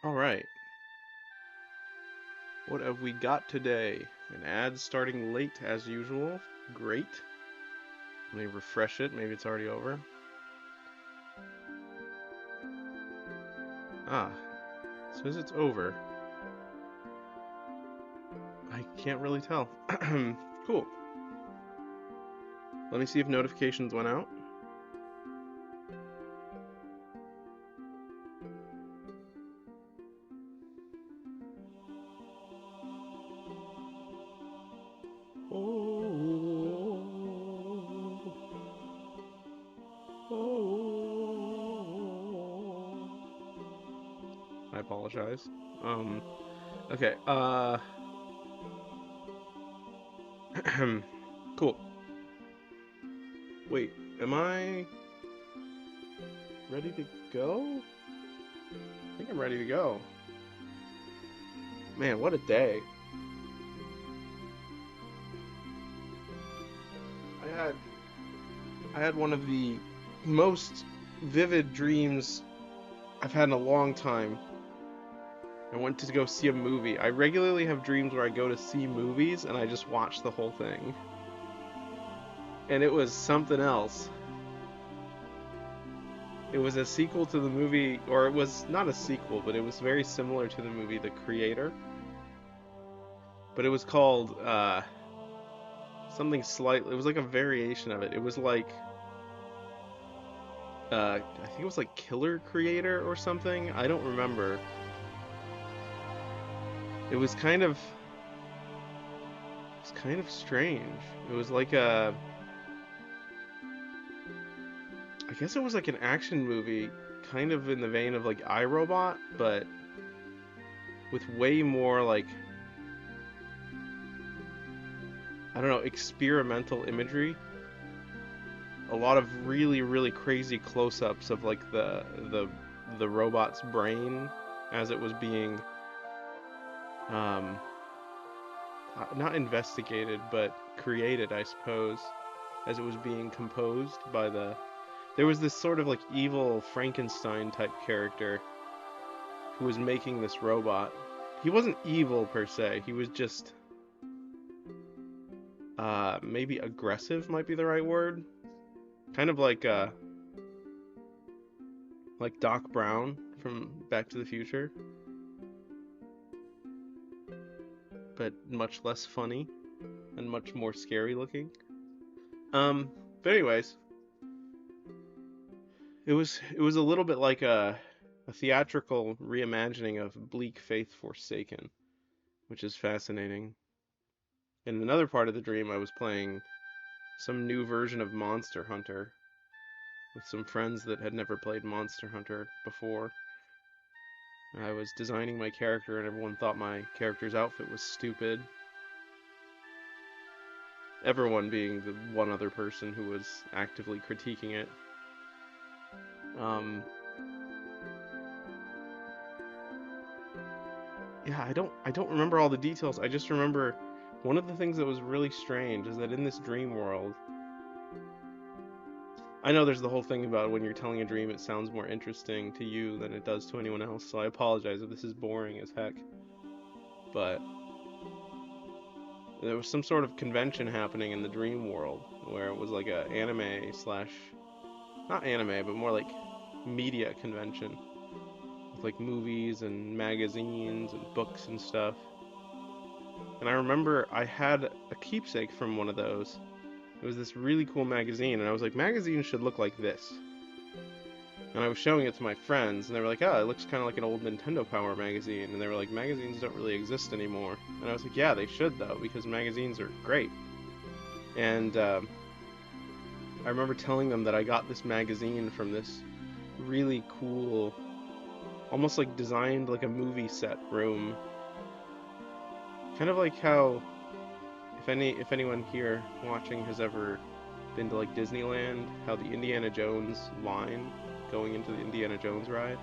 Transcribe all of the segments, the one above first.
Alright, what have we got today? An ad starting late as usual. Great. Let me refresh it, maybe it's already over. Ah, as soon as it's over, I can't really tell. Cool. Let me see if notifications went out. Oh, oh. I apologize. Okay, cool. Wait, am I ready to go? I think I'm ready to go. Man, what a day. I had I had one of the most vivid dreams I've had in a long time. I went to go see a movie. I regularly have dreams where I go to see movies and I just watch the whole thing. And it was something else. It was a sequel to the movie, or it was not a sequel, but it was very similar to the movie The Creator. But it was called something slightly. It was like a variation of it. It was like I think it was like Killer Creator or something. I don't remember. It was kind of strange. It was like I guess it was like an action movie, kind of in the vein of like iRobot, but with way more like, I don't know, experimental imagery. A lot of really really crazy close-ups of like the robot's brain as it was being um not investigated but created, I suppose, as it was being composed by there was this sort of like evil Frankenstein type character who was making this robot. He wasn't evil per se. He was just maybe aggressive might be the right word. Kind of like Doc Brown from Back to the Future, but much less funny and much more scary looking. Um but anyways, it was a little bit like a theatrical reimagining of Bleak Faith Forsaken, which is fascinating. In another part of the dream, I was playing some new version of Monster Hunter with some friends that had never played Monster Hunter before. I was designing my character, and everyone thought my character's outfit was stupid. Everyone being the one other person who was actively critiquing it. Um, yeah, I don't remember all the details. I just remember one of the things that was really strange is that in this dream world, I know there's the whole thing about when you're telling a dream, it sounds more interesting to you than it does to anyone else. So I apologize if this is boring as heck. But there was some sort of convention happening in the dream world where it was like a anime slash not anime, but more like media convention with like movies and magazines and books and stuff. And I remember I had a keepsake from one of those. It was this really cool magazine, and I was like, magazines should look like this. And I was showing it to my friends, and they were like, oh, it looks kind of like an old Nintendo Power magazine. And they were like, magazines don't really exist anymore. And I was like, yeah, they should, though, because magazines are great. And I remember telling them that I got this magazine from this really cool, almost like designed like a movie set room. Kind of like how, if anyone here watching has ever been to like Disneyland, how the Indiana Jones line going into the Indiana Jones ride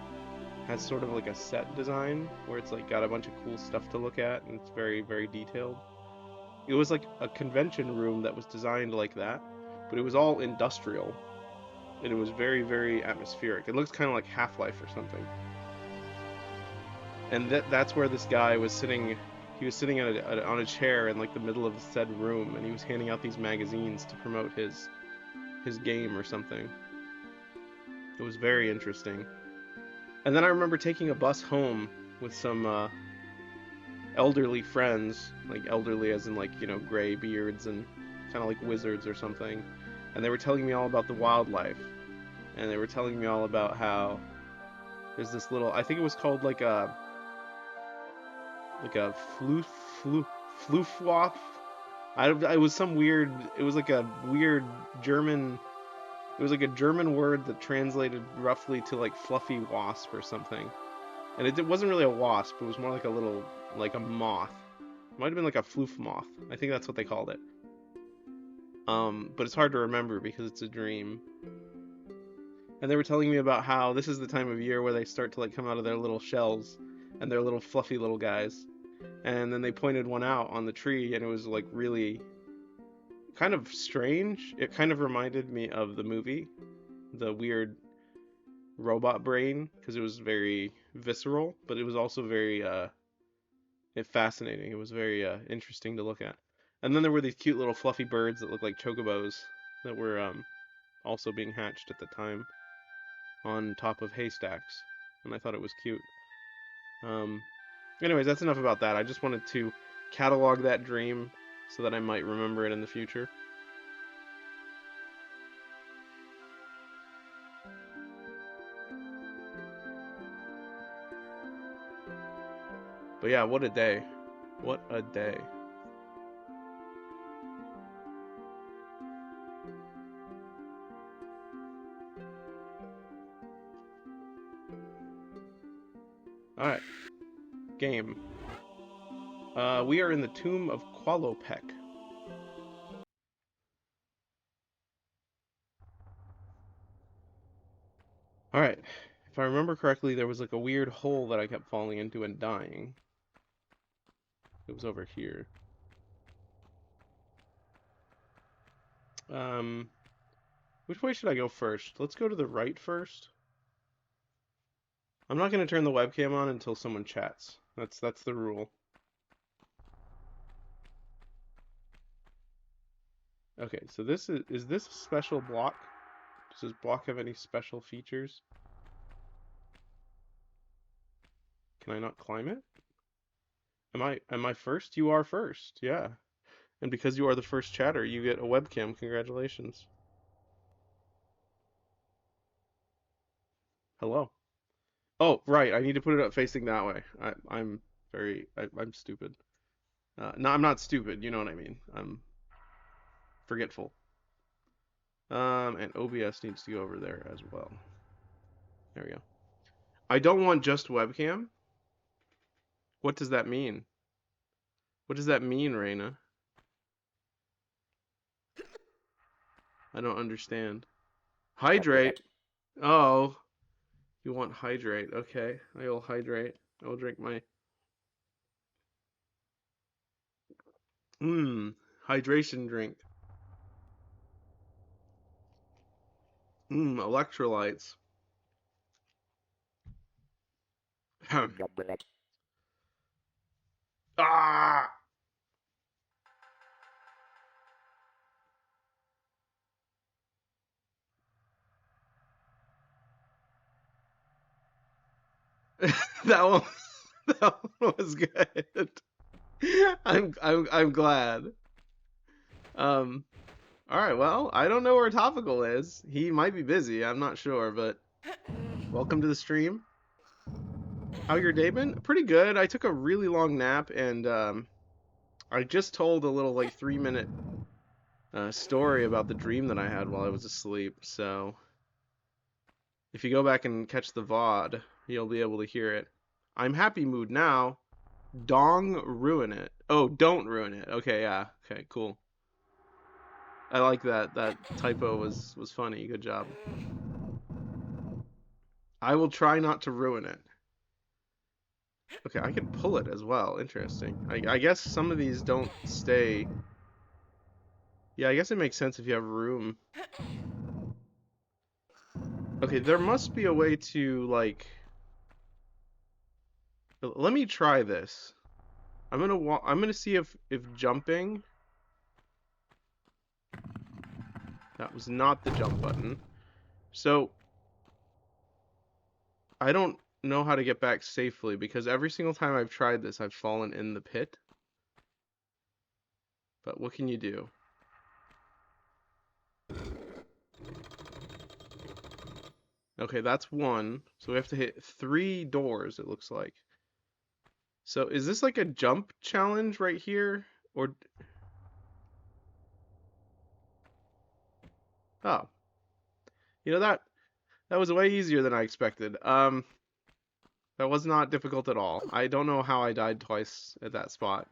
has sort of like a set design where it's like got a bunch of cool stuff to look at and it's very very detailed. It was like a convention room that was designed like that, but it was all industrial and it was very very atmospheric. It looks kind of like Half-Life or something. and that's where this guy was sitting. He was sitting on a chair in like the middle of the said room, and he was handing out these magazines to promote his game or something. It was very interesting. And then I remember taking a bus home with some elderly friends, like elderly as in like, you know, gray beards and kind of like wizards or something. And they were telling me all about the wildlife. And they were telling me all about how there's this little, I think it was called like a floofwaf. It was some weird, it was like a weird German, it was like a German word that translated roughly to like fluffy wasp or something. And it wasn't really a wasp, it was more like a little, like a moth. It might have been like a floof moth. I think that's what they called it. But it's hard to remember because it's a dream. And they were telling me about how this is the time of year where they start to like come out of their little shells and their little fluffy little guys. And then they pointed one out on the tree and it was like really kind of strange. It kind of reminded me of the movie, the weird robot brain, because it was very visceral, but it was also very fascinating. It was very interesting to look at. And then there were these cute little fluffy birds that looked like chocobos that were also being hatched at the time on top of haystacks, and I thought it was cute. Um, Anyways, that's enough about that. I just wanted to catalog that dream so that I might remember it in the future. But yeah, what a day. What a day. Alright, game. We are in the tomb of Qualopec. Alright, if I remember correctly, there was like a weird hole that I kept falling into and dying. It was over here. Um, which way should I go first? Let's go to the right first. I'm not going to turn the webcam on until someone chats. That's the rule. Okay, so this is this a special block? Does this block have any special features? Can I not climb it? Am I first? You are first. Yeah. And because you are the first chatter, you get a webcam. Congratulations. Hello. Oh, right. I need to put it up facing that way. I'm stupid. No, I'm not stupid. You know what I mean. I'm forgetful. And OBS needs to go over there as well. There we go. I don't want just webcam. What does that mean? What does that mean, Reina? I don't understand. Hydrate. Oh, you want hydrate. Okay, I will hydrate. I will drink my hydration drink. Electrolytes. Ah! that one that one was good. I'm glad. Um all right, well, I don't know where Topical is. He might be busy, I'm not sure, but welcome to the stream. How your day been? Pretty good. I took a really long nap and I just told a little like 3-minute story about the dream that I had while I was asleep. So if you go back and catch the VOD, you'll be able to hear it. I'm happy mood now. Dong ruin it. Oh, don't ruin it. Okay, yeah. Okay, cool. I like that. That typo was funny. Good job. I will try not to ruin it. Okay, I can pull it as well. Interesting. I guess some of these don't stay. Yeah, I guess it makes sense if you have room. Okay, there must be a way to, like... Let me try this. I'm gonna see if jumping. That was not the jump button. So I don't know how to get back safely because every single time I've tried this, I've fallen in the pit. But what can you do? Okay, that's one. So we have to hit 3 doors, it looks like. So is this like a jump challenge right here? Or... Oh. You know, that was way easier than I expected. That was not difficult at all. I don't know how I died twice at that spot.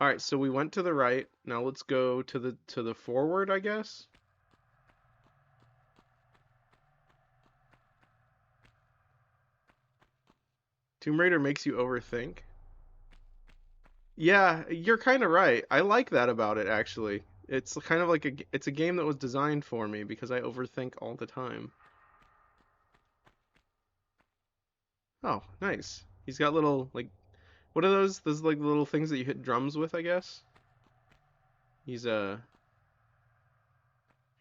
Alright, so we went to the right. Now let's go to the forward, I guess. Tomb Raider makes you overthink. Yeah, you're kind of right. I like that about it, actually. It's kind of like it's a game that was designed for me because I overthink all the time. Oh, nice. He's got little, like, what are those? Those like little things that you hit drums with, I guess. He's a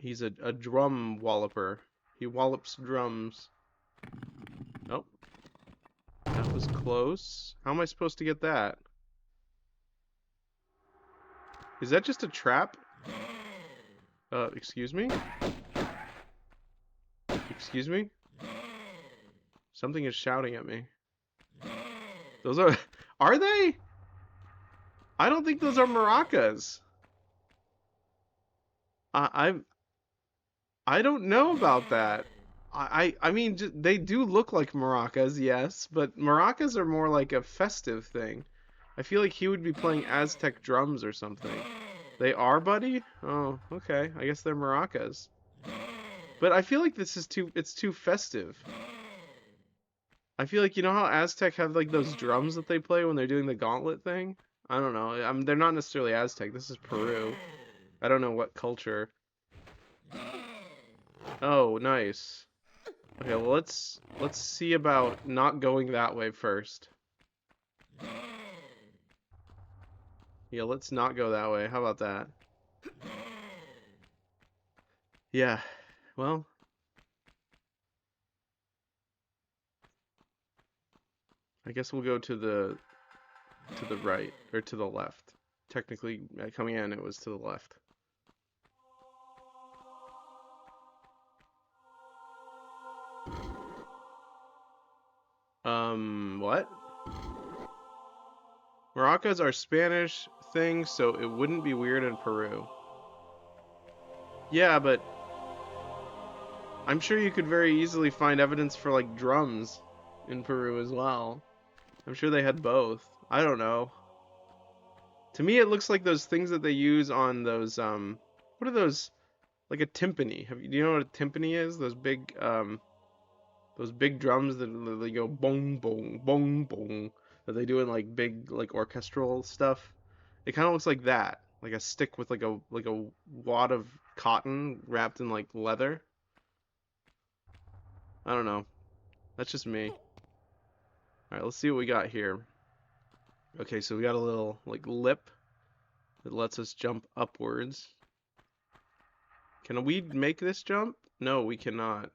a drum walloper. He wallops drums. Oh, that was close. How am I supposed to get that? Is that just a trap? Excuse me? Excuse me? Something is shouting at me. Those are they? I don't think those are maracas. I I don't know about that. I mean, they do look like maracas, yes, but maracas are more like a festive thing. I feel like he would be playing Aztec drums or something. They are, buddy? Oh, okay. I guess they're maracas. But I feel like this is it's too festive. I feel like, you know how Aztec have like those drums that they play when they're doing the gauntlet thing? I don't know. They're not necessarily Aztec. This is Peru. I don't know what culture. Oh, nice. Okay, well let's see about not going that way first. Yeah, let's not go that way. How about that? Yeah. Well, I guess we'll go to the right or to the left. Technically, coming in, it was to the left. What? Maracas are Spanish things, so it wouldn't be weird in Peru. Yeah, but I'm sure you could very easily find evidence for like drums in Peru as well. I'm sure they had both. I don't know. To me, it looks like those things that they use on those what are those? Like a timpani. Do you know what a timpani is? Those big drums that they go bong bong bong bong that they do in like big like orchestral stuff. It kind of looks like that, like a stick with like a wad of cotton wrapped in like leather. I don't know. That's just me. All right, let's see what we got here. Okay, so we got a little like lip that lets us jump upwards. Can we make this jump? No, we cannot.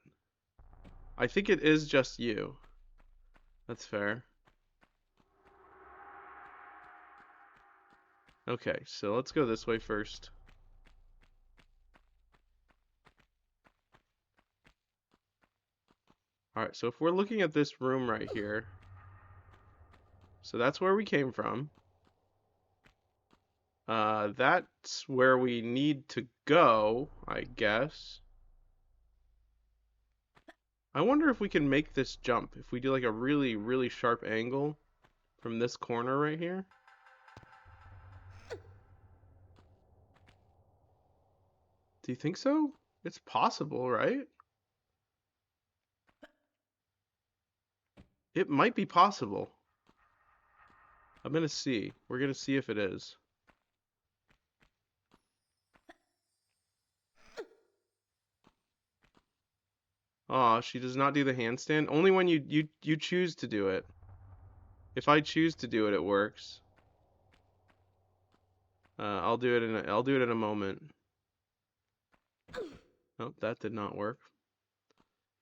I think it is just you. That's fair. Okay, so let's go this way first. Alright, so if we're looking at this room right here, so that's where we came from. That's where we need to go, I guess. I wonder if we can make this jump, if we do like a really, really sharp angle from this corner right here. Do you think so? It's possible, right? It might be possible. I'm gonna see. We're gonna see if it is. Aw, she does not do the handstand. Only when you choose to do it. If I choose to do it, it works. I'll do it in a moment. Oh, that did not work.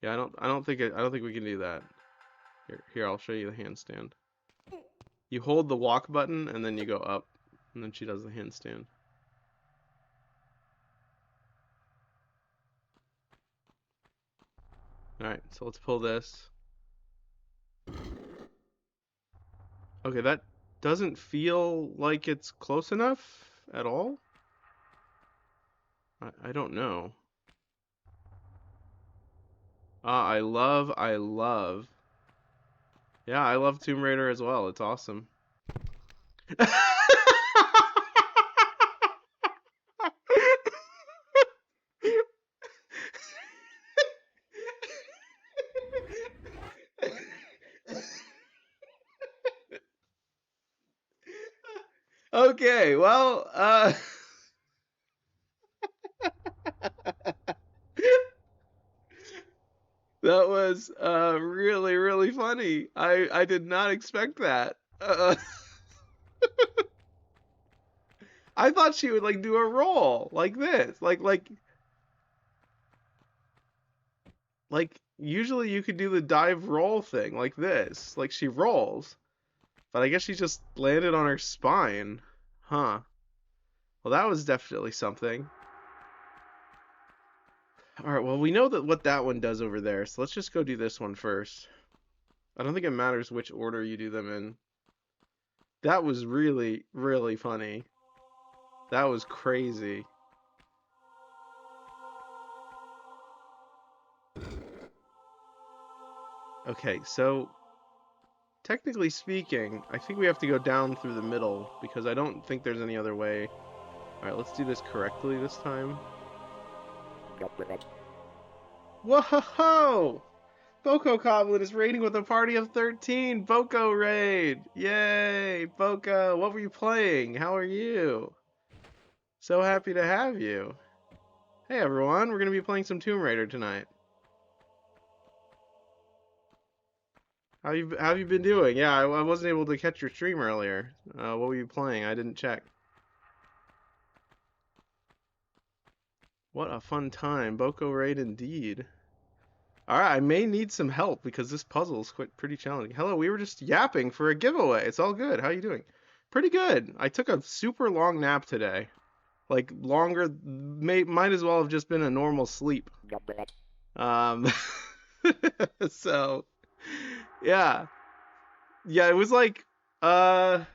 Yeah, I don't think we can do that. Here, I'll show you the handstand. You hold the walk button and then you go up, and then she does the handstand. All right, so let's pull this. Okay, that doesn't feel like it's close enough at all. I don't know. I love. Yeah, I love Tomb Raider as well. It's awesome. Okay, well, that was really really funny. I did not expect that. I thought she would like do a roll like this, like usually you could do the dive roll thing like this, like she rolls, but I guess she just landed on her spine, huh? Well, that was definitely something. All right, well we know that what that one does over there, so let's just go do this one first. I don't think it matters which order you do them in. That was really really funny. That was crazy. Okay, so technically speaking, I think we have to go down through the middle because I don't think there's any other way. Alright, let's do this correctly this time. Whoa! Boko Coblin is raiding with a party of 13! Boko raid! Yay! Boko, what were you playing? How are you? So happy to have you. Hey everyone, we're gonna be playing some Tomb Raider tonight. How have you been doing? Yeah, I wasn't able to catch your stream earlier. What were you playing? I didn't check. What a fun time. Boko raid indeed. Alright, I may need some help because this puzzle is pretty challenging. Hello, we were just yapping for a giveaway. It's all good. How you doing? Pretty good. I took a super long nap today. Like longer, might as well have just been a normal sleep. Um, so yeah, yeah. It was like, let's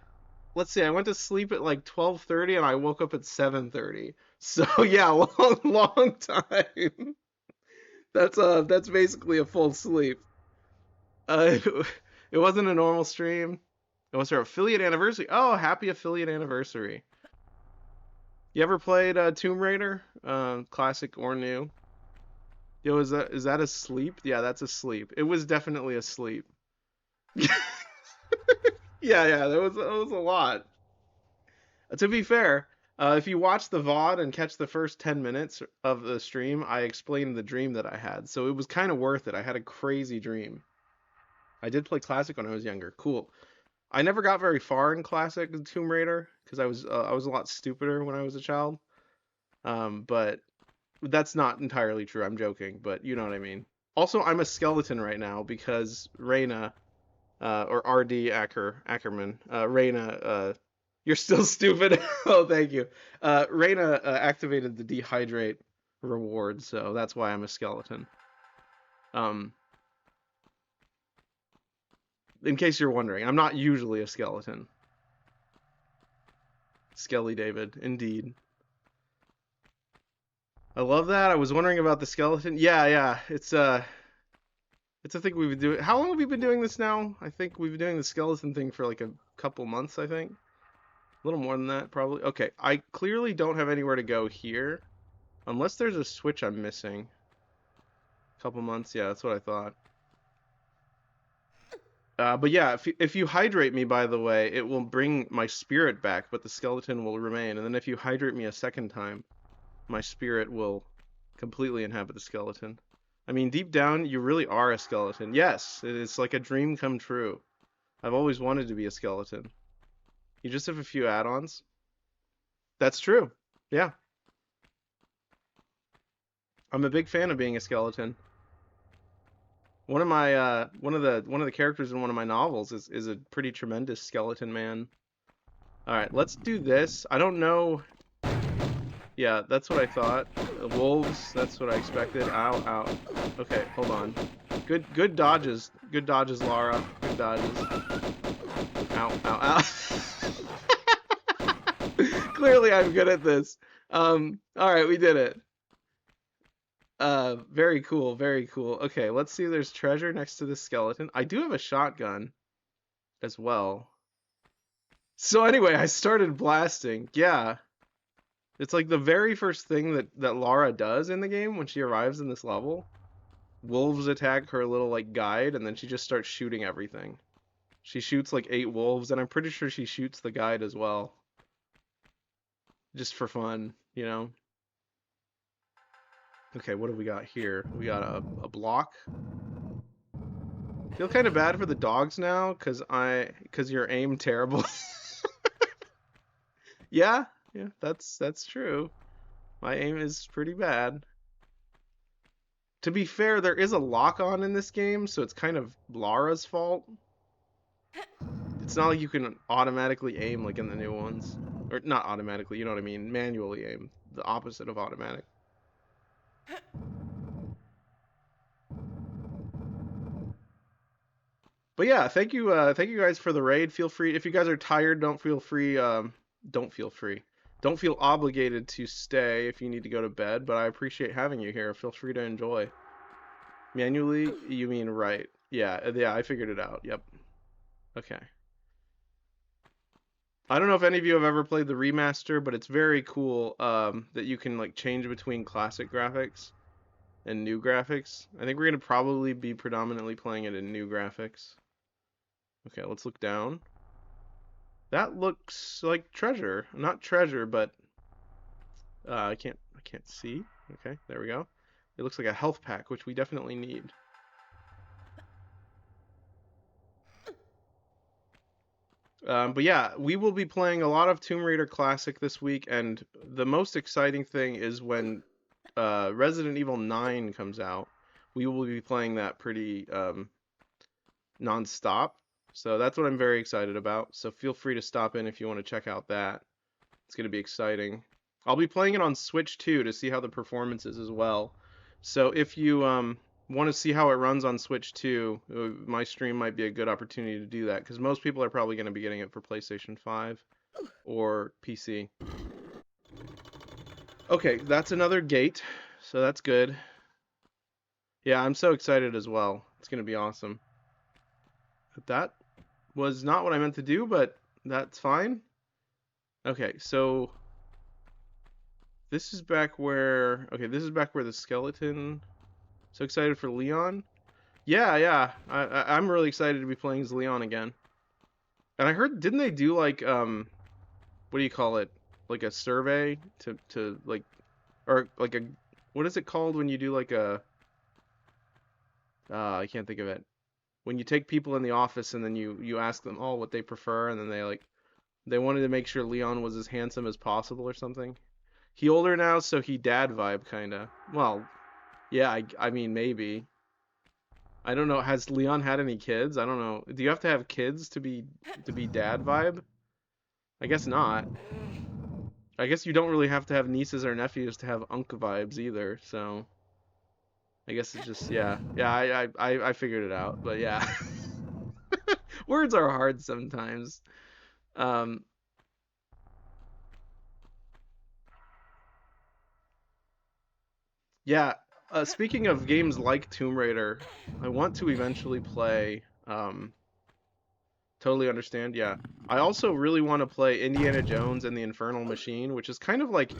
see. I went to sleep at like 12:30 and I woke up at 7:30. So yeah, long time. That's basically a full sleep. Uh, it wasn't a normal stream. It was her affiliate anniversary. Oh, happy affiliate anniversary. You ever played Tomb Raider? Classic or new? Yo, is that a sleep? Yeah, that's a sleep. It was definitely a sleep. Yeah, that was a lot. To be fair, if you watch the VOD and catch the first 10 minutes of the stream, I explained the dream that I had. So it was kind of worth it. I had a crazy dream. I did play Classic when I was younger. Cool. I never got very far in Classic Tomb Raider because I was a lot stupider when I was a child. But that's not entirely true. I'm joking, but you know what I mean. Also, I'm a skeleton right now because Reyna, or RD Ackerman, Reyna, you're still stupid. Oh, thank you. Reyna activated the dehydrate reward, so that's why I'm a skeleton. Um, in case you're wondering, I'm not usually a skeleton. Skelly David, indeed. I love that. I was wondering about the skeleton. Yeah. It's a thing we've been doing. How long have we been doing this now? I think we've been doing the skeleton thing for like a couple months, I think. A little more than that, probably. Okay, I clearly don't have anywhere to go here. Unless there's a switch I'm missing. Couple months, yeah, that's what I thought. But yeah, if you hydrate me, by the way, it will bring my spirit back, but the skeleton will remain. And then if you hydrate me a second time, my spirit will completely inhabit the skeleton. I mean, deep down, you really are a skeleton. Yes, it's like a dream come true. I've always wanted to be a skeleton. You just have a few add-ons. That's true. Yeah. I'm a big fan of being a skeleton. One of the characters in one of my novels is a pretty tremendous skeleton man. All right, let's do this. I don't know. Yeah, that's what I thought. Wolves, that's what I expected. Ow, ow. Okay, hold on. Good dodges. Good dodges, Lara. Good dodges. Ow, ow, ow. Clearly I'm good at this. All right, we did it. Very cool, very cool. Okay, let's see if there's treasure next to the skeleton. I do have a shotgun as well. So anyway, I started blasting. Yeah. It's like the very first thing that Lara does in the game when she arrives in this level. Wolves attack her little like guide, and then she just starts shooting everything. She shoots like 8 wolves, and I'm pretty sure she shoots the guide as well. Just for fun, you know? Okay, what do we got here? We got a block. Feel kind of bad for the dogs now, cause your aim terrible. Yeah, yeah, that's true. My aim is pretty bad. To be fair, there is a lock-on in this game, so it's kind of Lara's fault. It's not like you can automatically aim like in the new ones. Or not automatically, you know what I mean, manually aim. The opposite of automatic. But yeah, thank you guys for the raid. Feel free, if you guys are tired, don't feel free. Don't feel obligated to stay if you need to go to bed, but I appreciate having you here. Feel free to enjoy. Manually, you mean right. Yeah, yeah, I figured it out. Yep. Okay. I don't know if any of you have ever played the remaster, but it's very cool that you can like change between classic graphics and new graphics. I think we're gonna probably be predominantly playing it in new graphics. Okay, let's look down. That looks like treasure. Not treasure, but I can't see. Okay, there we go. It looks like a health pack, which we definitely need. But yeah, we will be playing a lot of Tomb Raider Classic this week, and the most exciting thing is when Resident Evil 9 comes out. We will be playing that pretty non-stop. So that's what I'm very excited about. So feel free to stop in if you want to check out that. It's going to be exciting. I'll be playing it on Switch too to see how the performance is as well. So if you want to see how it runs on Switch 2, my stream might be a good opportunity to do that because most people are probably going to be getting it for PlayStation 5 or PC. Okay, that's another gate, so that's good. Yeah, I'm so excited as well. It's going to be awesome. That was not what I meant to do, but that's fine. Okay, so this is back where... Okay, this is back where the skeleton... So excited for Leon. Yeah. I'm really excited to be playing as Leon again. And I heard, didn't they do like, what do you call it? Like a survey to like, or like a, what is it called when you do like a, I can't think of it. When you take people in the office and then you ask them, oh, what they prefer, and then they wanted to make sure Leon was as handsome as possible or something. He older now, so he dad vibe kinda. Well, yeah, I mean maybe. I don't know. Has Leon had any kids? I don't know. Do you have to have kids to be dad vibe? I guess not. I guess you don't really have to have nieces or nephews to have unk vibes either. So I guess it's just yeah. I figured it out. But yeah. Words are hard sometimes. Um yeah, speaking of games like Tomb Raider, I want to eventually play totally understand. Yeah. I also really want to play Indiana Jones and the Infernal Machine, which is kind of like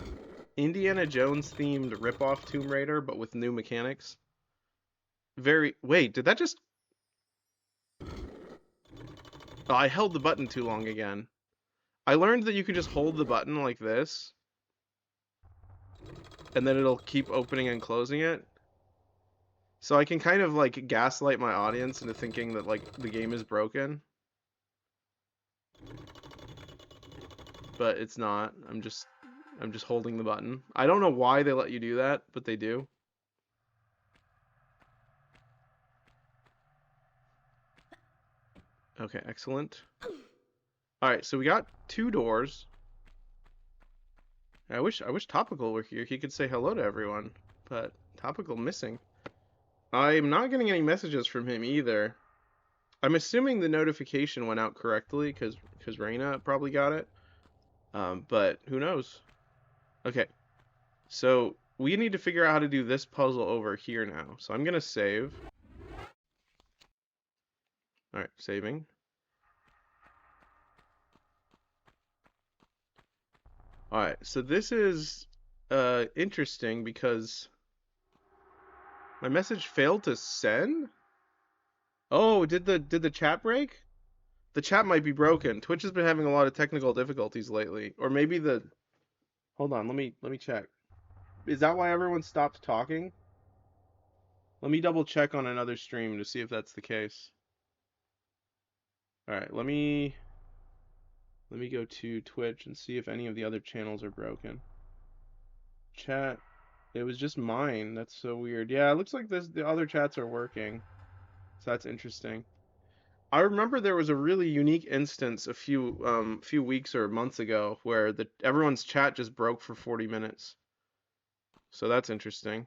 Indiana Jones themed ripoff Tomb Raider, but with new mechanics. Very. Wait, did that just. Oh, I held the button too long again. I learned that you can just hold the button like this, and then it'll keep opening and closing it. So I can kind of like gaslight my audience into thinking that like the game is broken. but it's not. I'm just holding the button. I don't know why they let you do that, but they do. Okay, excellent. All right, so we got 2 doors. I wish Topical were here. He could say hello to everyone, but Topical missing. I'm not getting any messages from him either. I'm assuming the notification went out correctly because Reyna probably got it. But who knows? Okay, so we need to figure out how to do this puzzle over here now. So I'm gonna save. All right, saving. All right, so this is interesting because my message failed to send. Oh, did the chat break? The chat might be broken. Twitch has been having a lot of technical difficulties lately, or maybe the. Hold on, let me check. Is that why everyone stopped talking? Let me double check on another stream to see if that's the case. All right, let me go to Twitch and see if any of the other channels are broken. Chat, it was just mine. That's so weird. Yeah, it looks like the other chats are working. So that's interesting. I remember there was a really unique instance a few weeks or months ago where everyone's chat just broke for 40 minutes. So that's interesting.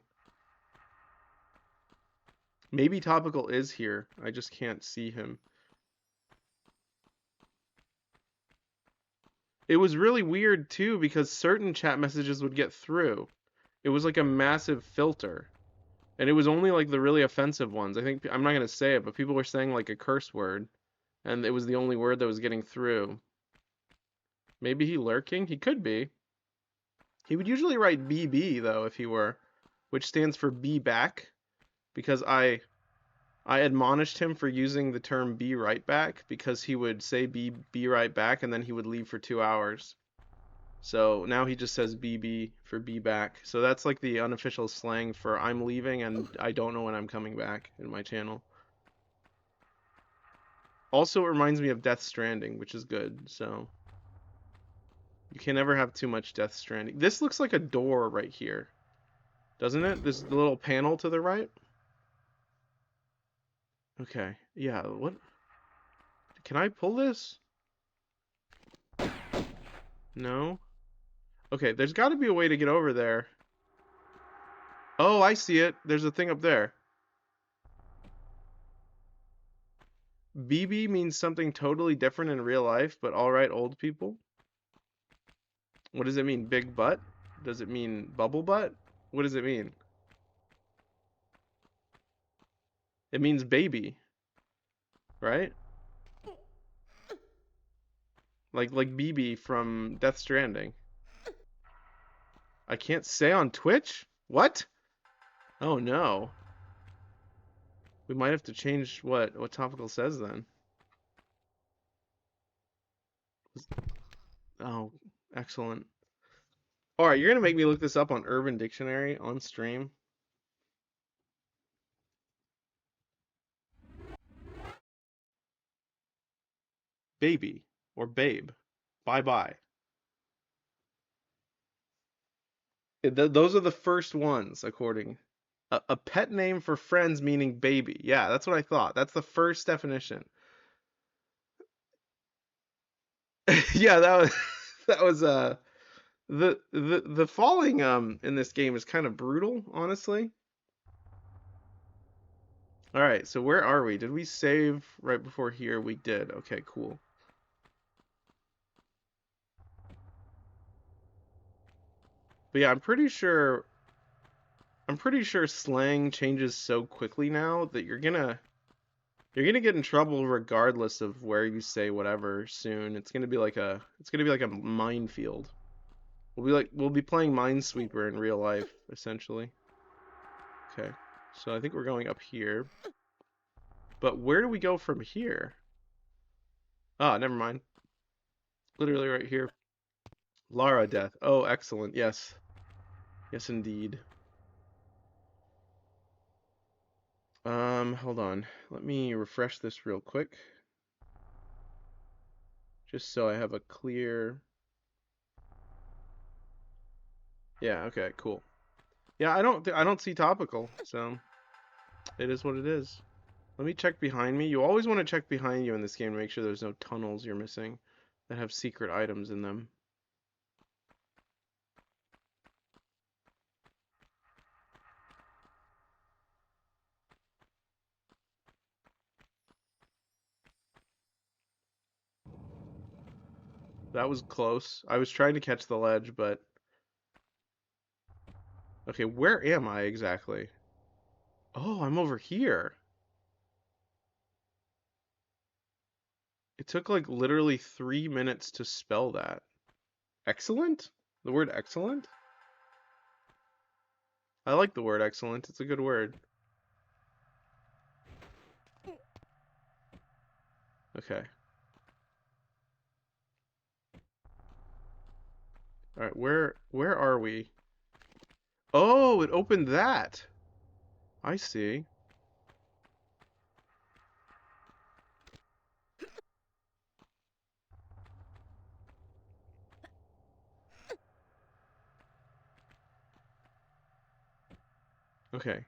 Maybe Topical is here. I just can't see him. It was really weird too because certain chat messages would get through. It was like a massive filter. And it was only like the really offensive ones. I think I'm not going to say it, but people were saying like a curse word and it was the only word that was getting through. Maybe he lurking? He could be. He would usually write BB though if he were, which stands for be back because I admonished him for using the term be right back because he would say be right back and then he would leave for 2 hours. So now he just says BB for be back. So that's like the unofficial slang for I'm leaving and I don't know when I'm coming back in my channel. Also, it reminds me of Death Stranding, which is good. So you can never have too much Death Stranding. This looks like a door right here, doesn't it? This little panel to the right. Okay. Yeah. What? Can I pull this? No. Okay. There's got to be a way to get over there. Oh, I see it. There's a thing up there. BB means something totally different in real life, but all right, old people. What does it mean? Big butt? Does it mean bubble butt? What does it mean? It means baby, right? Like BB from Death Stranding. I can't say on Twitch? What? Oh no. We might have to change what Topical says then. Oh, excellent. All right, you're gonna make me look this up on Urban Dictionary on stream. Baby or babe. Bye bye. Those are the first ones, according. A pet name for friends meaning baby. Yeah, that's what I thought. That's the first definition. Yeah, that was that was the falling in this game is kind of brutal, honestly. All right, so where are we? Did we save right before here? We did. Okay, cool. But yeah, I'm pretty sure slang changes so quickly now that you're gonna get in trouble regardless of where you say whatever soon. It's gonna be like a minefield. We'll be playing Minesweeper in real life, essentially. Okay. So I think we're going up here. But where do we go from here? Ah, never mind. Literally right here. Lara death. Oh, excellent. Yes. Yes, indeed. Hold on. Let me refresh this real quick. Just so I have a clear Yeah, okay, cool. Yeah, I don't see topical, so it is what it is. Let me check behind me. You always want to check behind you in this game to make sure there's no tunnels you're missing that have secret items in them. That was close. I was trying to catch the ledge, but okay, where am I exactly? Oh, I'm over here. It took like literally 3 minutes to spell that. Excellent? The word excellent? I like the word excellent. It's a good word. Okay. All right, where are we? Oh, it opened that. I see. Okay.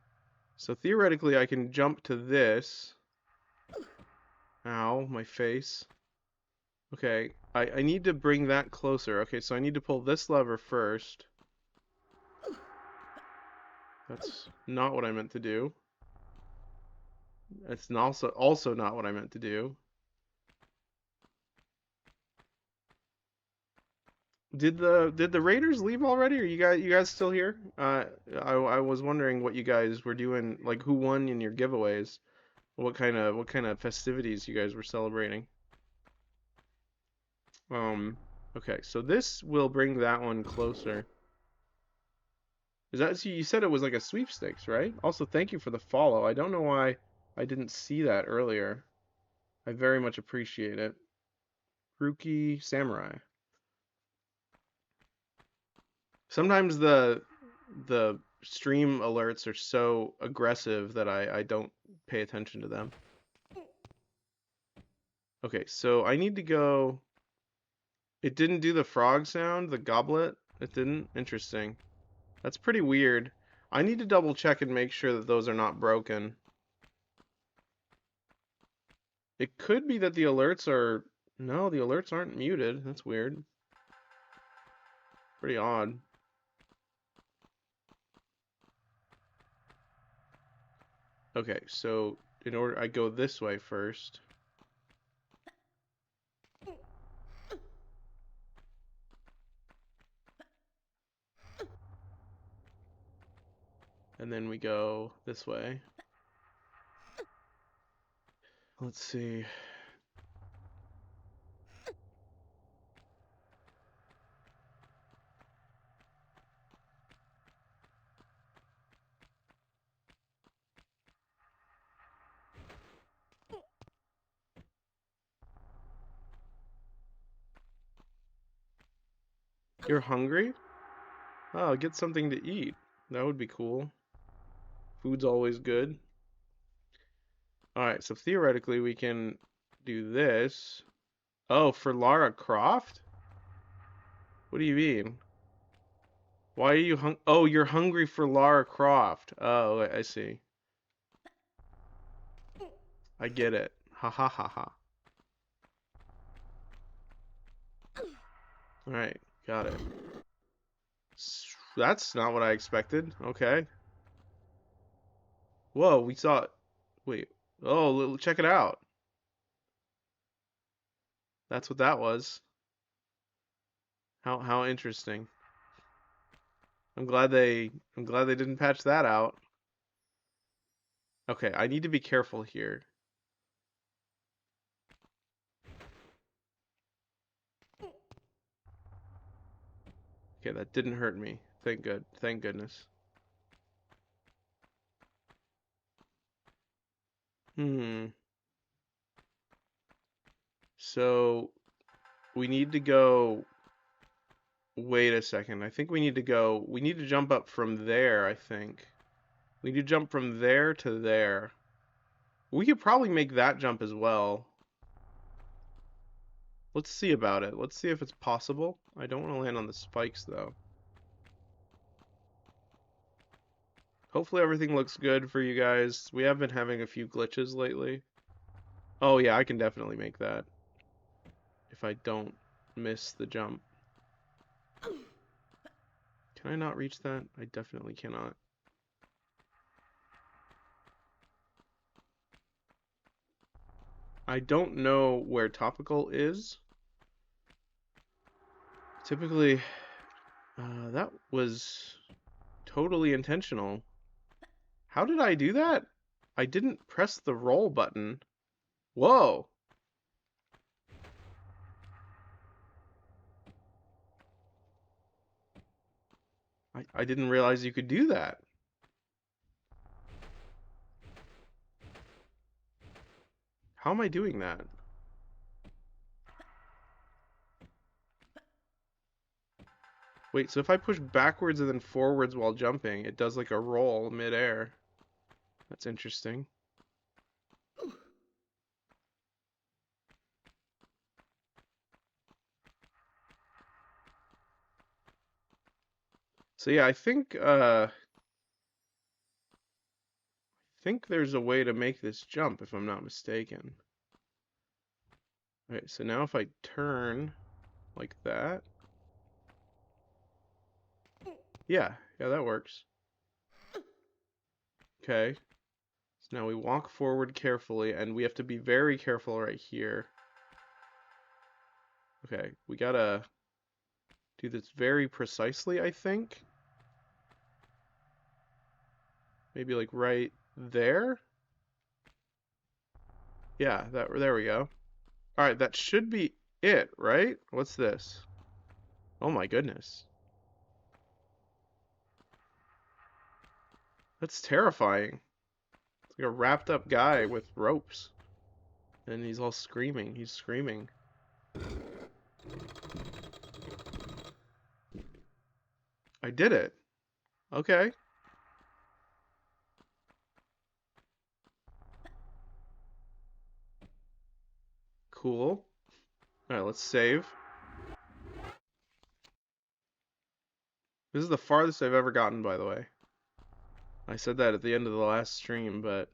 So theoretically I can jump to this. Ow, my face. Okay, I need to bring that closer. Okay, so I need to pull this lever first. That's not what I meant to do. That's also not what I meant to do. Did the Raiders leave already? Are you guys still here? I was wondering what you guys were doing, like who won in your giveaways, what kind of festivities you guys were celebrating. Um, okay, so this will bring that one closer. Is that so? You said it was like a sweepstakes, right? Also, thank you for the follow. I don't know why I didn't see that earlier. I very much appreciate it. Rookie Samurai. Sometimes the stream alerts are so aggressive that I don't pay attention to them. Okay, so I need to go. It didn't do the frog sound, the goblet. It didn't. Interesting. That's pretty weird. I need to double check and make sure that those are not broken. It could be that the alerts are. No, the alerts aren't muted. That's weird. Pretty odd. Okay, so in order, I go this way first. And then we go this way. Let's see. You're hungry? Oh, get something to eat. That would be cool. Food's always good. Alright, so theoretically we can do this. Oh, for Lara Croft? What do you mean? Why are you Oh, you're hungry for Lara Croft. Oh, I see. I get it. Ha ha ha ha. Alright, got it. That's not what I expected. Okay. Whoa, we saw it. Wait. Oh, check it out. That's what that was. How interesting. I'm glad they didn't patch that out. Okay, I need to be careful here. Okay, that didn't hurt me. Thank goodness. Hmm. So we need to go. Wait a second. I think we need to go. We need to jump up from there, I think. We need to jump from there to there. We could probably make that jump as well. Let's see about it. Let's see if it's possible. I don't want to land on the spikes though. Hopefully everything looks good for you guys. We have been having a few glitches lately. Oh yeah, I can definitely make that. If I don't miss the jump. Can I not reach that? I definitely cannot. I don't know where topical is. Typically, that was totally intentional. How did I do that? I didn't press the roll button. Whoa! I didn't realize you could do that. How am I doing that? Wait, so if I push backwards and then forwards while jumping, it does like a roll mid-air. That's interesting. So yeah, I think there's a way to make this jump if I'm not mistaken. Okay, so now if I turn like that. Yeah, that works. Okay. So now we walk forward carefully, and we have to be very careful right here. Okay, we gotta do this very precisely, I think. Maybe like right there. Yeah, there we go. All right, that should be it, right? What's this? Oh my goodness. That's terrifying. It's like a wrapped up guy with ropes. And he's all screaming. He's screaming. I did it. Okay. Cool. All right, let's save. This is the farthest I've ever gotten, by the way. I said that at the end of the last stream, but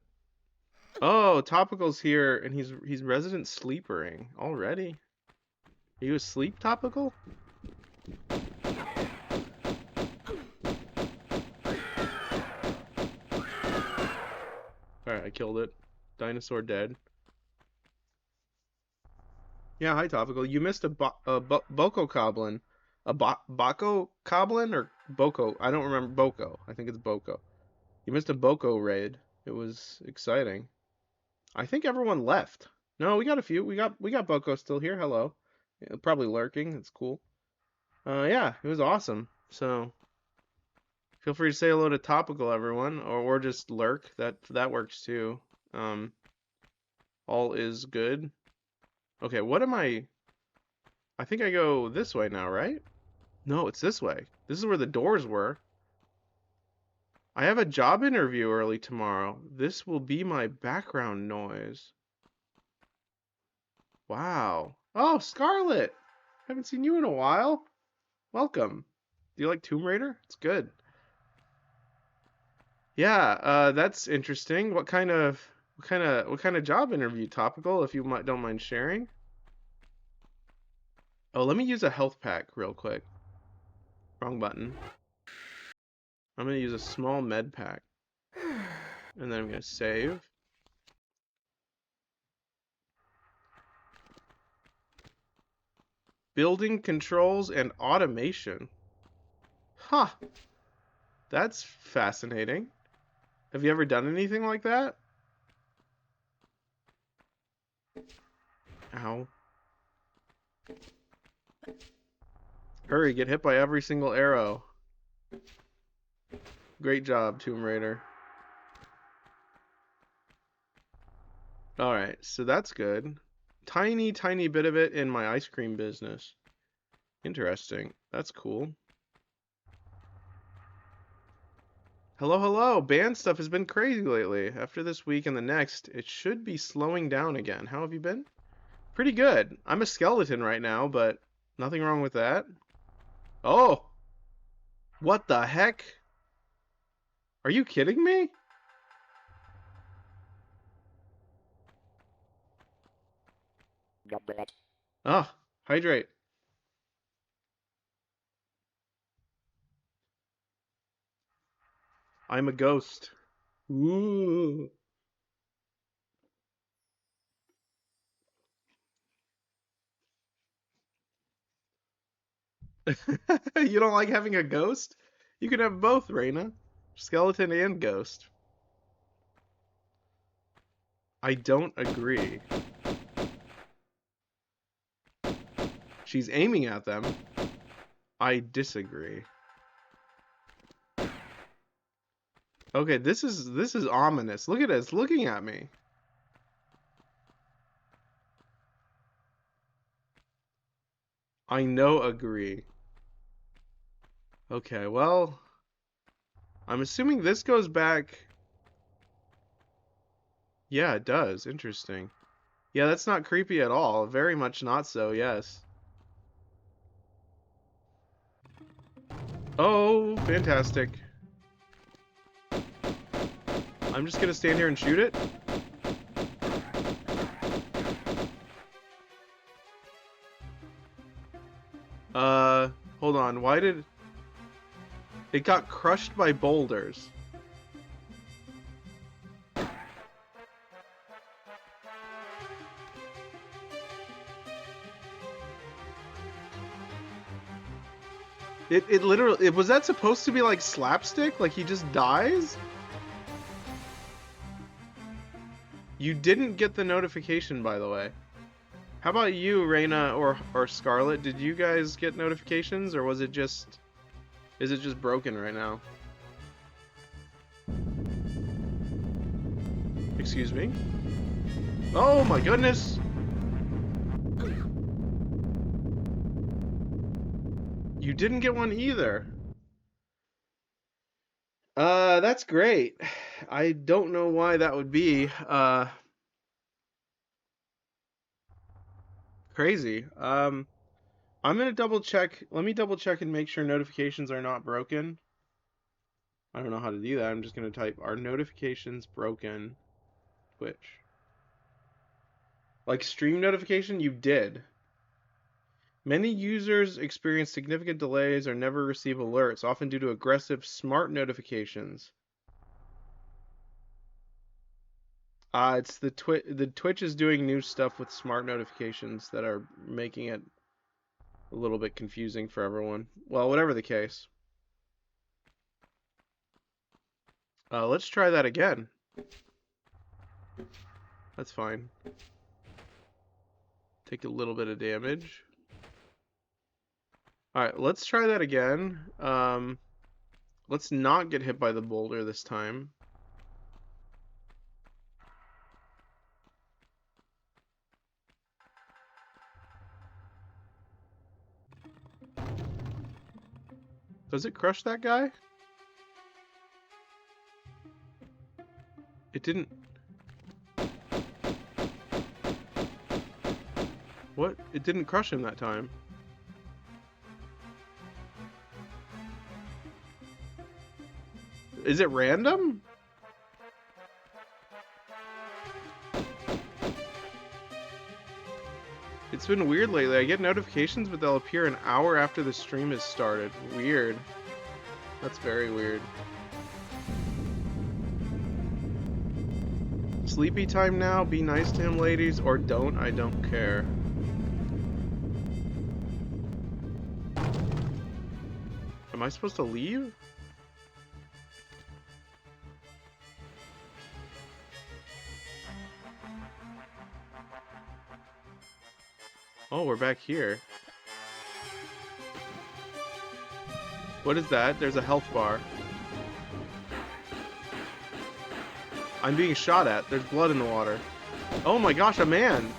oh, Topical's here, and he's resident sleepering already. Are you asleep, Topical? Alright, I killed it. Dinosaur dead. Yeah, hi, Topical. You missed a Boko Coblin. A Bako Coblin or Boko? I don't remember. Boko. I think it's Boko. You missed a Boko raid. It was exciting. I think everyone left. No, we got a few. We got Boko still here. Hello. Yeah, probably lurking. It's cool. Yeah, it was awesome. So feel free to say hello to Topical, everyone, or just lurk. That works too. All is good. Okay, what am I? I think I go this way now, right? No, it's this way. This is where the doors were. I have a job interview early tomorrow. This will be my background noise. Wow. Oh, Scarlet! Haven't seen you in a while. Welcome. Do you like Tomb Raider? It's good. Yeah, that's interesting. What kind of job interview, Topical, if you don't mind sharing? Oh, let me use a health pack real quick. Wrong button. I'm gonna use a small med pack. And then I'm gonna save. Building controls and automation. Huh. That's fascinating. Have you ever done anything like that? Ow. Hurry, get hit by every single arrow. Great job, Tomb Raider. Alright, so that's good. Tiny, tiny bit of it in my ice cream business. Interesting. That's cool. Hello, hello. Band stuff has been crazy lately. After this week and the next, it should be slowing down again. How have you been? Pretty good. I'm a skeleton right now, but nothing wrong with that. Oh! What the heck? Are you kidding me? Ah, hydrate. I'm a ghost. Ooh. You don't like having a ghost? You can have both, Reina. Skeleton and ghost. I don't agree. She's aiming at them. I disagree. Okay, this is ominous. Look at it. It's looking at me. I know agree. Okay, well, I'm assuming this goes back. Yeah, it does. Interesting. Yeah, that's not creepy at all. Very much not so, yes. Oh, fantastic. I'm just gonna stand here and shoot it. Hold on. Why did... It got crushed by boulders. It literally... was that supposed to be like slapstick? Like he just dies? You didn't get the notification, by the way. How about you, Reina or Scarlet? Did you guys get notifications, or was it just... is it just broken right now? Excuse me? Oh my goodness! You didn't get one either. That's great. I don't know why that would be. Crazy. I'm gonna double check. Let me double check and make sure notifications are not broken. I don't know how to do that. I'm just gonna type, are notifications broken? Twitch. Like stream notification, you did. Many users experience significant delays or never receive alerts, often due to aggressive smart notifications. It's the Twitch is doing new stuff with smart notifications that are making it a little bit confusing for everyone. Well, whatever the case. Let's try that again. That's fine. Take a little bit of damage. Alright, let's try that again. Let's not get hit by the boulder this time. Does it crush that guy? It didn't... What? It didn't crush him that time. Is it random? It's been weird lately. I get notifications, but they'll appear an hour after the stream has started. Weird. That's very weird. Sleepy time now. Be nice to him, ladies, or don't. I don't care. Am I supposed to leave? Oh, we're back here. What is that? There's a health bar. I'm being shot at. There's blood in the water. Oh my gosh, a man!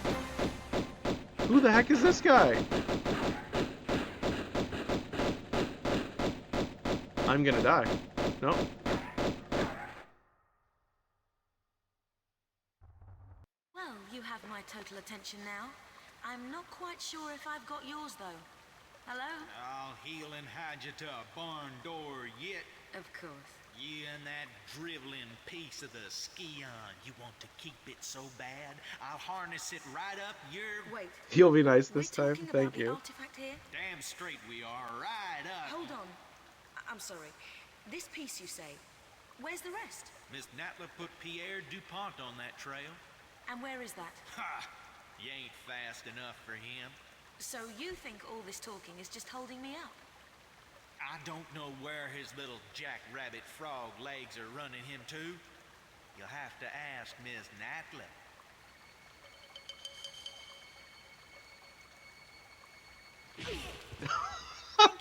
Who the heck is this guy? I'm gonna die. No. Well, you have my total attention now. I'm not quite sure if I've got yours, though. Hello? I'll heal and hide you to a barn door yet. Of course. You and that driveling piece of the Scion, you want to keep it so bad? I'll harness it right up your... Wait, You'll be nice we're this time. talking Thank about the you. artifact here? Damn straight we are, right up. Hold on. I'm sorry. This piece, you say. Where's the rest? Miss Natla put Pierre DuPont on that trail. And where is that? Ha! You ain't fast enough for him. So you think all this talking is just holding me up? I don't know where his little jackrabbit frog legs are running him to. You'll have to ask Miss Natla.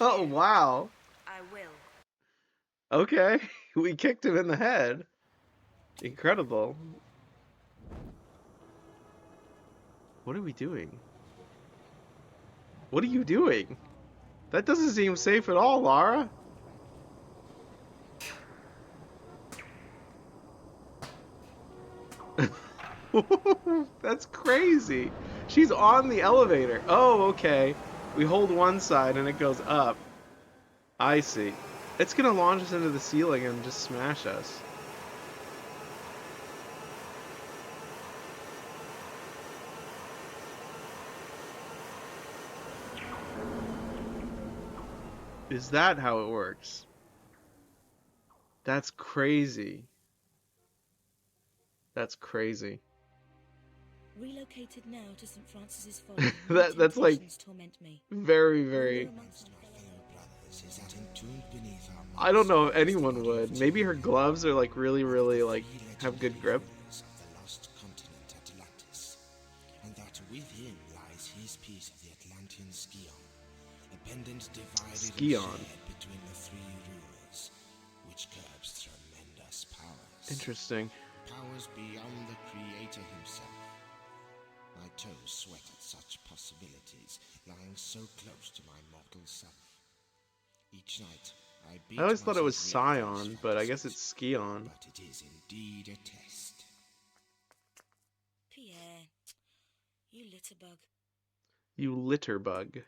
Oh, wow. I will. Okay. We kicked him in the head. Incredible. What are we doing? What are you doing? That doesn't seem safe at all, Lara. That's crazy. She's on the elevator. Oh, okay. We hold one side and it goes up. I see. It's gonna launch us into the ceiling and just smash us. Is that how it works? That's crazy. That's crazy. Relocated now to St. Francis's Folly. That's like torment me. very. I don't know if anyone would. Maybe her gloves are like really like have good grip. And that with him lies his piece of the Atlantean Scion, a pendant divided and shared between the three rulers, which curbs tremendous powers. Interesting. Powers beyond the Creator himself. My toes sweat at such possibilities, lying so close to my mortal self. Each night, I beat I always thought it was myself really Scion, those but I fantasies, guess it's Scion. But it is indeed a test. Pierre, you litterbug. You litter bug.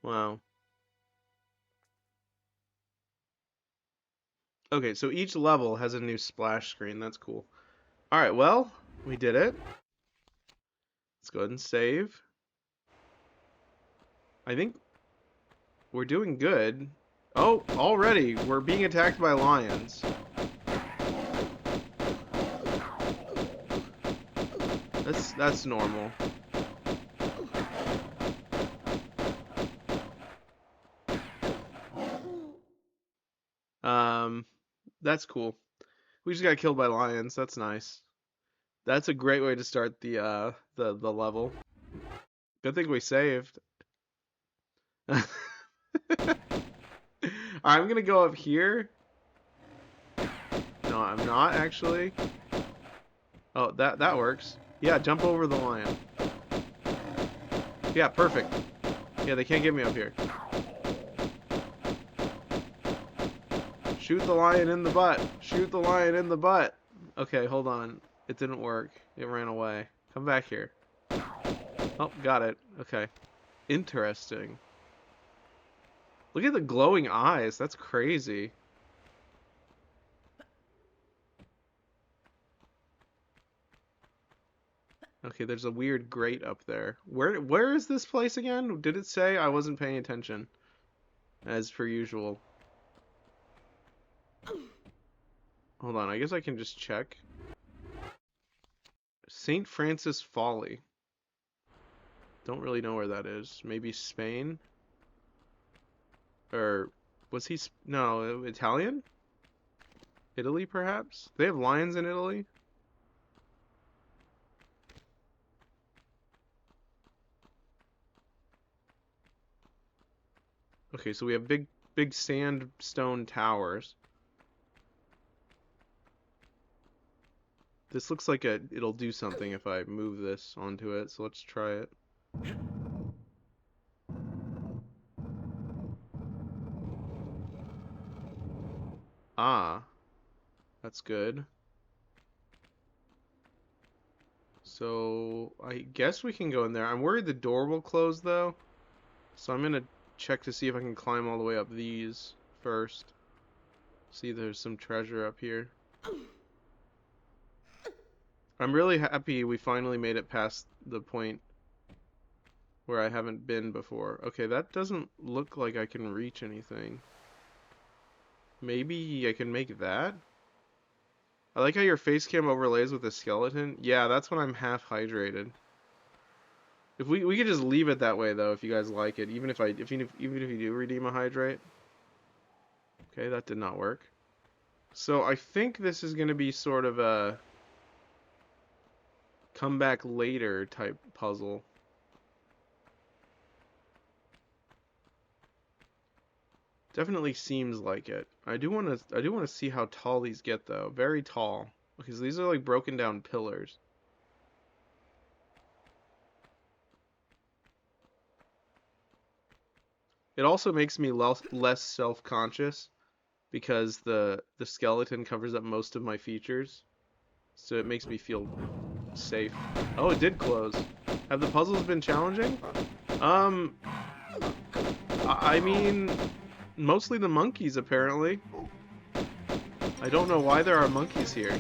Wow. Okay, so each level has a new splash screen. That's cool. Alright, well, we did it. Let's go ahead and save. I think we're doing good. Oh, already we're being attacked by lions. That's normal. That's cool. We just got killed by lions. That's nice. That's a great way to start the level. Good thing we saved. I'm gonna go up here. No, I'm not actually. Oh, that works. Yeah, jump over the lion. Yeah, perfect. Yeah, they can't get me up here. Shoot the lion in the butt. Shoot the lion in the butt. Okay, hold on. It didn't work. It ran away. Come back here. Oh, got it. Okay. Interesting. Look at the glowing eyes. That's crazy. Okay, there's a weird grate up there. Where is this place again? Did it say? I wasn't paying attention. As per usual. Hold on, I guess I can just check. St. Francis Folly. Don't really know where that is. Maybe Spain? Or was he... No, Italian? Italy, perhaps? They have lions in Italy? Okay, so we have big sandstone towers. This looks like it'll do something if I move this onto it, so let's try it. Ah, that's good. So, I guess we can go in there. I'm worried the door will close, though. So I'm gonna check to see if I can climb all the way up these first. See, there's some treasure up here. I'm really happy we finally made it past the point where I haven't been before. Okay, that doesn't look like I can reach anything. Maybe I can make that? I like how your face cam overlays with the skeleton. Yeah, that's when I'm half hydrated. If we could just leave it that way though, if you guys like it, even if you do redeem a hydrate. Okay, that did not work. So I think this is going to be sort of a come back later type puzzle. Definitely seems like it. I do want to see how tall these get though. Very tall. Because these are like broken down pillars. It also makes me less self-conscious because the skeleton covers up most of my features. So it makes me feel safe. Oh, it did close. Have the puzzles been challenging? I mean, mostly the monkeys apparently. I don't know why there are monkeys here.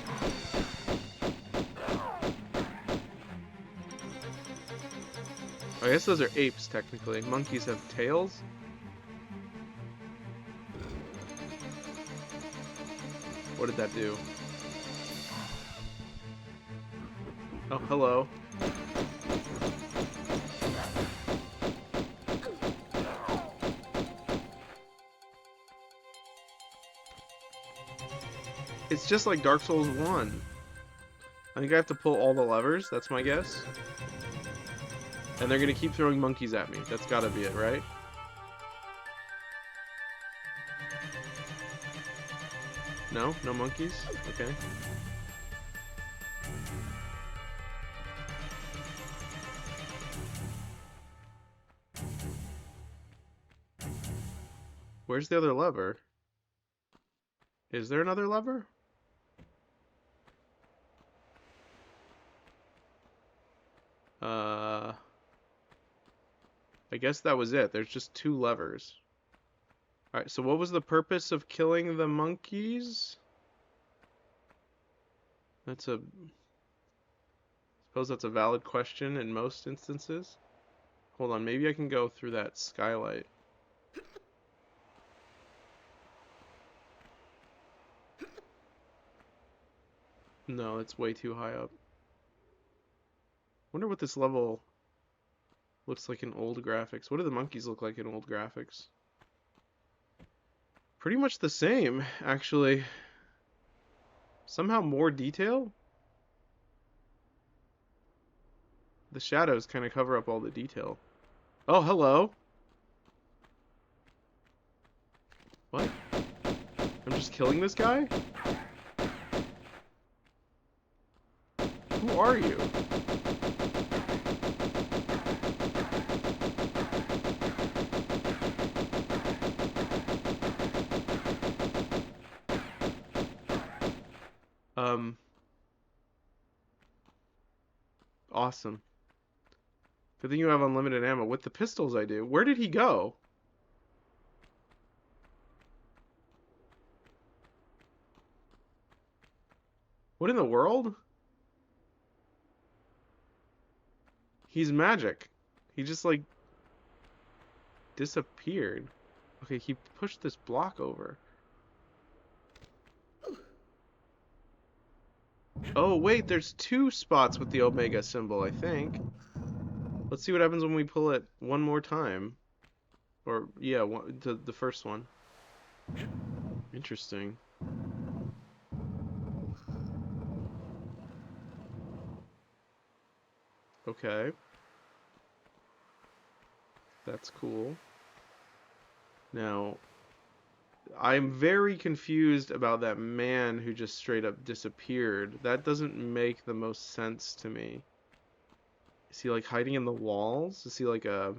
I guess those are apes technically. Monkeys have tails? What did that do? Oh, hello. It's just like Dark Souls 1. I think I have to pull all the levers, that's my guess. And they're gonna keep throwing monkeys at me. That's gotta be it, right? No? No monkeys? Okay. Where's the other lever? Is there another lever? I guess that was it. There's just 2 levers. Alright, so what was the purpose of killing the monkeys? That's a... Suppose that's a valid question in most instances. Hold on, maybe I can go through that skylight. No, it's way too high up. Wonder what this level looks like in old graphics. What do the monkeys look like in old graphics? Pretty much the same, actually. Somehow more detail? The shadows kind of cover up all the detail. Oh, hello. What? I'm just killing this guy? Who are you? Awesome. Good thing you have unlimited ammo. With the pistols I do. Where did he go? What in the world? He's magic. He just like disappeared. Okay, he pushed this block over. Oh, wait, there's 2 spots with the Omega symbol, I think. Let's see what happens when we pull it one more time. Or, yeah, the first one. Interesting. Okay. That's cool. Now, I'm very confused about that man who just straight up disappeared. That doesn't make the most sense to me. Is he like hiding in the walls? Is he like a...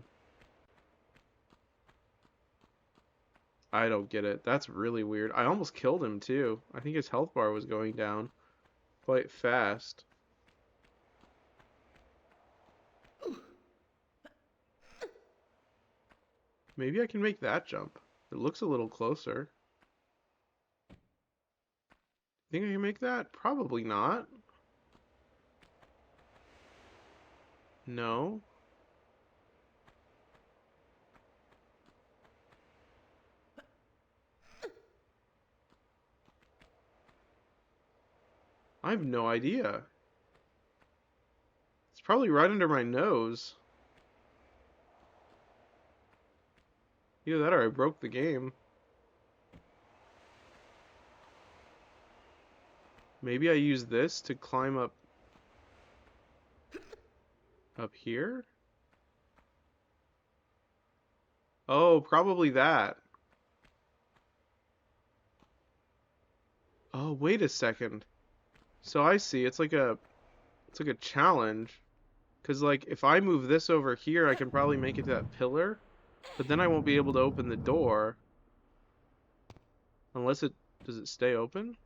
I don't get it. That's really weird. I almost killed him too. I think his health bar was going down quite fast. Maybe I can make that jump. It looks a little closer. Think I can make that? Probably not. No. I have no idea. It's probably right under my nose. Either that or I broke the game. Maybe I use this to climb up here? Oh, probably that. Oh, wait a second. So I see, it's like a challenge. 'Cause like if I move this over here, I can probably make it to that pillar, but then I won't be able to open the door unless it does it stay open?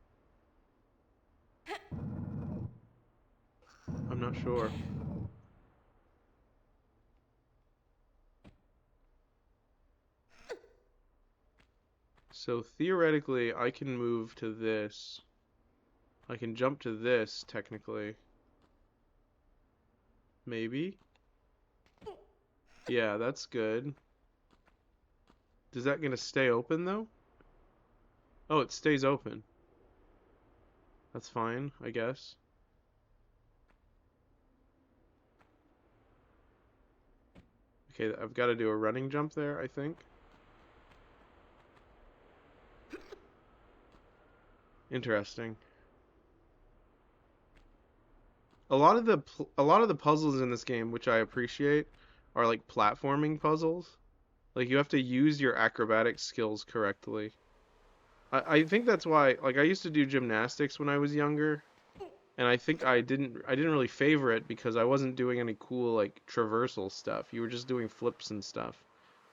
I'm not sure. So theoretically, I can move to this. I can jump to this, technically. Maybe? Yeah, that's good. Is that gonna stay open, though? Oh, it stays open. That's fine, I guess. Okay, I've got to do a running jump there, I think. Interesting. A lot of the puzzles in this game, which I appreciate, are like platforming puzzles. Like you have to use your acrobatic skills correctly. I think that's why, like, I used to do gymnastics when I was younger, and I think I didn't really favor it because I wasn't doing any cool like traversal stuff. You were just doing flips and stuff.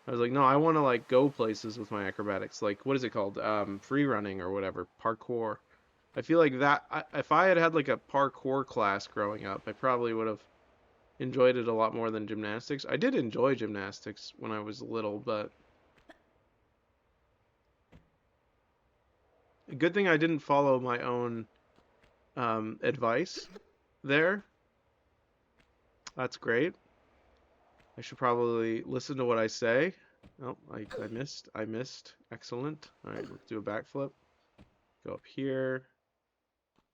I was like, no, I want to like go places with my acrobatics. Like, what is it called? Free running or whatever, parkour. I feel like that if I had had like a parkour class growing up, I probably would have enjoyed it a lot more than gymnastics. I did enjoy gymnastics when I was little, but a good thing I didn't follow my own advice there. That's great. I should probably listen to what I say. Oh, I missed. I missed. Excellent. All right, let's do a backflip. Go up here.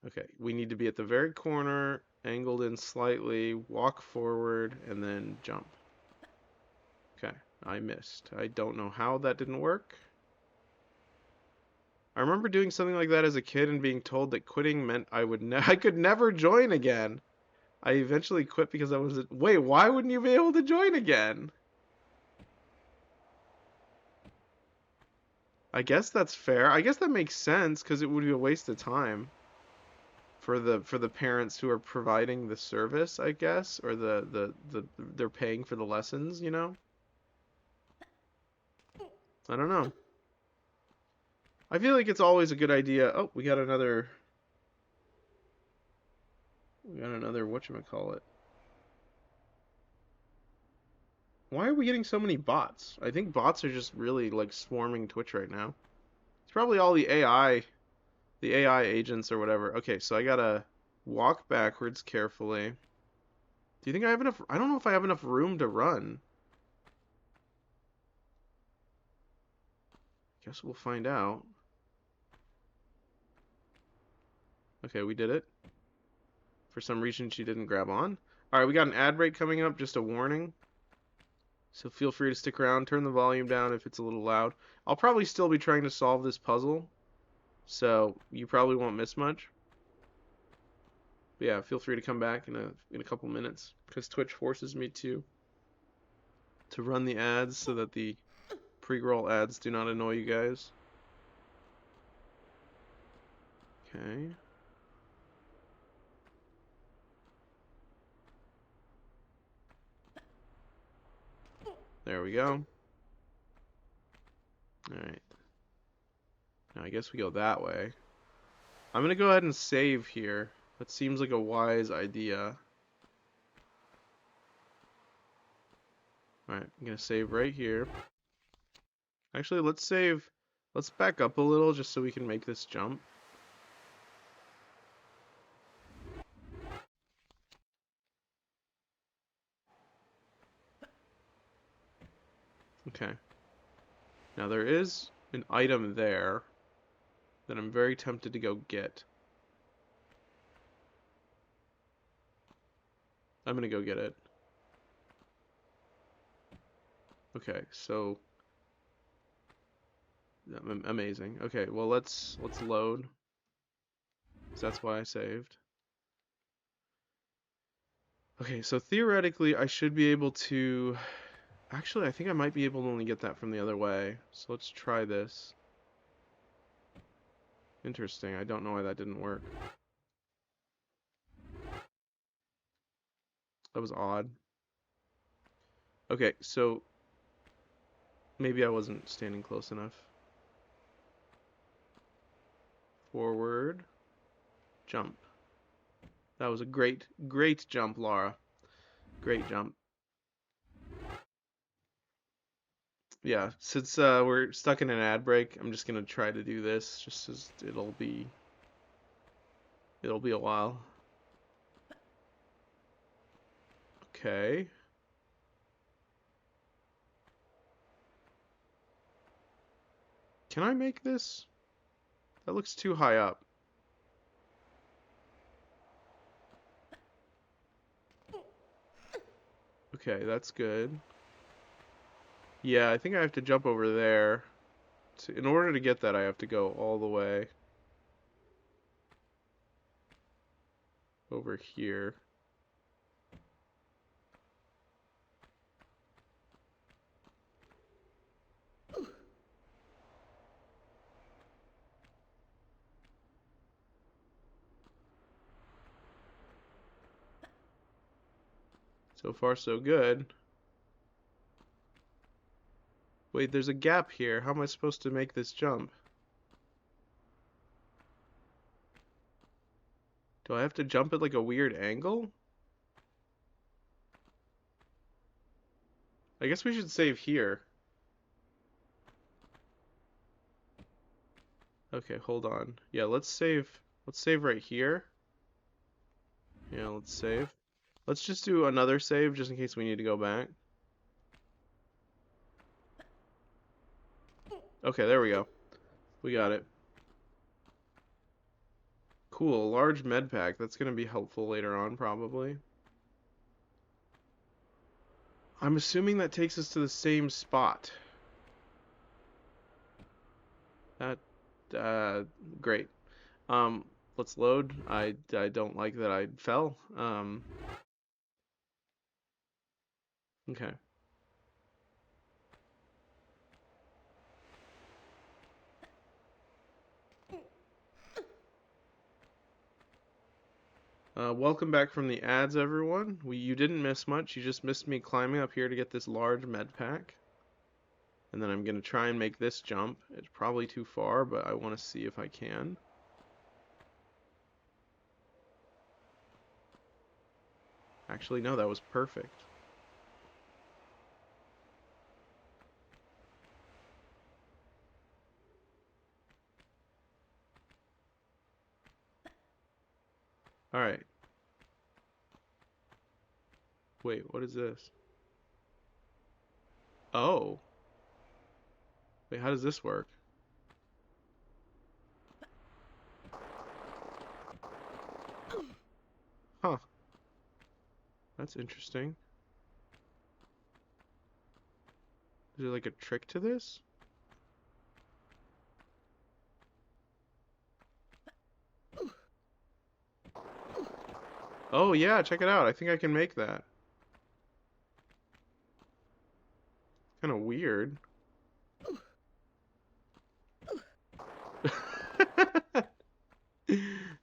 Okay, we need to be at the very corner, angled in slightly, walk forward, and then jump. Okay, I missed. I don't know how that didn't work. I remember doing something like that as a kid and being told that quitting meant I could never join again. I eventually quit because I was wait, why wouldn't you be able to join again? I guess that's fair. I guess that makes sense because it would be a waste of time for the parents who are providing the service, I guess, or they're paying for the lessons, you know? I don't know. I feel like it's always a good idea. Oh, we got another whatchamacallit. Why are we getting so many bots? I think bots are just really like swarming Twitch right now. It's probably all the AI agents or whatever. Okay, so I gotta walk backwards carefully. Do you think I have enough? I don't know if I have enough room to run. Guess we'll find out. Okay, we did it. For some reason, she didn't grab on. Alright, we got an ad break coming up, just a warning. So feel free to stick around, turn the volume down if it's a little loud. I'll probably still be trying to solve this puzzle, so you probably won't miss much. But yeah, feel free to come back in a couple minutes, because Twitch forces me to run the ads so that the pre-roll ads do not annoy you guys. Okay. There we go. Alright. Now I guess we go that way. I'm gonna go ahead and save here. That seems like a wise idea. Alright, I'm gonna save right here. Actually, let's back up a little just so we can make this jump. Okay. Now there is an item there that I'm very tempted to go get. I'm gonna go get it. Okay, so amazing. Okay, well let's load. 'Cause that's why I saved. Okay, so theoretically I should be able to. Actually, I think I might be able to only get that from the other way. So let's try this. Interesting. I don't know why that didn't work. That was odd. Okay, so maybe I wasn't standing close enough. Forward. Jump. That was a great jump, Laura. Great jump. Yeah, since we're stuck in an ad break, I'm just gonna try to do this, just as it'll be a while. Okay. Can I make this? That looks too high up. Okay, that's good. Yeah, I think I have to jump over there. In order to get that, I have to go all the way over here. So far, so good. Wait, there's a gap here. How am I supposed to make this jump? Do I have to jump at like a weird angle? I guess we should save here. Okay, hold on. Yeah, let's save. Let's save right here. Yeah, let's save. Let's just do another save just in case we need to go back. Okay, there we go. We got it. Cool, large med pack. That's going to be helpful later on, probably. I'm assuming that takes us to the same spot. That, great. Let's load. I don't like that I fell. Okay. Welcome back from the ads, everyone. You didn't miss much. You just missed me climbing up here to get this large med pack. And then I'm going to try and make this jump. It's probably too far, but I want to see if I can. Actually, no, that was perfect. Alright. Wait, what is this? Oh. Wait, how does this work? Huh. That's interesting. Is there like a trick to this? Oh yeah, check it out. I think I can make that. Kind of weird.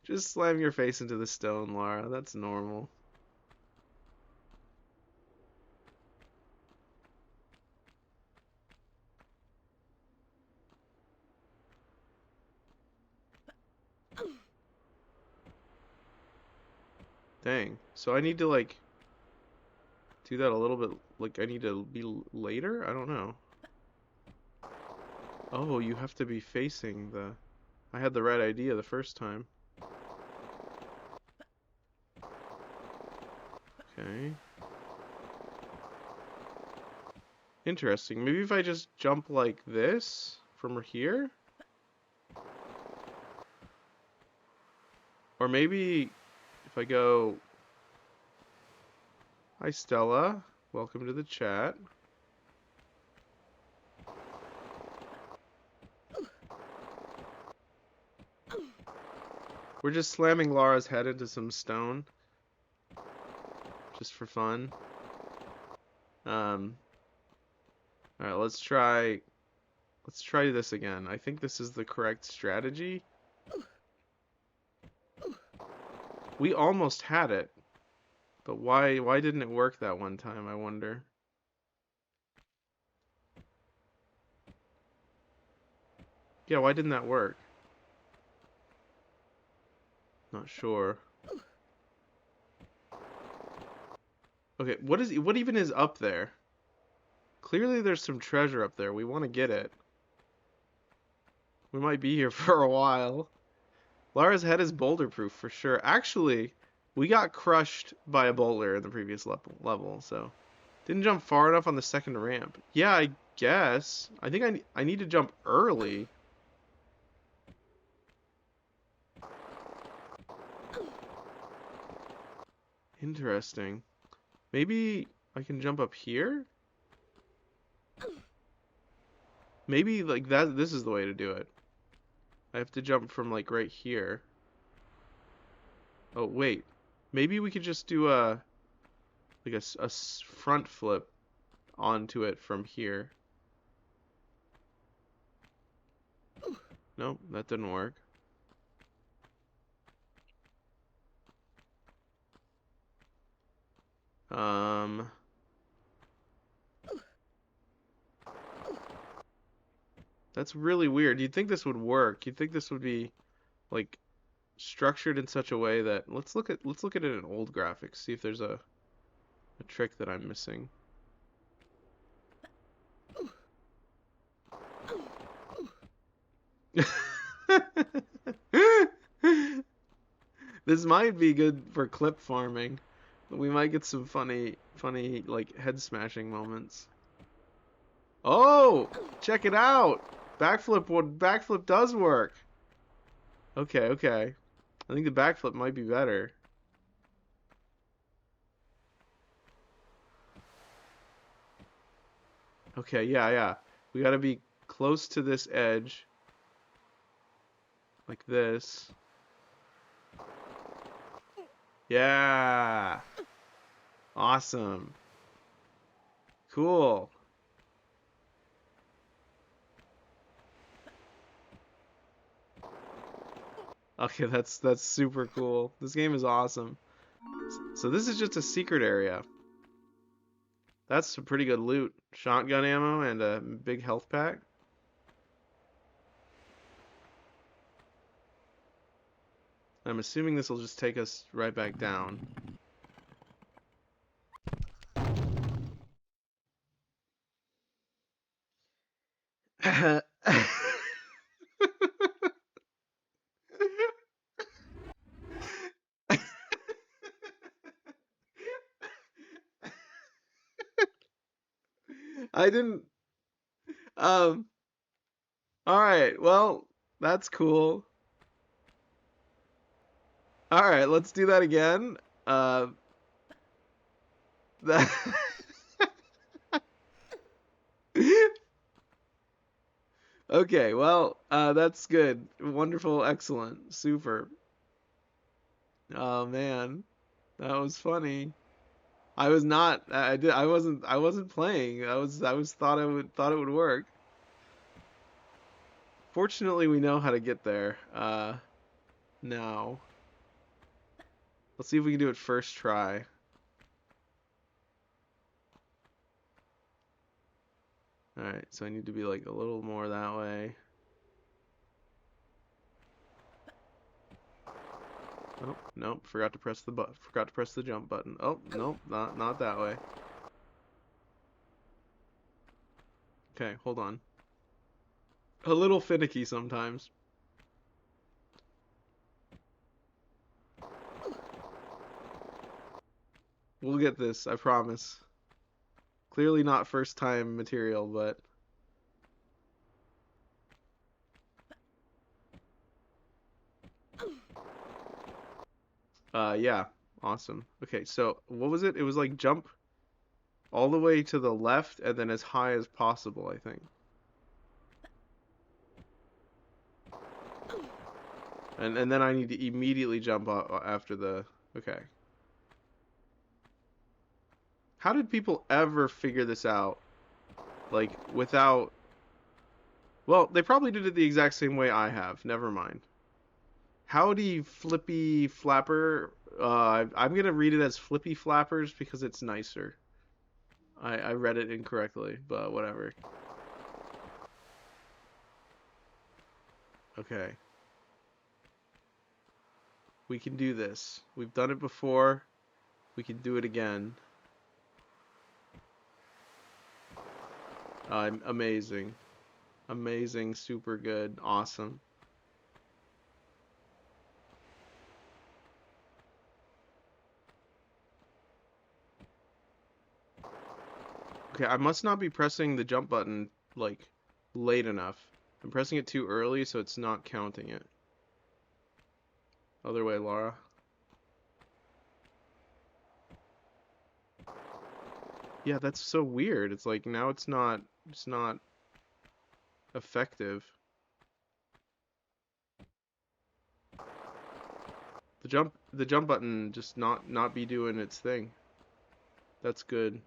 Just slam your face into the stone, Laura. That's normal. Dang. So I need to like do that a little bit, like I need to be later? I don't know. Oh, you have to be facing the... I had the right idea the first time. Okay. Interesting. Maybe if I just jump like this from here? Or maybe if I go... Hi, Stella. Welcome to the chat. We're just slamming Laura's head into some stone. Just for fun. Alright, let's try this again. I think this is the correct strategy. We almost had it. But why didn't it work that one time, I wonder? Yeah, why didn't that work? Not sure. Okay, what even is up there? Clearly there's some treasure up there. We want to get it. We might be here for a while. Lara's head is boulder proof for sure. Actually, we got crushed by a boulder in the previous level, so didn't jump far enough on the second ramp. Yeah, I guess. I think I need to jump early. Interesting. Maybe I can jump up here? Maybe like that this is the way to do it. I have to jump from like right here. Oh, wait. Maybe we could just do a like a front flip onto it from here. Nope, that didn't work. That's really weird. You'd think this would work. You'd think this would be like structured in such a way that let's look at it in old graphics, see if there's a trick that I'm missing. This might be good for clip farming. We might get some funny like head smashing moments. Oh, check it out. Backflip does work. Okay, okay. I think the backflip might be better. Okay, yeah. We gotta be close to this edge. Like this. Yeah. Awesome. Cool. Okay, that's super cool. This game is awesome. So this is just a secret area. That's some pretty good loot. Shotgun ammo and a big health pack. I'm assuming this will just take us right back down. I didn't. Um. All right. Well, that's cool. All right. Let's do that again. That. Okay. Well, that's good. Wonderful. Excellent. Super. Oh man, that was funny. I was not. I did. I wasn't. I wasn't playing. I was thought it would work. Fortunately, we know how to get there. Now. Let's see if we can do it first try. Alright, so I need to be like a little more that way. Oh, nope, forgot to press the jump button. Oh, nope, not that way. Okay, hold on. A little finicky sometimes. We'll get this, I promise. Clearly not first time material, but yeah, awesome. Okay, so what was it? It was like jump all the way to the left and then as high as possible, I think. And then I need to immediately jump after the... Okay. How did people ever figure this out? Like, without... Well, they probably did it the exact same way I have. Never mind. Howdy, Flippy Flapper. I'm gonna read it as Flippy Flappers because it's nicer. I read it incorrectly, but whatever. Okay. We can do this. We've done it before. We can do it again. Amazing. Amazing, super good, awesome. Okay, I must not be pressing the jump button, like, late enough. I'm pressing it too early, so it's not counting it. Other way, Laura. Yeah, that's so weird. It's like, now it's not effective. The jump button just not be doing its thing. That's good.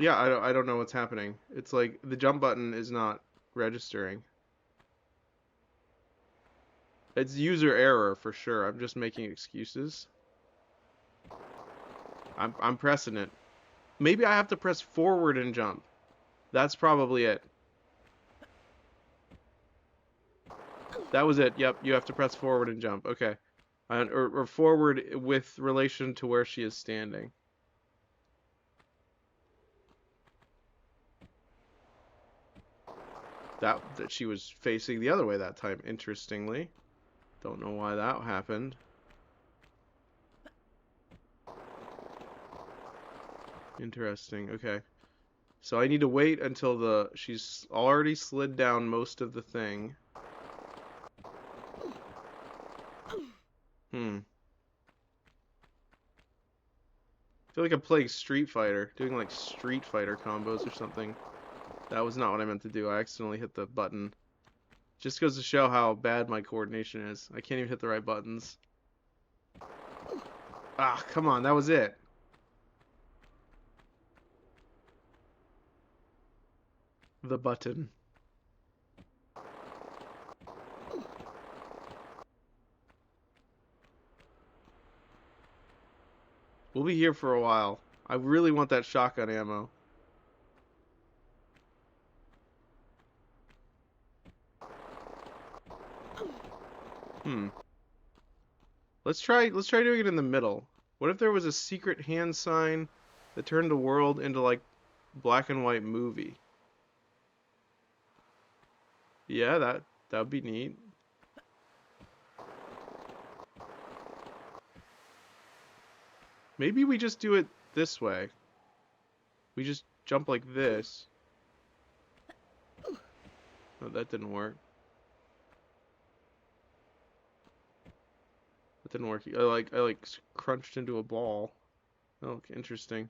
Yeah, I don't know what's happening. It's like the jump button is not registering. It's user error for sure. I'm just making excuses. I'm pressing it. Maybe I have to press forward and jump. That's probably it. That was it. Yep, you have to press forward and jump. Okay. Or forward with relation to where she is standing. That she was facing the other way that time, interestingly. Don't know why that happened. Interesting. Okay. So I need to wait until she's already slid down most of the thing. I feel like I'm playing Street Fighter, doing like Street Fighter combos or something. That was not what I meant to do. I accidentally hit the button. Just goes to show how bad my coordination is. I can't even hit the right buttons. Ah, come on, that was it. The button. We'll be here for a while. I really want that shotgun ammo. Let's try doing it in the middle. What if there was a secret hand sign that turned the world into like black and white movie? Yeah, that would be neat. Maybe we just do it this way. We just jump like this. Oh, that didn't work. That didn't work. I like crunched into a ball. Oh, interesting.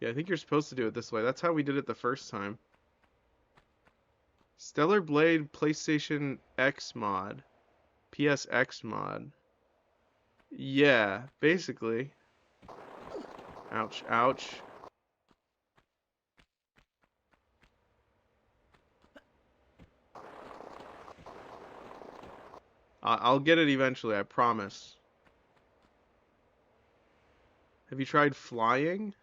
Yeah, I think you're supposed to do it this way. That's how we did it the first time. Stellar Blade PlayStation X mod. PSX mod. Yeah, basically. Ouch, ouch. I'll get it eventually, I promise. Have you tried flying?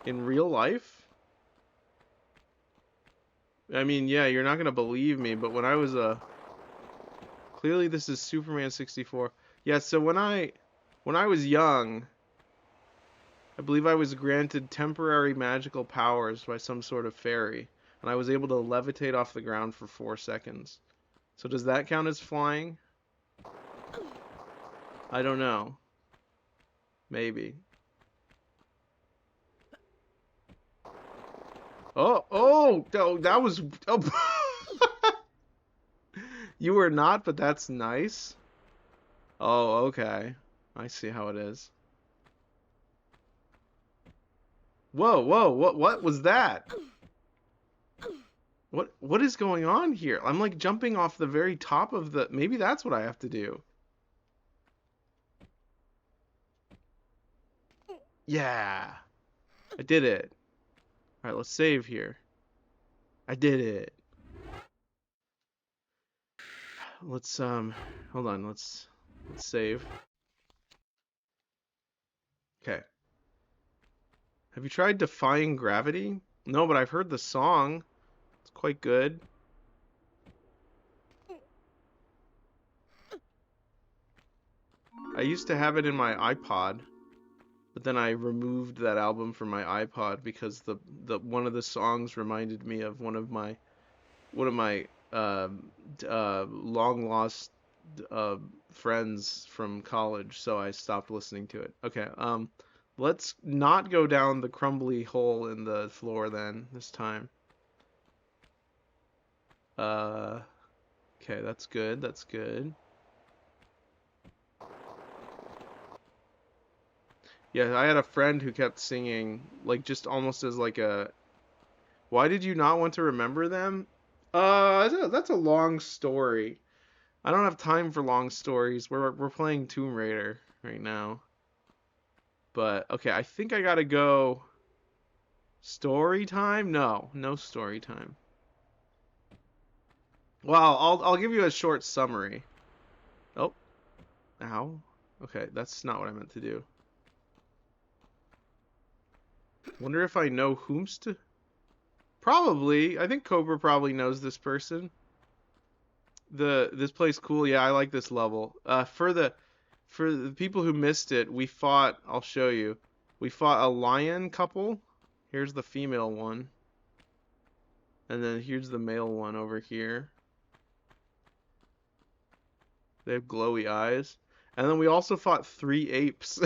In real life? I mean, yeah, you're not gonna believe me, but when I was clearly this is Superman 64. Yeah, so when I was young, I believe I was granted temporary magical powers by some sort of fairy, and I was able to levitate off the ground for 4 seconds. So does that count as flying? I don't know. Maybe. Oh, that was... Oh. You were not, but that's nice. Oh, okay. I see how it is. Whoa, what was that? What is going on here? I'm like jumping off the very top of the... Maybe that's what I have to do. Yeah. I did it. All right, let's save here. I did it. Let's hold on. Let's save. Okay. Have you tried Defying Gravity? No, but I've heard the song. It's quite good. I used to have it in my iPod, but then I removed that album from my iPod because the one of the songs reminded me of one of my long lost friends from college, so I stopped listening to it. Okay, let's not go down the crumbly hole in the floor then this time. Okay, that's good. That's good. Yeah, I had a friend who kept singing, like, just almost as like a, why did you not want to remember them? That's a long story. I don't have time for long stories. We're playing Tomb Raider right now. But okay, I think I gotta go. Story time? No, no story time. Well, I'll give you a short summary. Oh, ow. Okay, that's not what I meant to do. Wonder if I know whomst to... Probably. I think Cobra probably knows this person. This place cool. Yeah, I like this level. For the people who missed it, we fought, I'll show you. We fought a lion couple. Here's the female one. And then here's the male one over here. They have glowy eyes. And then we also fought 3 apes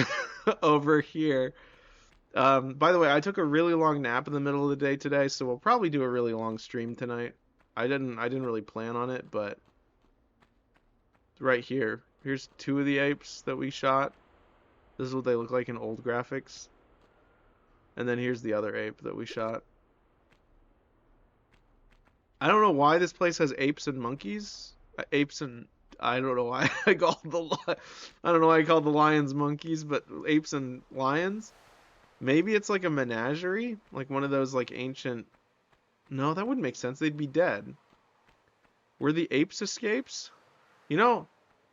over here. By the way, I took a really long nap in the middle of the day today, so we'll probably do a really long stream tonight. I didn't really plan on it, but right here. Here's 2 of the apes that we shot. This is what they look like in old graphics. And then here's the other ape that we shot. I don't know why this place has apes and monkeys. Apes and... I don't know why I called the lions monkeys, but apes and lions. Maybe it's like a menagerie, like one of those like ancient... No, that wouldn't make sense. They'd be dead. Were the apes escapes? You know,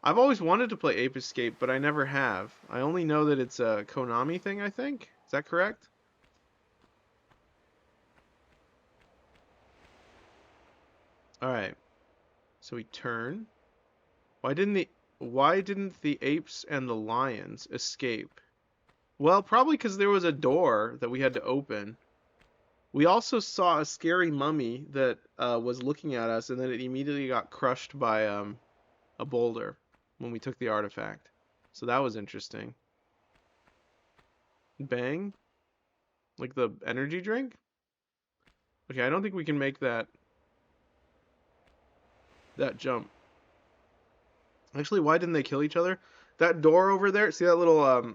I've always wanted to play Ape Escape, but I never have. I only know that it's a Konami thing, I think. Is that correct? Alright. So we turn. Why didn't the apes and the lions escape? Well, probably because there was a door that we had to open. We also saw a scary mummy that was looking at us, and then it immediately got crushed by a boulder when we took the artifact. So that was interesting. Bang? Like the energy drink? Okay, I don't think we can make that jump. Actually, why didn't they kill each other? That door over there, see that little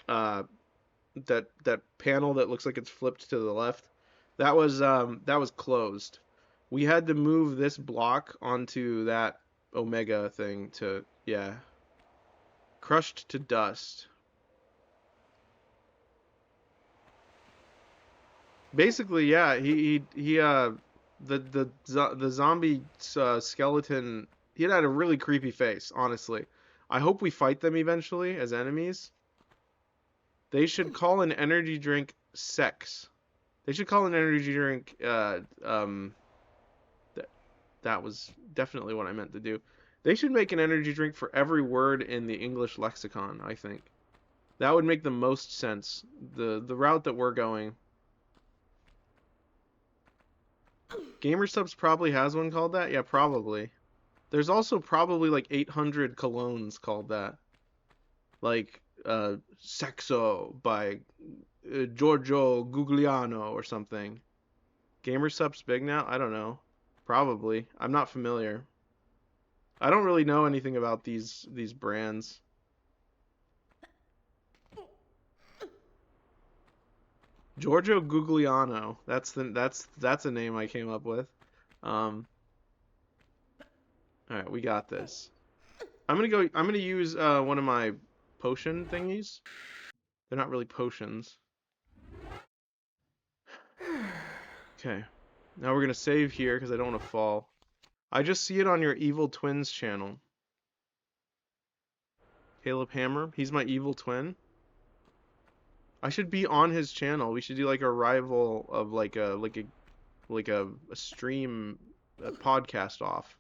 that panel that looks like it's flipped to the left? That was closed. We had to move this block onto that Omega thing to, yeah. Crushed to dust. Basically, yeah, the zombie skeleton, he had a really creepy face, honestly. I hope we fight them eventually as enemies. They should call an energy drink sex. They should call an energy drink that was definitely what I meant to do. They should make an energy drink for every word in the English lexicon, I think. That would make the most sense. The route that we're going. GamerSubs probably has one called that? Yeah, probably. There's also probably like 800 colognes called that. Like Sexo by Giorgio Gugliano or something. GamerSup's big now? I don't know. Probably. I'm not familiar. I don't really know anything about these brands. Giorgio Gugliano. That's a name I came up with. All right, we got this. I'm gonna use one of my potion thingies. They're not really potions. Okay. Now we're gonna save here because I don't want to fall. I just see it on your Evil Twins channel. Caleb Hammer. He's my evil twin. I should be on his channel. We should do like a rival of like a stream, a podcast off.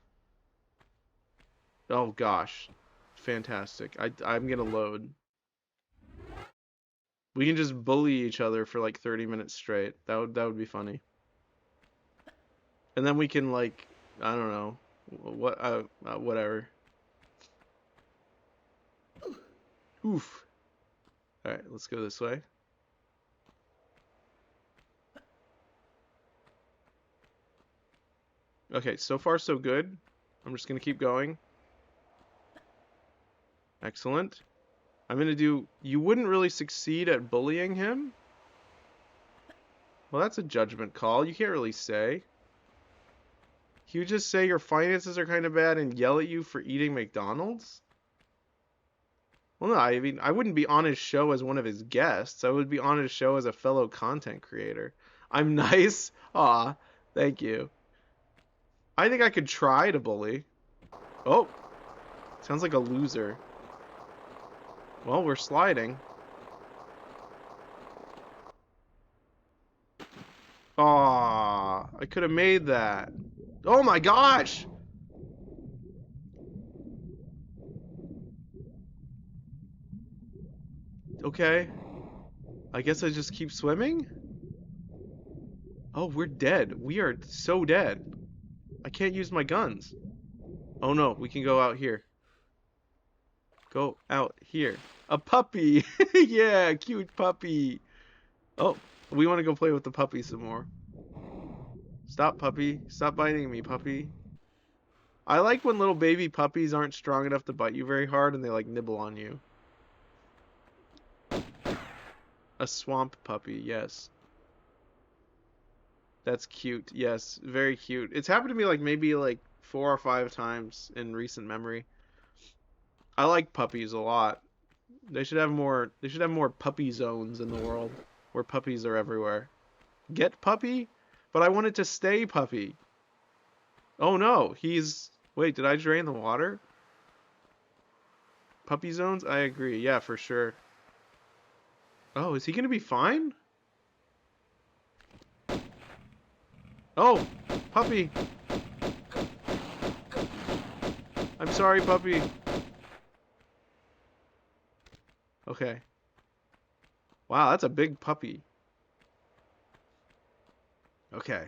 Oh gosh, fantastic! I'm gonna load. We can just bully each other for like 30 minutes straight. That would be funny. And then we can like, I don't know, whatever. Oof. All right, let's go this way. Okay, so far so good. I'm just gonna keep going. Excellent. I'm gonna do. You wouldn't really succeed at bullying him? Well, that's a judgment call. You can't really say. He would just say your finances are kind of bad and yell at you for eating McDonald's? Well, no, I mean, I wouldn't be on his show as one of his guests. I would be on his show as a fellow content creator. I'm nice? Aw, thank you. I think I could try to bully. Oh, sounds like a loser. Well, we're sliding. Aw, I could have made that. Oh my gosh! Okay. I guess I just keep swimming? Oh, we're dead. We are so dead. I can't use my guns. Oh no, we can go out here. Go out here. A puppy! Yeah, cute puppy. Oh, we want to go play with the puppy some more. Stop, puppy. Stop biting me, puppy. I like when little baby puppies aren't strong enough to bite you very hard and they like nibble on you. A swamp puppy, yes. That's cute. Yes, very cute. It's happened to me like maybe like 4 or 5 times in recent memory. I like puppies a lot. They should have more puppy zones in the world where puppies are everywhere. Get puppy? But I want it to stay puppy. Oh no, wait, did I drain the water? Puppy zones? I agree. Yeah, for sure. Oh, is he gonna be fine? Oh, puppy. I'm sorry, puppy. Okay. Wow, that's a big puppy. Okay.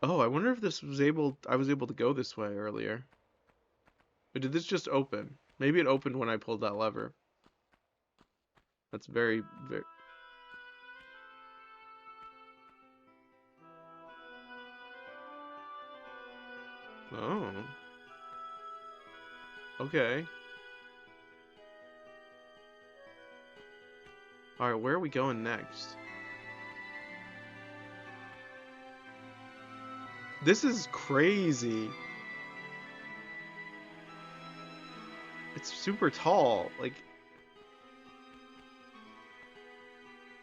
Oh, I wonder if I was able to go this way earlier. Or did this just open? Maybe it opened when I pulled that lever. That's very, very... Oh. Okay. Alright, where are we going next? This is crazy. It's super tall. Like,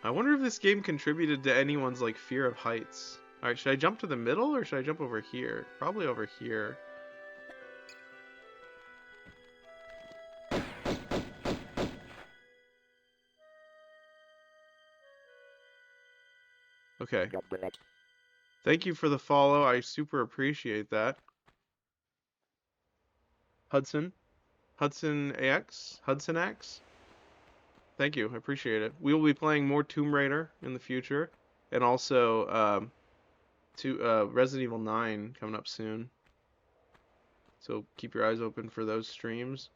I wonder if this game contributed to anyone's like fear of heights. Alright, should I jump to the middle or should I jump over here? Probably over here. Okay. Thank you for the follow. I super appreciate that. Hudson AX? Hudson X? Thank you. I appreciate it. We will be playing more Tomb Raider in the future. And also, Resident Evil 9 coming up soon. So keep your eyes open for those streams.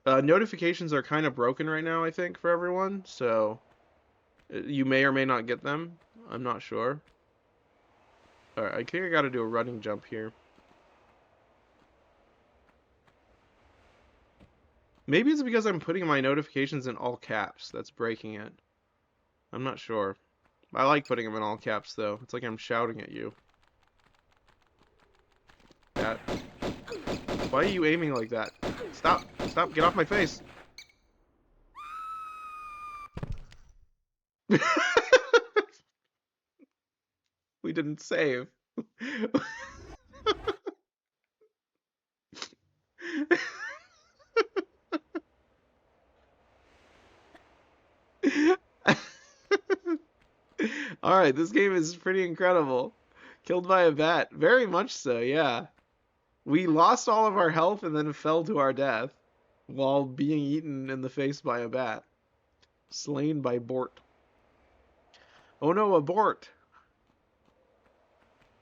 Notifications are kind of broken right now, I think, for everyone. So you may or may not get them. I'm not sure. Alright, I think I gotta do a running jump here. Maybe it's because I'm putting my notifications in all caps that's breaking it. I'm not sure. I like putting them in all caps, though. It's like I'm shouting at you. That. Why are you aiming like that? Stop! Stop! Get off my face! We didn't save. Alright, this game is pretty incredible. Killed by a bat. Very much so, yeah. We lost all of our health and then fell to our death while being eaten in the face by a bat. Slain by Bort. Oh no, abort!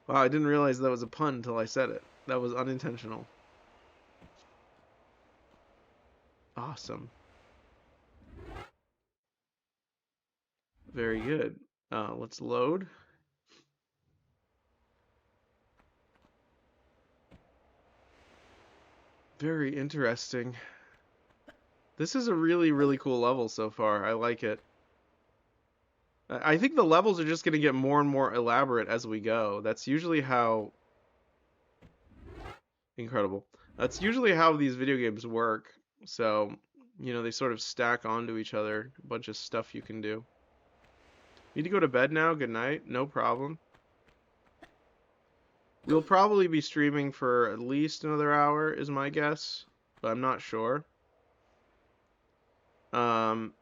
Wow, I didn't realize that was a pun until I said it. That was unintentional. Awesome. Very good. Let's load. Very interesting. This is a really, really cool level so far. I like it. I think the levels are just going to get more and more elaborate as we go. That's usually how... Incredible. That's usually how these video games work. So, you know, they sort of stack onto each other. A bunch of stuff you can do. Need to go to bed now? Good night. No problem. We'll probably be streaming for at least another hour, is my guess. But I'm not sure. Okay.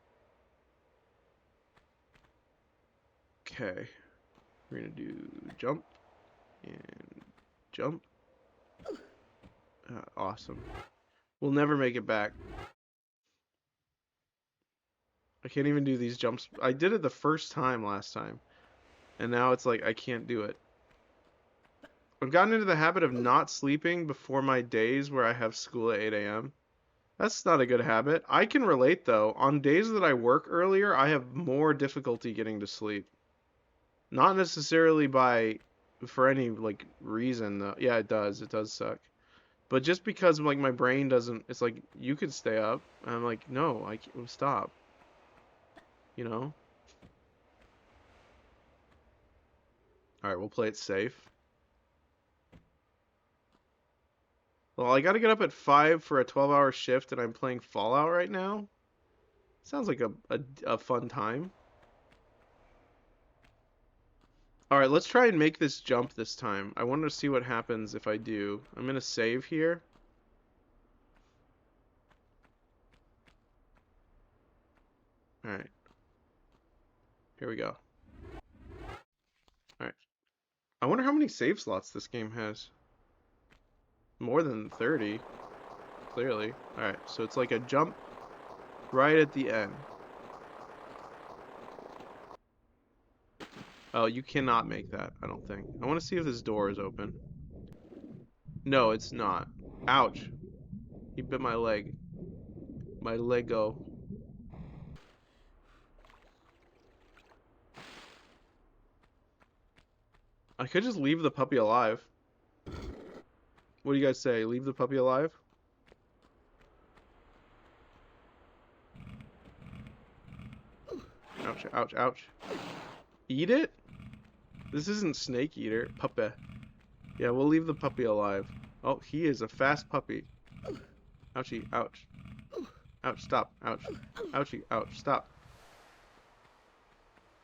We're gonna do jump. And jump. Awesome. We'll never make it back. I can't even do these jumps. I did it the first time last time. And now it's like I can't do it. I've gotten into the habit of not sleeping before my days where I have school at 8 a.m. That's not a good habit. I can relate though. On days that I work earlier, I have more difficulty getting to sleep. Not necessarily for any like reason though. Yeah, it does. It does suck. But just because like my brain doesn't, it's like you could stay up. And I'm like, no, I can't stop. You know? Alright, we'll play it safe. Well, I gotta get up at 5 for a 12-hour shift, and I'm playing Fallout right now. Sounds like a fun time. Alright, let's try and make this jump this time. I want to see what happens if I do. I'm gonna save here. Alright. Here we go. Alright. I wonder how many save slots this game has. More than 30. Clearly. Alright, so it's like a jump right at the end. Oh, you cannot make that, I don't think. I want to see if this door is open. No, it's not. Ouch. He bit my leg. My Lego. I could just leave the puppy alive. What do you guys say? Leave the puppy alive? Ouch, ouch, ouch. Eat it? This isn't Snake Eater. Puppy. Yeah, we'll leave the puppy alive. Oh, he is a fast puppy. Ouchie, ouch. Ouch, stop. Ouch. Ouchie, ouch, stop.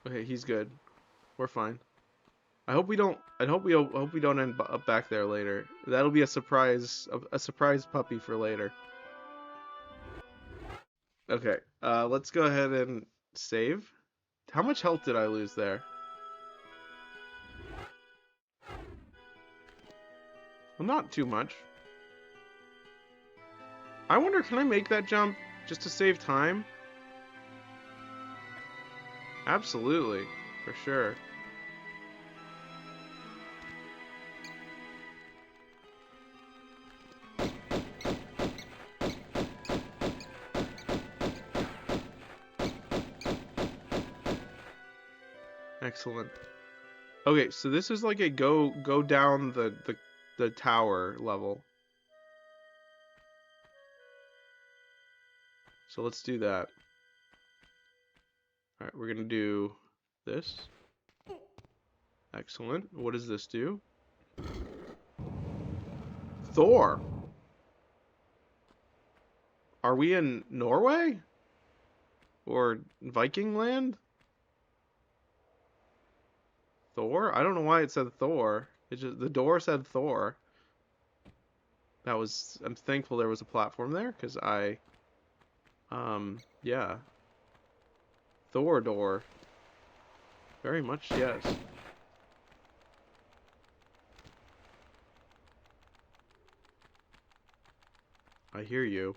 Okay, he's good. We're fine. I hope we don't end up back there later. That'll be a surprise puppy for later. Okay, let's go ahead and save. How much health did I lose there? Well, not too much. I wonder, can I make that jump just to save time? Absolutely, for sure. Excellent. Okay, so this is like a go down the tower level. So let's do that. Alright, we're gonna do this. Excellent. What does this do? Thor! Are we in Norway? Or Viking land? Thor? I don't know why it said Thor. It just, the door said Thor. I'm thankful there was a platform there, because yeah. Thor door. Very much, yes. I hear you.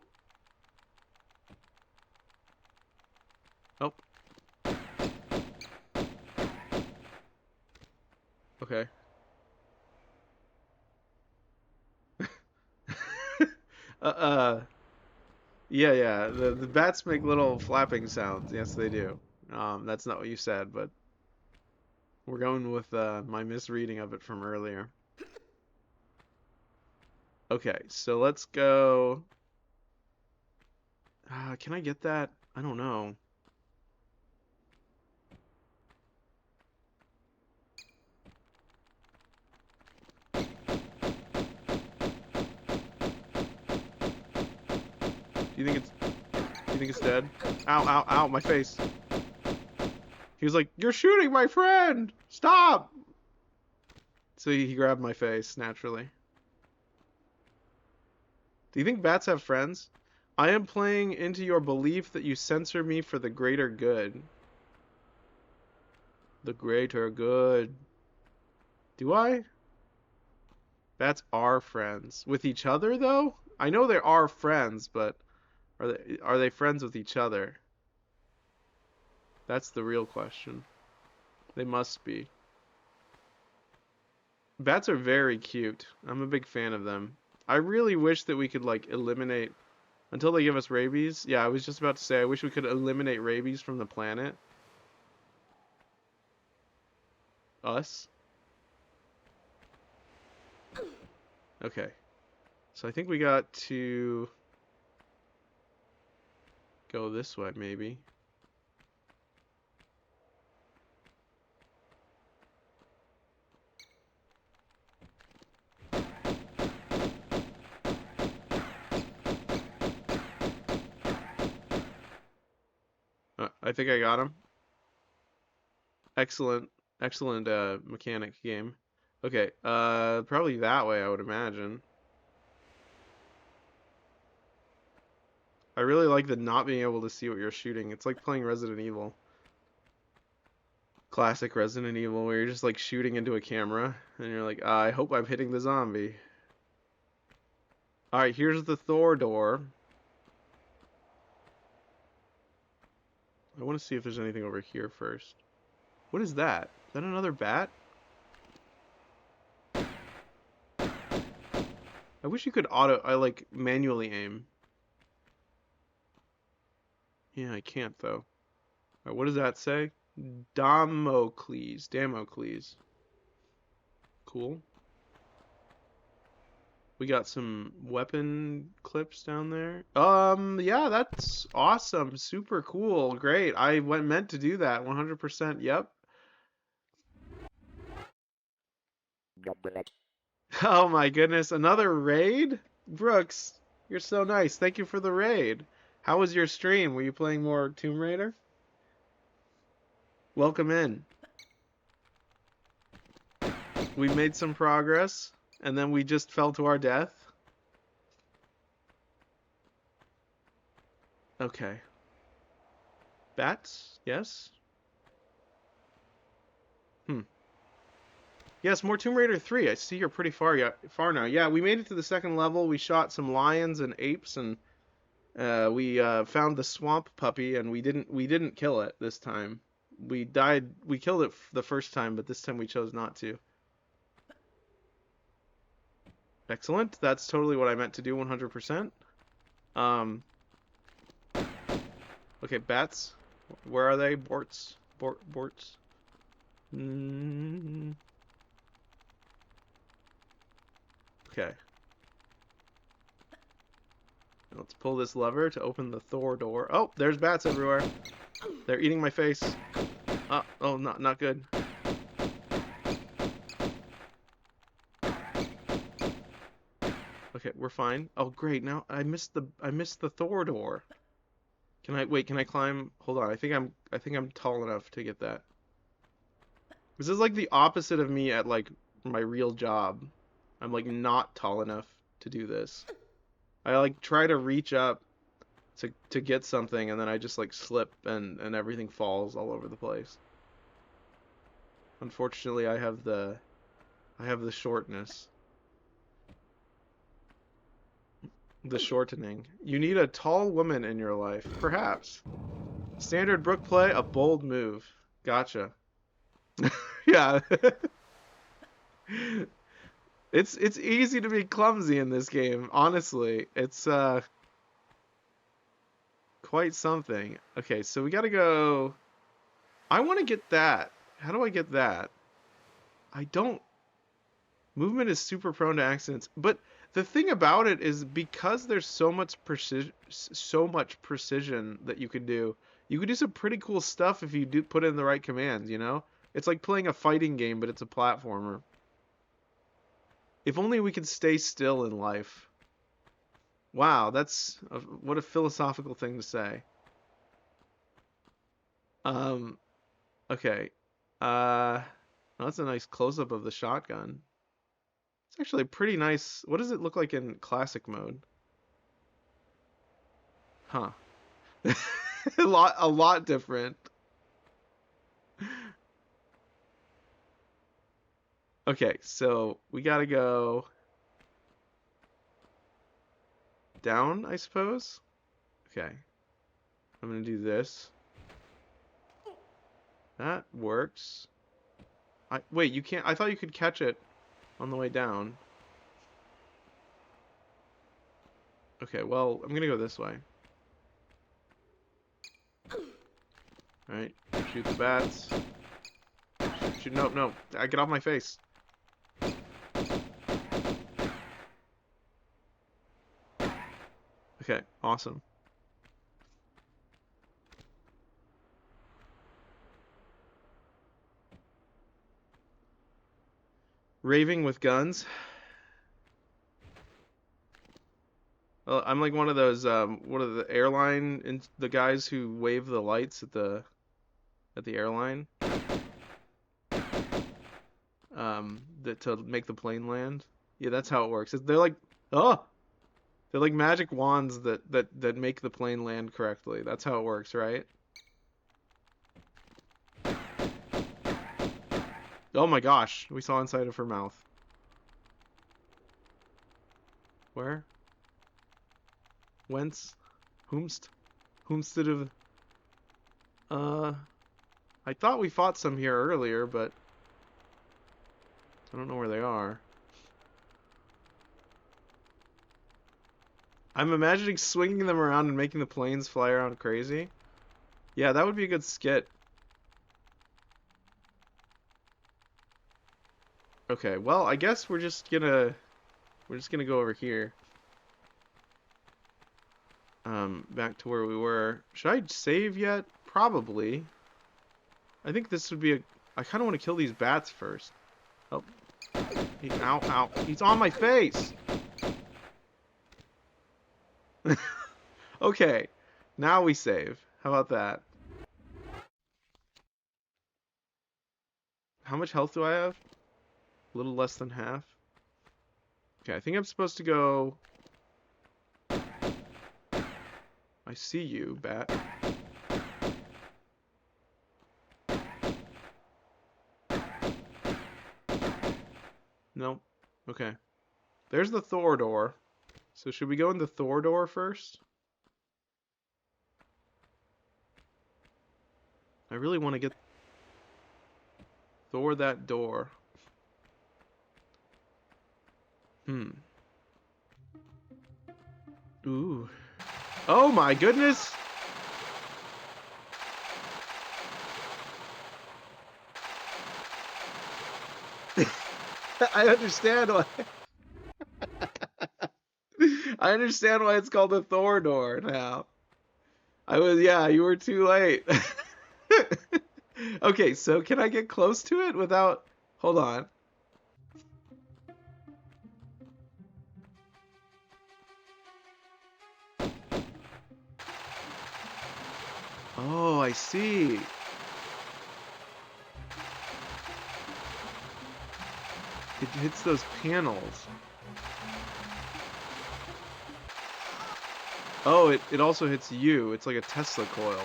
Oh. Okay. Yeah. The bats make little flapping sounds. Yes, they do. That's not what you said, but we're going with my misreading of it from earlier. Okay, so let's go. Can I get that? I don't know. Do you think it's dead? Ow, ow, ow, my face. He was like, "You're shooting my friend! Stop!" So he grabbed my face, naturally. Do you think bats have friends? I am playing into your belief that you censor me for the greater good. The greater good. Do I? Bats are friends. With each other, though? I know they are friends, but are they friends with each other? That's the real question. They must be. Bats are very cute. I'm a big fan of them. I really wish that we could, like, eliminate... Until they give us rabies? Yeah, I was just about to say, I wish we could eliminate rabies from the planet. Us? Okay. So I think we got to... go this way, maybe. I think I got him. Excellent, excellent mechanic game. Okay, probably that way, I would imagine. I really like the not being able to see what you're shooting. It's like playing Resident Evil. Classic Resident Evil, where you're just like shooting into a camera, and you're like, I hope I'm hitting the zombie. Alright, here's the Thor door. I want to see if there's anything over here first. What is that? Is that another bat? I wish you could like manually aim. Yeah, I can't though. Alright, what does that say? Damocles. Cool. We got some weapon clips down there. Yeah, that's awesome. Super cool. Great. I meant to do that. 100%. Yep. Oh my goodness. Another raid? Brooks, you're so nice. Thank you for the raid. How was your stream? Were you playing more Tomb Raider? Welcome in. We made some progress, and then we just fell to our death. Okay. Bats? Yes? Yes, more Tomb Raider 3. I see you're pretty far now. Yeah, we made it to the second level. We shot some lions and apes, and we found the swamp puppy, and we didn't kill it this time. We killed it the first time, but this time we chose not to. Excellent. That's totally what I meant to do, 100%. Okay, bats. Where are they? Borts. Okay. Let's pull this lever to open the Thor door. Oh, there's bats everywhere. They're eating my face. Oh, not good. Okay, we're fine. Oh, great. Now I missed the Thor door. Can I climb? Hold on. I think I'm tall enough to get that. This is like the opposite of me at like my real job. I'm like not tall enough to do this. I like try to reach up to get something and then I just like slip and everything falls all over the place. Unfortunately, I have the shortness. The shortening. You need a tall woman in your life, perhaps. Standard Brook play, a bold move. Gotcha. Yeah. It's easy to be clumsy in this game, honestly. It's quite something. Okay, so we gotta go. I want to get that. How do I get that? I don't. Movement is super prone to accidents, but the thing about it is because there's so much precision that you can do. You can do some pretty cool stuff if you do put in the right commands, you know? It's like playing a fighting game, but it's a platformer. If only we could stay still in life. Wow, what a philosophical thing to say. Okay. That's a nice close-up of the shotgun. It's actually pretty nice. What does it look like in classic mode? Huh. a lot different. Okay, so we gotta go down, I suppose. Okay. I'm gonna do this. That works. Wait, you can't. I thought you could catch it on the way down. Okay, well, I'm gonna go this way. Alright, shoot the bats. Shoot, no, get off my face. Okay, awesome. Raving with guns. I'm like one of those what are the the guys who wave the lights at the airline that to make the plane land. Yeah, that's how it works. They're like they're like magic wands that make the plane land correctly. That's how it works, right? Oh my gosh, we saw inside of her mouth. Where? Whence? Whomst? Whomstead of... I thought we fought some here earlier, but... I don't know where they are. I'm imagining swinging them around and making the planes fly around crazy. Yeah, that would be a good skit. Okay, well, I guess we're just gonna go over here. Back to where we were. Should I save yet? Probably. I think this would be I kind of want to kill these bats first. Oh. Ow. He's on my face! Okay. Now we save. How about that? How much health do I have? A little less than half. Okay, I think I'm supposed to go... I see you, bat. No. Okay. There's the Thor door. So should we go in the Thor door first? I really want to get Thor that door. Ooh. Oh my goodness! I understand why. I understand why it's called a Thor door now. Yeah, you were too late. Okay, so can I get close to it without... Hold on. Oh, I see. It hits those panels. Oh, it also hits you. It's like a Tesla coil.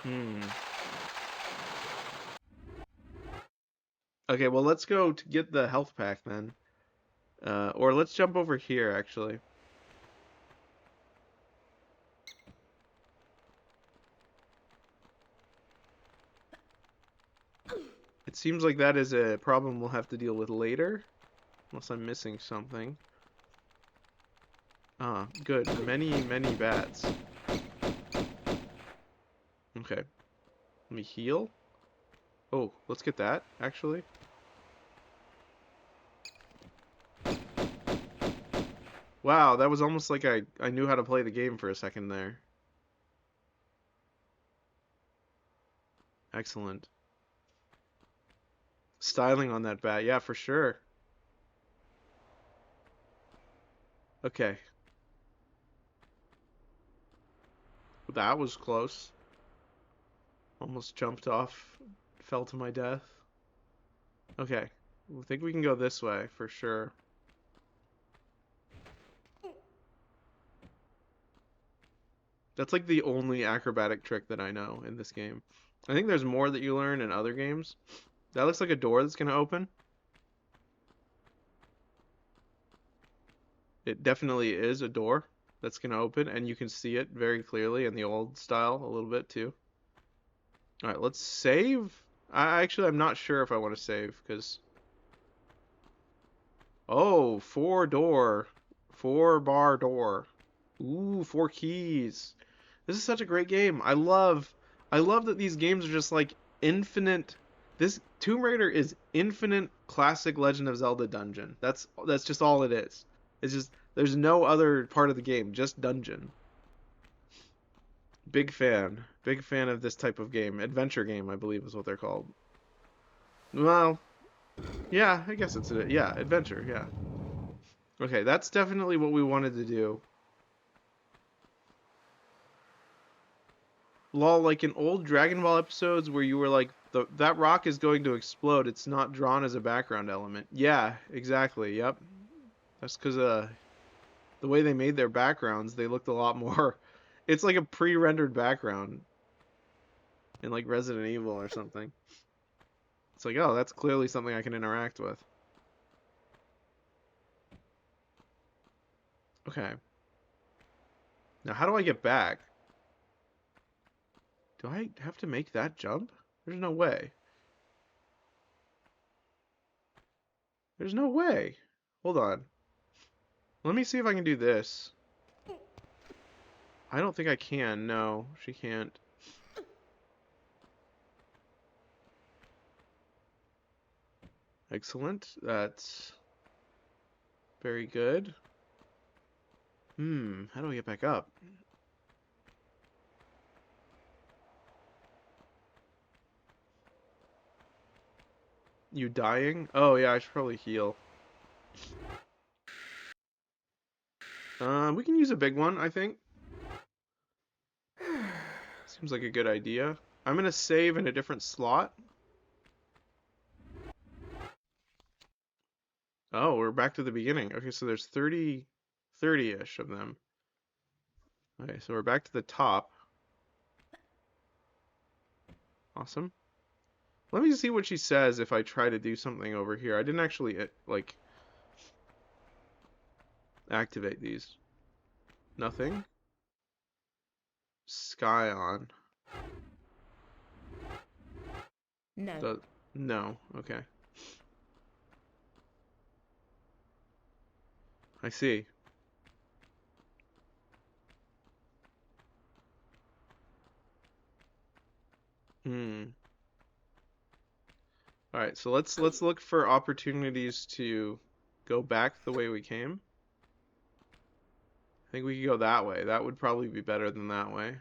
Hmm. Okay, well, let's go to get the health pack then. Or let's jump over here, actually. It seems like that is a problem we'll have to deal with later. Unless I'm missing something. Ah, good. Many, many bats. Okay. Let me heal. Oh, let's get that, actually. Wow, that was almost like I knew how to play the game for a second there. Excellent. Styling on that bat, yeah, for sure. Okay. That was close. Almost jumped off, fell to my death. Okay. I think we can go this way, for sure. That's like the only acrobatic trick that I know in this game. I think there's more that you learn in other games. That looks like a door that's gonna open. It definitely is a door that's gonna open, and you can see it very clearly in the old style a little bit too. Alright, let's save. I'm not sure if I want to save, because... Oh, 4 door. 4 bar door. Ooh, 4 keys. This is such a great game. I love that these games are just like infinite. This Tomb Raider is infinite classic Legend of Zelda dungeon. That's just all it is. It's just there's no other part of the game, just dungeon. Big fan. Big fan of this type of game. Adventure game, I believe is what they're called. Well, yeah, I guess yeah, adventure, yeah. Okay, that's definitely what we wanted to do. Lol, like in old Dragon Ball episodes where you were like, that rock is going to explode. It's not drawn as a background element. Yeah, exactly. Yep. That's because the way they made their backgrounds, they looked a lot more. It's like a pre-rendered background in like Resident Evil or something. It's like, oh, that's clearly something I can interact with. Okay. Now, how do I get back? Do I have to make that jump? There's no way. There's no way. Hold on. Let me see if I can do this. I don't think I can. No, she can't. Excellent. That's very good. How do I get back up? You dying? Oh, yeah, I should probably heal. We can use a big one, I think. Seems like a good idea. I'm gonna save in a different slot. Oh, we're back to the beginning. Okay, so there's 30-ish of them. Okay, so we're back to the top. Awesome. Let me see what she says if I try to do something over here. I didn't actually, like, activate these. Nothing. Sky on. No. No. Okay. I see. Hmm. All right, so let's look for opportunities to go back the way we came. I think we could go that way. That would probably be better than that way.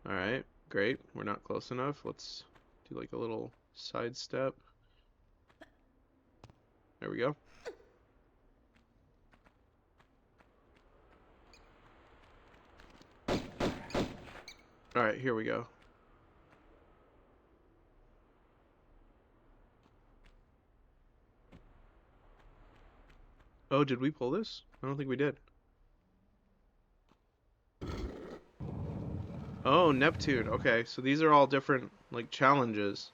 All right, great. We're not close enough. Let's do like a little sidestep. There we go. All right, here we go. Oh, did we pull this? I don't think we did. Oh, Neptune. Okay, so these are all different, like, challenges.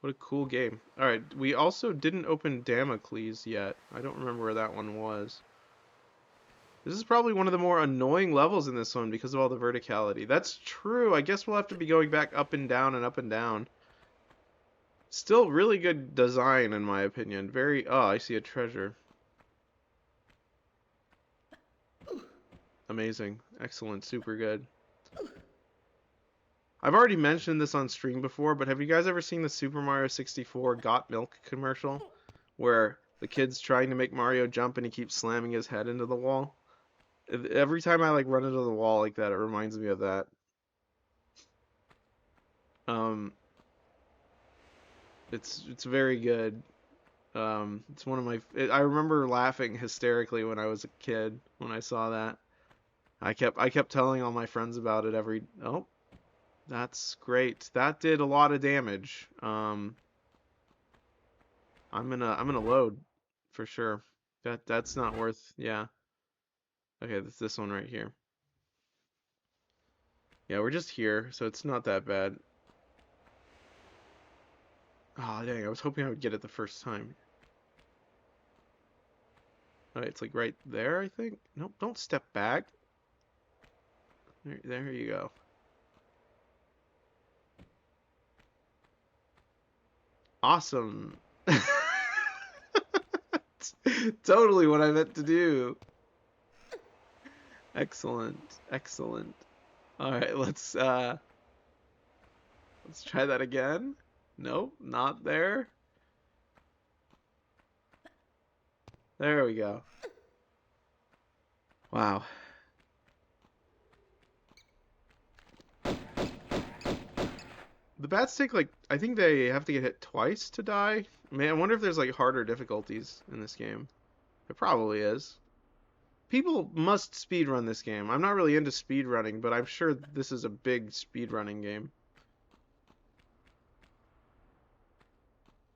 What a cool game. Alright, we also didn't open Damocles yet. I don't remember where that one was. This is probably one of the more annoying levels in this one because of all the verticality. That's true. I guess we'll have to be going back up and down and up and down. Still really good design, in my opinion. Very... Oh, I see a treasure. Amazing. Excellent. Super good. I've already mentioned this on stream before, but have you guys ever seen the Super Mario 64 Got Milk commercial? Where the kid's trying to make Mario jump and he keeps slamming his head into the wall? Every time I like run into the wall like that, it reminds me of that. It's very good. It's one of my... I remember laughing hysterically when I was a kid when I saw that. I kept telling all my friends about it every... Oh, that's great. That did a lot of damage. I'm gonna load for sure. That's not worth... Yeah. Okay, that's this one right here. Yeah, we're just here, so it's not that bad. Oh, dang, I was hoping I would get it the first time. Alright, it's like right there, I think. Nope, don't step back. There you go. Awesome. Totally what I meant to do. Excellent. Excellent. Alright, let's try that again. Nope, not there. There we go. Wow. The bats take like, I think they have to get hit twice to die. Man, I wonder if there's like harder difficulties in this game. It probably is. People must speedrun this game. I'm not really into speedrunning, but I'm sure this is a big speedrunning game.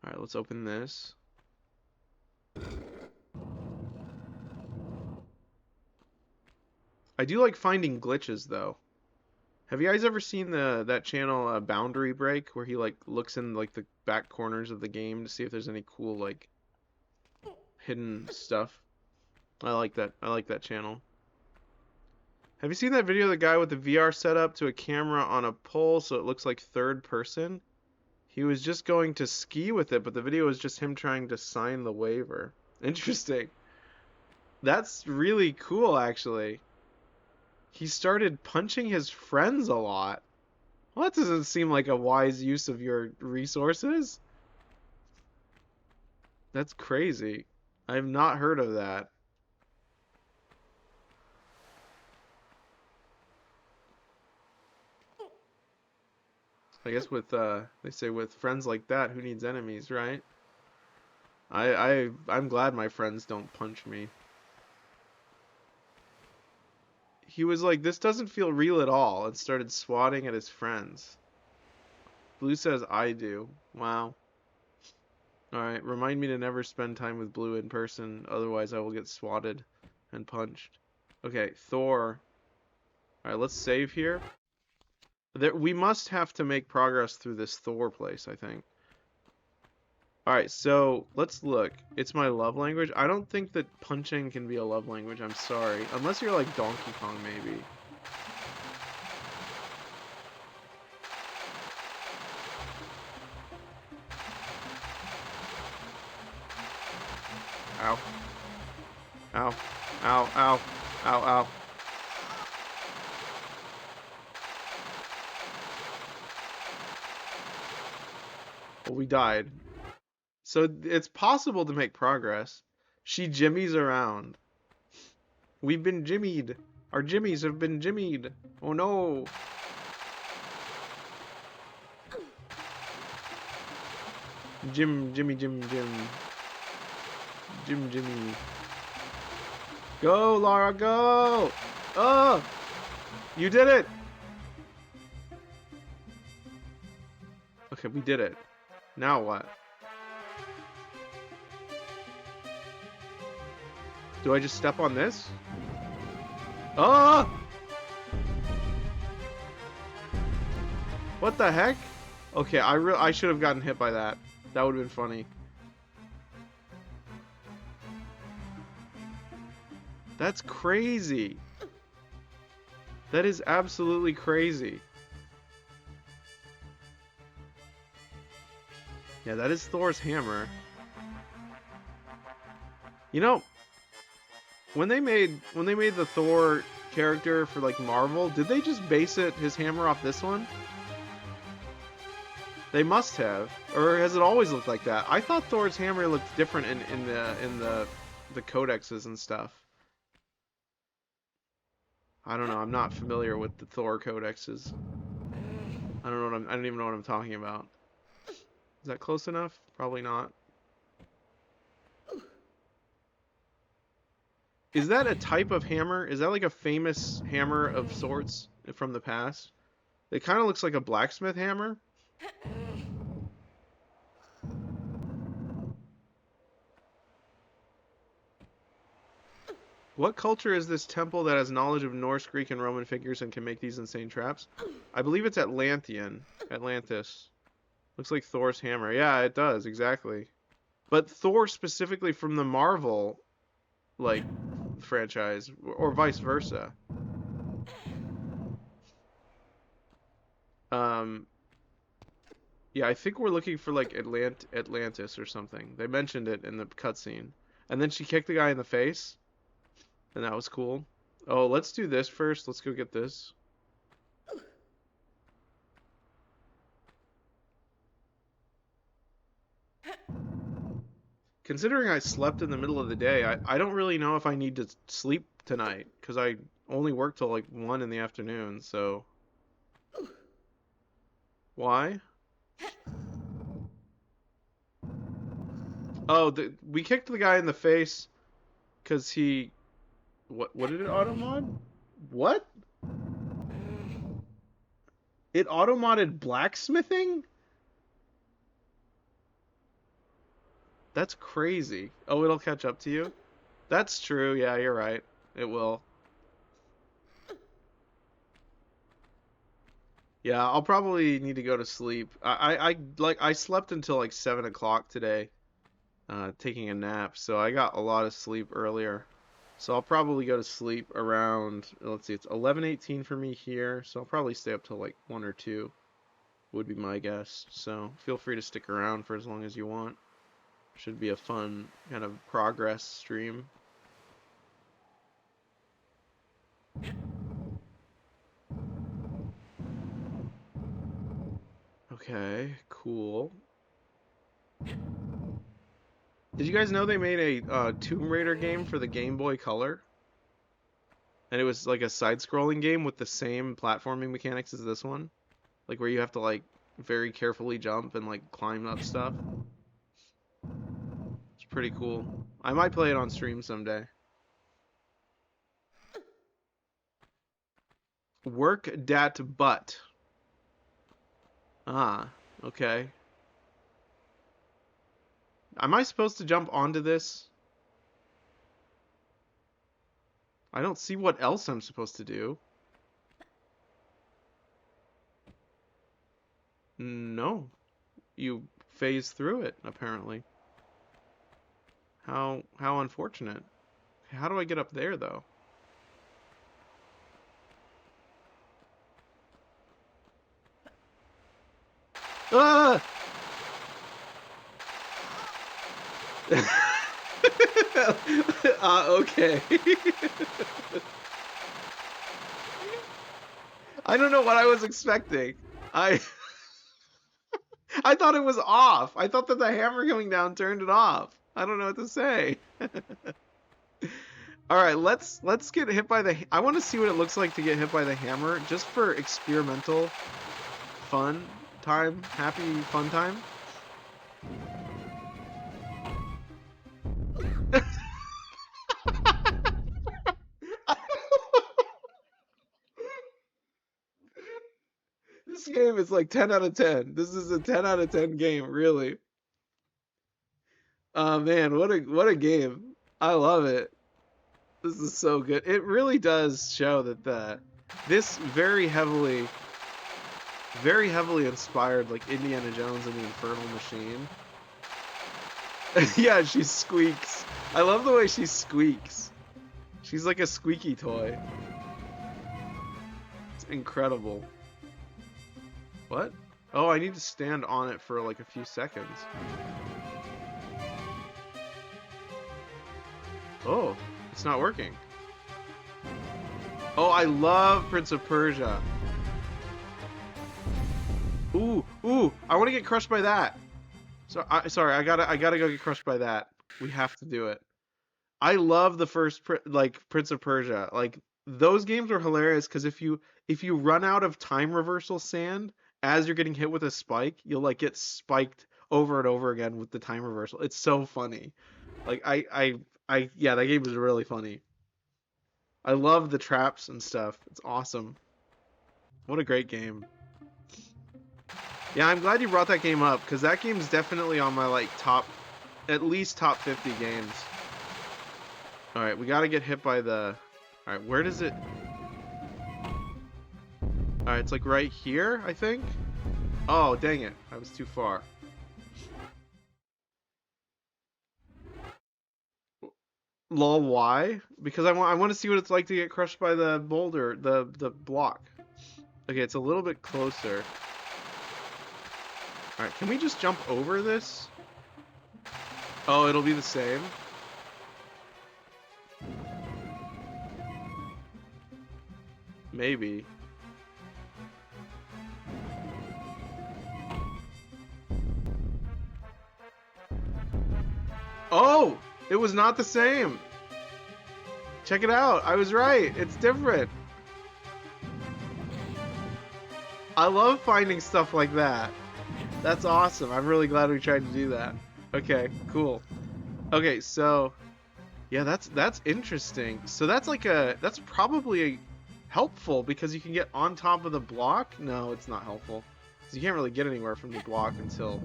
Alright, let's open this. I do like finding glitches, though. Have you guys ever seen that channel Boundary Break, where he like looks in like the back corners of the game to see if there's any cool like hidden stuff? I like that channel. Have you seen that video of the guy with the VR setup to a camera on a pole so it looks like third person? He was just going to ski with it, but the video was just him trying to sign the waiver. Interesting. That's really cool, actually. He started punching his friends a lot. Well, that doesn't seem like a wise use of your resources. That's crazy. I've not heard of that. I guess with they say with friends like that, who needs enemies, right? I'm glad my friends don't punch me. He was like, this doesn't feel real at all, and started swatting at his friends. Blue says, I do. Wow. Alright, remind me to never spend time with Blue in person, otherwise I will get swatted and punched. Okay, Thor. Alright, let's save here. We must have to make progress through this Thor place, I think. Alright, so let's look. It's my love language. I don't think that punching can be a love language. I'm sorry. Unless you're like Donkey Kong, maybe. Ow. Ow. Ow. Ow. Ow. Ow. Well, we died. So it's possible to make progress. She jimmies around. We've been jimmied. Our jimmies have been jimmied. Oh no. Jimmy. Jimmy. Go, Lara, go! Oh! You did it! Okay, we did it. Now what? Do I just step on this? Oh! What the heck? Okay, I should have gotten hit by that. That would have been funny. That's crazy. That is absolutely crazy. Yeah, that is Thor's hammer. You know, when they made the Thor character for like Marvel, did they just base his hammer off this one? They must have. Or has it always looked like that? I thought Thor's hammer looked different in the codexes and stuff. I don't know. I'm not familiar with the Thor codexes. I don't even know what I'm talking about. Is that close enough? Probably not. Is that a type of hammer? Is that like a famous hammer of sorts from the past? It kind of looks like a blacksmith hammer. What culture is this temple that has knowledge of Norse, Greek, and Roman figures and can make these insane traps? I believe it's Atlantean. Atlantis. Looks like Thor's hammer. Yeah, it does, exactly. But Thor specifically from the Marvel, like, franchise, or vice versa. Yeah, I think we're looking for, like, Atlantis or something. They mentioned it in the cutscene. And then she kicked the guy in the face. And that was cool. Oh, let's do this first. Let's go get this. Considering I slept in the middle of the day, I don't really know if I need to sleep tonight. Because I only work till like 1 in the afternoon, so... Why? Oh, we kicked the guy in the face because he... What did it auto-mod? What? It auto-modded blacksmithing? That's crazy. Oh, it'll catch up to you? That's true. Yeah, you're right. It will. Yeah, I'll probably need to go to sleep. I slept until like 7 o'clock today, taking a nap, so I got a lot of sleep earlier. So I'll probably go to sleep around, let's see, it's 11:18 for me here, so I'll probably stay up till like 1 or 2, would be my guess. So feel free to stick around for as long as you want. Should be a fun kind of progress stream. Okay, cool. Did you guys know they made a Tomb Raider game for the Game Boy Color? And it was like a side-scrolling game with the same platforming mechanics as this one. Like where you have to like very carefully jump and like climb up stuff. It's pretty cool. I might play it on stream someday. Work dat butt. Ah, okay. Am I supposed to jump onto this? I don't see what else I'm supposed to do. No. You phase through it, apparently. How unfortunate. How do I get up there, though? Ah! Okay. I don't know what I was expecting. I I thought it was off. I thought that the hammer coming down turned it off. I don't know what to say. All right, let's get hit by the. I want to see what it looks like to get hit by the hammer, just for experimental fun time, happy fun time. This game is like 10 out of 10. This is a 10 out of 10 game, really. Oh man, what a game. I love it. This is so good. It really does show that this very heavily inspired like Indiana Jones and the Infernal Machine. Yeah, she squeaks. I love the way she squeaks. She's like a squeaky toy. It's incredible. What? Oh, I need to stand on it for like a few seconds. Oh, it's not working. Oh, I love Prince of Persia. Ooh, I want to get crushed by that. Sorry, I gotta go get crushed by that. We have to do it. I love the first Prince of Persia. Like those games are hilarious because if you run out of time reversal sand as you're getting hit with a spike, you'll like get spiked over and over again with the time reversal. It's so funny. Like yeah, that game is really funny. I love the traps and stuff. It's awesome. What a great game. Yeah, I'm glad you brought that game up because that game's definitely on my like at least top 50 games. All right, we got to get hit by the. All right, where does it? All right, it's like right here, I think. Oh, dang it. I was too far. Lol, why? Because I want to see what it's like to get crushed by the boulder, the block. Okay, it's a little bit closer. All right, can we just jump over this? Oh, it'll be the same. Maybe. Oh, it was not the same. Check it out. I was right. It's different. I love finding stuff like that. That's awesome. I'm really glad we tried to do that. Okay, cool. Okay, so yeah, that's interesting. So that's like that's probably helpful because you can get on top of the block. No, it's not helpful. Because you can't really get anywhere from the block until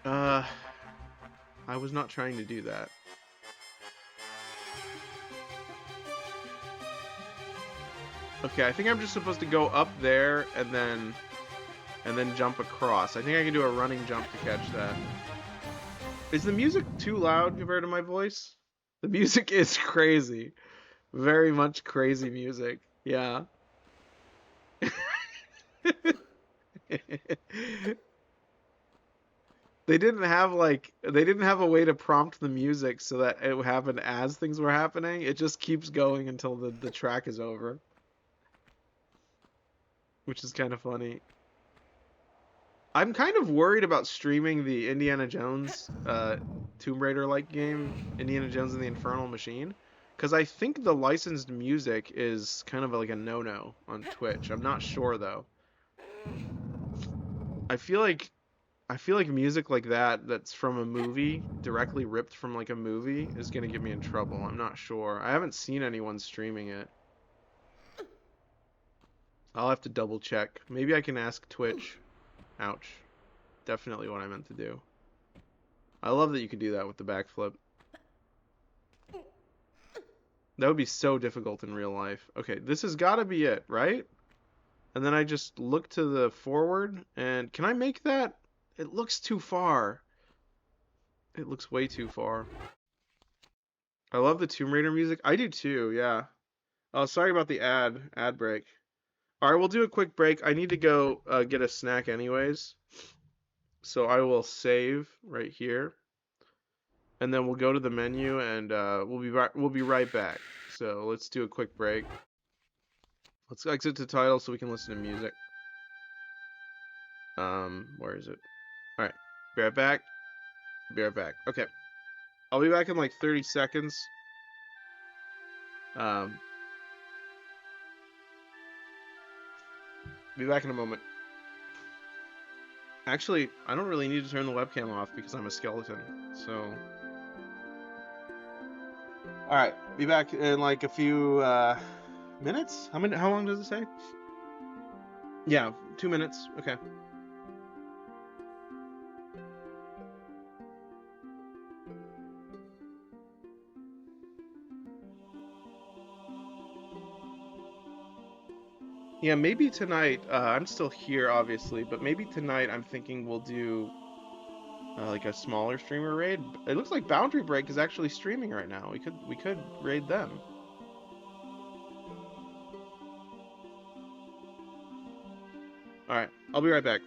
I was not trying to do that. Okay, I think I'm just supposed to go up there and then jump across. I think I can do a running jump to catch that. Is the music too loud compared to my voice? The music is crazy. Very much crazy music. Yeah. They didn't have a way to prompt the music so that it would happen as things were happening. It just keeps going until the track is over. Which is kind of funny. I'm kind of worried about streaming the Indiana Jones Tomb Raider-like game, Indiana Jones and the Infernal Machine, because I think the licensed music is kind of like a no-no on Twitch. I'm not sure though. I feel like music like that's from a movie, directly ripped from like a movie, is gonna get me in trouble. I'm not sure. I haven't seen anyone streaming it. I'll have to double check. Maybe I can ask Twitch. Ouch. Definitely what I meant to do. I love that you can do that with the backflip. That would be so difficult in real life. Okay, this has got to be it, right? And then I just look to the forward, and can I make that? It looks too far. It looks way too far. I love the Tomb Raider music. I do too, yeah. Oh, sorry about the ad break. All right, we'll do a quick break. I need to go get a snack anyways. So I will save right here, and then we'll go to the menu, and we'll be right back. So let's do a quick break. Let's exit to title so we can listen to music. Where is it? All right, be right back. Be right back. Okay, I'll be back in like 30 seconds. Be back in a moment. Actually, I don't really need to turn the webcam off because I'm a skeleton. So, all right, be back in like a few minutes. How long does it say? Yeah, 2 minutes. Okay. Yeah, maybe tonight. I'm still here, obviously, but maybe tonight I'm thinking we'll do like a smaller streamer raid. It looks like Boundary Break is actually streaming right now. We could raid them. All right, I'll be right back.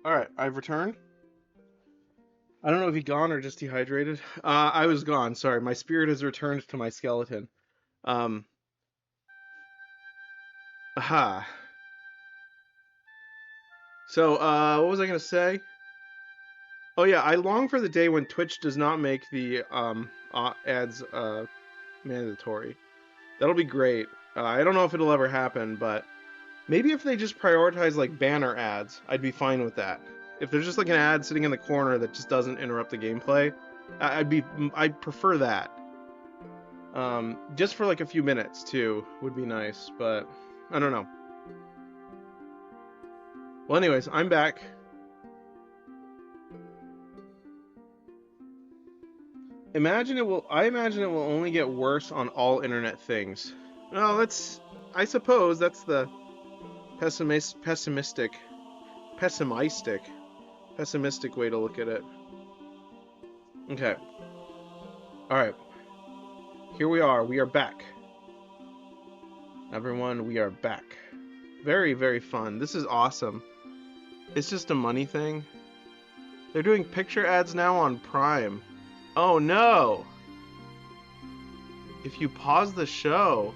All right, I've returned. I don't know if he gone or just dehydrated. I was gone. Sorry, my spirit has returned to my skeleton. Um, aha. So, what was I gonna say? Oh yeah, I long for the day when Twitch does not make the ads mandatory. That'll be great. I don't know if it'll ever happen, but maybe if they just prioritize like banner ads, I'd be fine with that. If there's just like an ad sitting in the corner that just doesn't interrupt the gameplay, I'd prefer that. Just for like a few minutes too would be nice, but I don't know. Well, anyways, I'm back. I imagine it will only get worse on all internet things. Well, I suppose that's the pessimistic way to look at it. Okay. All right. Here we are. We are back. Everyone, we are back. Very, very fun. This is awesome. It's just a money thing. They're doing picture ads now on Prime. Oh no! If you pause the show...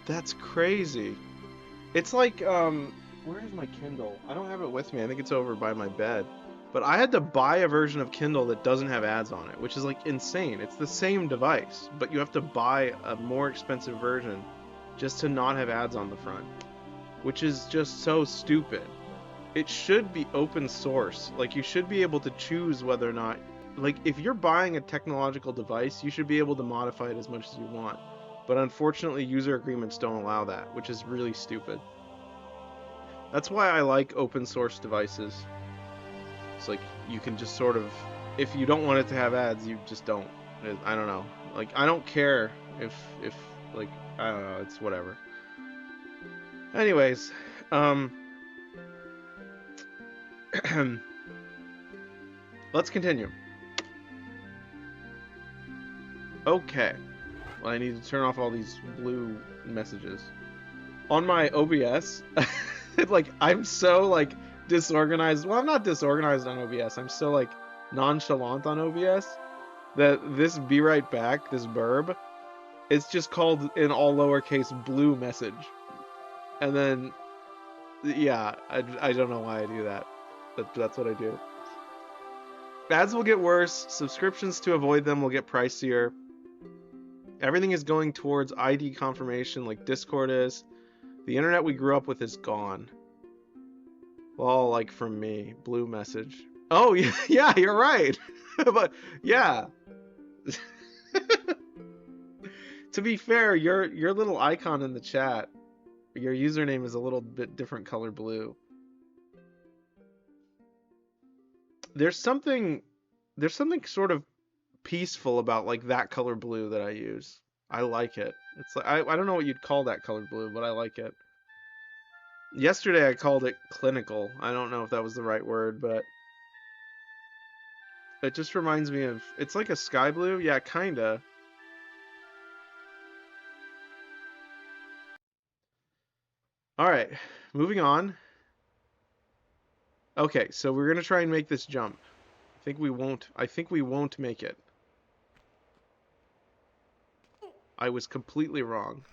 That's crazy. It's like, where is my Kindle? I don't have it with me. I think it's over by my bed. But I had to buy a version of Kindle that doesn't have ads on it, which is like insane. It's the same device, but you have to buy a more expensive version just to not have ads on the front. which is just so stupid. It should be open source. Like, you should be able to choose whether or not, like, if you're buying a technological device, you should be able to modify it as much as you want. But unfortunately, user agreements don't allow that, which is really stupid. That's why I like open source devices. It's like, you can just sort of, if you don't want it to have ads, you just don't. I don't know. Like, I don't care if like, I don't know, it's whatever. Anyways, let's continue. Okay. Well, I need to turn off all these blue messages. On my OBS, like, I'm so, like, disorganized. Well, I'm not disorganized on OBS. I'm so, like, nonchalant on OBS that this be right back, this burb, it's just called in all lowercase blue message. And then, yeah, I don't know why I do that. But that's what I do. Ads will get worse. Subscriptions to avoid them will get pricier. Everything is going towards ID confirmation like Discord is. The internet we grew up with is gone. Well, like from me. Blue message. Oh, yeah, you're right. But, yeah. To be fair, your little icon in the chat, your username is a little bit different color blue. There's something sort of peaceful about like that color blue that I use. I like it. It's like I don't know what you'd call that color blue, but I like it. Yesterday I called it clinical. I don't know if that was the right word, but it just reminds me of, it's like a sky blue. Yeah, kinda. All right, moving on. Okay, so we're gonna try and make this jump. I think we won't make it. I was completely wrong.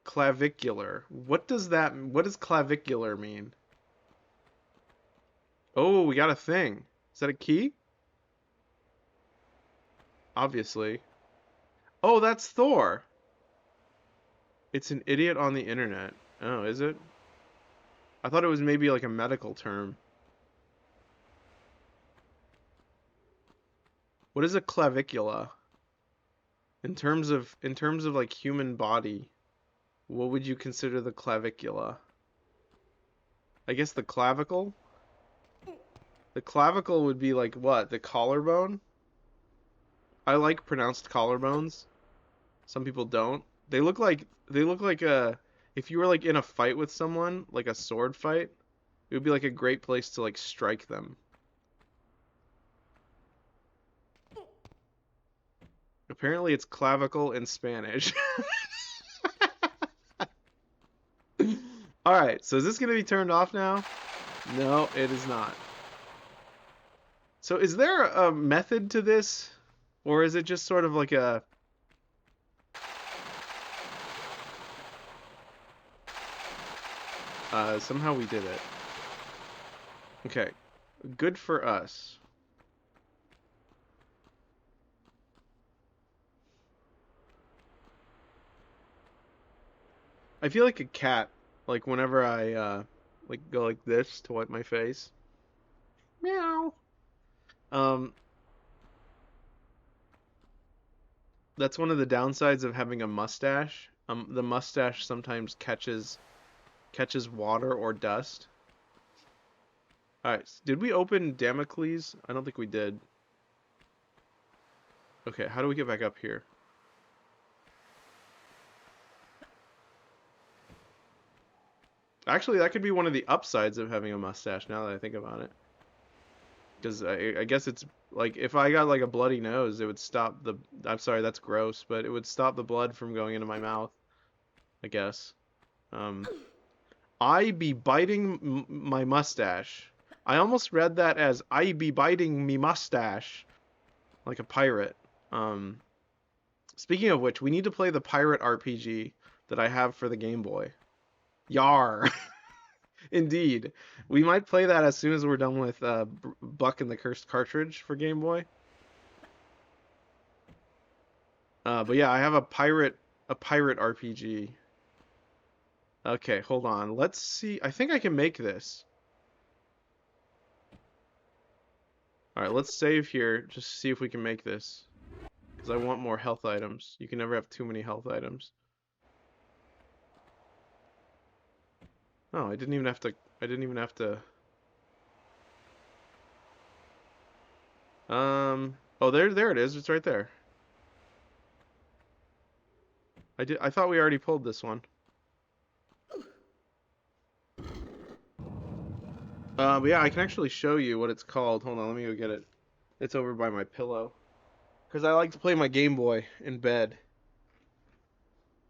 Clavicular. What does clavicular mean? Oh, we got a thing. Is that a key? Obviously. Oh, that's Thor. It's an idiot on the internet. Oh, is it? I thought it was maybe like a medical term. What is a clavicula? In terms of like human body, what would you consider the clavicula? I guess the clavicle? The clavicle would be like what? The collarbone? I like pronounced collarbones. Some people don't. They look like a, if you were like in a fight with someone, like a sword fight, it would be like a great place to like strike them. Apparently it's clavicle in Spanish. Alright, so is this going to be turned off now? No, it is not. So is there a method to this? Or is it just sort of like a... somehow we did it. Okay, good for us. I feel like a cat, like whenever I like go like this to wipe my face. Meow. That's one of the downsides of having a mustache. The mustache sometimes catches water or dust. Alright, did we open Damocles? I don't think we did. Okay, how do we get back up here? Actually, that could be one of the upsides of having a mustache, now that I think about it. Because I guess it's, like, if I got, like, a bloody nose, it would stop the... I'm sorry, that's gross, but it would stop the blood from going into my mouth. I guess. I be biting my mustache. I almost read that as, I be biting me mustache. Like a pirate. Speaking of which, we need to play the pirate RPG that I have for the Game Boy. Yar! Indeed. We might play that as soon as we're done with Buck and the Cursed Cartridge for Game Boy. But yeah, I have a pirate RPG. Okay, hold on. Let's see. I think I can make this. Alright, let's save here. Just see if we can make this. Because I want more health items. You can never have too many health items. Oh, I didn't even have to... I didn't even have to... Oh, there it is. It's right there. I thought we already pulled this one. But yeah, I can actually show you what it's called. Hold on, let me go get it. It's over by my pillow. Because I like to play my Game Boy in bed.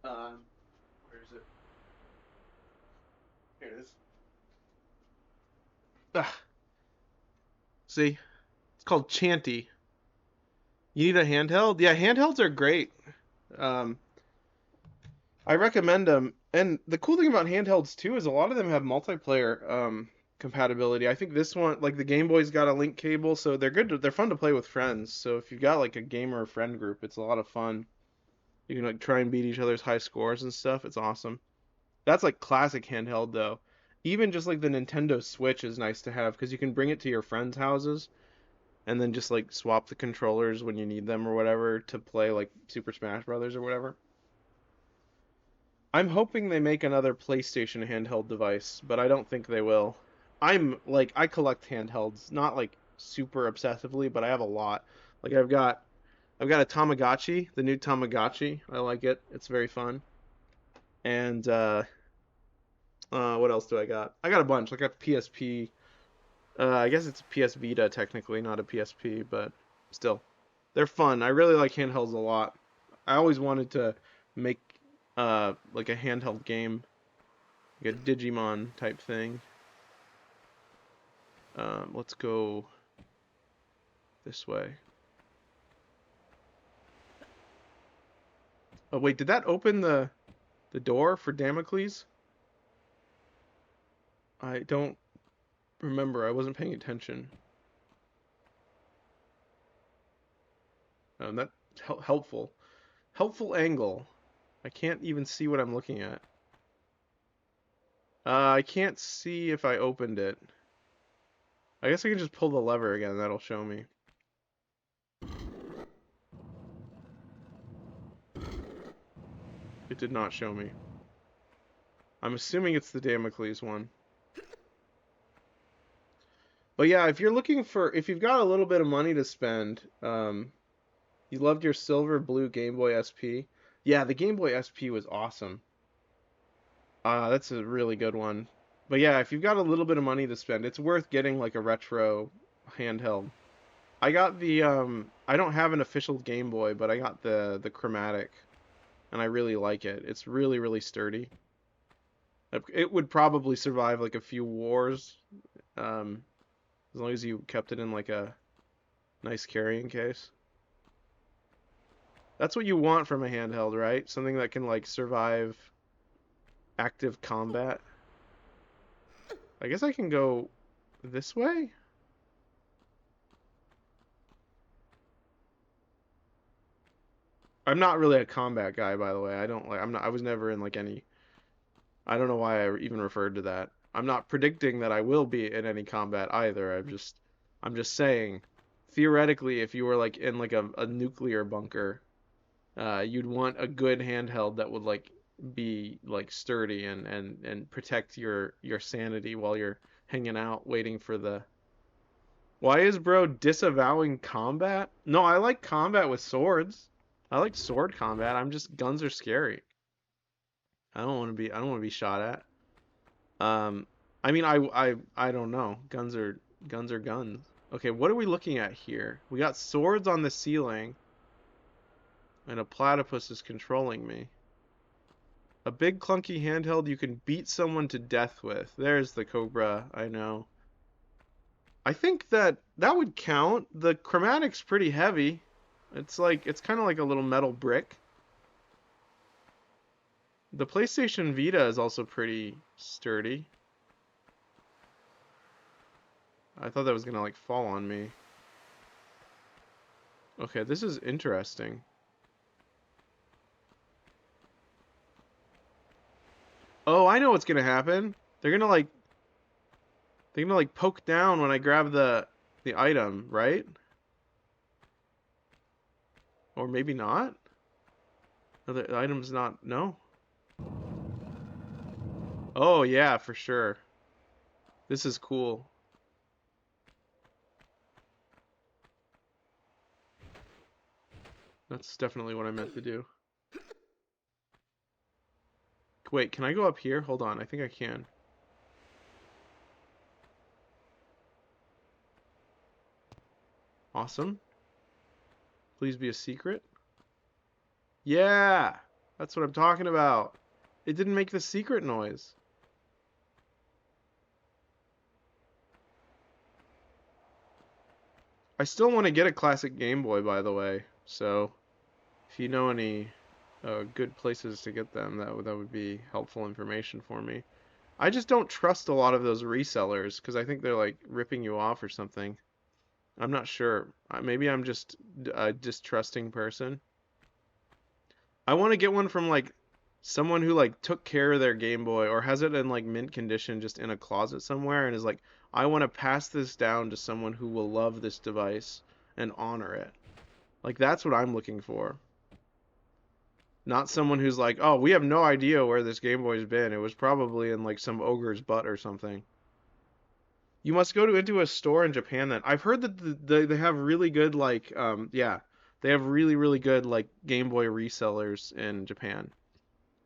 Where is it? Here it is. Ah, see? It's called Chanty. You need a handheld? Yeah, handhelds are great. Um, I recommend them. And the cool thing about handhelds too is a lot of them have multiplayer compatibility. I think this one, like the Game Boy's got a link cable, so they're good. They're fun to play with friends. So if you've got like a gamer friend group, it's a lot of fun. You can like try and beat each other's high scores and stuff. It's awesome. That's like classic handheld though. Even just like the Nintendo Switch is nice to have because you can bring it to your friends' houses and then just like swap the controllers when you need them or whatever to play like Super Smash Brothers or whatever. I'm hoping they make another PlayStation handheld device, but I don't think they will. I'm like I collect handhelds, not like super obsessively, but I have a lot. Like I've got a Tamagotchi, the new Tamagotchi. I like it. It's very fun. And what else do I got? I got a bunch. I got PSP. I guess it's a PS Vita technically, not a PSP, but still, they're fun. I really like handhelds a lot. I always wanted to make like a handheld game, like a Digimon type thing. Let's go this way. Oh wait, did that open the door for Damocles? I don't remember. I wasn't paying attention. That's helpful. Helpful angle. I can't even see what I'm looking at. I can't see if I opened it. I guess I can just pull the lever again. That'll show me. It did not show me. I'm assuming it's the Damocles one. But yeah, if you're looking for, if you've got a little bit of money to spend, you loved your silver blue Game Boy SP. Yeah, the Game Boy SP was awesome. That's a really good one. But yeah, if you've got a little bit of money to spend, it's worth getting like a retro handheld. I got the I don't have an official Game Boy, but I got the chromatic and I really like it. It's really really sturdy. It would probably survive like a few wars, as long as you kept it in like a nice carrying case. That's what you want from a handheld, right? Something that can like survive active combat. I guess I can go this way? I'm not really a combat guy, by the way. I don't like I was never in like any I don't know why I even referred to that. I'm not predicting that I will be in any combat either. I'm just saying theoretically if you were like in like a nuclear bunker, you'd want a good handheld that would like be like sturdy and protect your sanity while you're hanging out waiting for the. Why is bro disavowing combat? No, I like combat with swords. I like sword combat. I'm just guns are scary. I don't want to be shot at. Um I mean I don't know. Guns are guns. Okay, what are we looking at here? We got swords on the ceiling and a platypus is controlling me. A big clunky handheld you can beat someone to death with. There's the Cobra, I know. I think that would count. The chromatic's pretty heavy. It's kind of like a little metal brick. The PlayStation Vita is also pretty sturdy. I thought that was gonna like fall on me. Okay, this is interesting. Oh, I know what's gonna happen. They're gonna like poke down when I grab the item, right? Or maybe not? No, the item's not, no? Oh yeah, for sure. This is cool. That's definitely what I meant to do. Wait, can I go up here? Hold on, I think I can. Awesome. Please be a secret. Yeah! That's what I'm talking about. It didn't make the secret noise. I still want to get a classic Game Boy, by the way. So, if you know any good places to get them, that would be helpful information for me. I just don't trust a lot of those resellers because I think they're like ripping you off or something. I'm not sure. Maybe I'm just a distrusting person. I want to get one from like someone who like took care of their Game Boy or has it in like mint condition just in a closet somewhere and is like, I want to pass this down to someone who will love this device and honor it. Like that's what I'm looking for. Not someone who's like, oh, we have no idea where this Game Boy's been. It was probably in like some ogre's butt or something. You must go into a store in Japan then. I've heard that they have really good like yeah, they have really good like Game Boy resellers in Japan.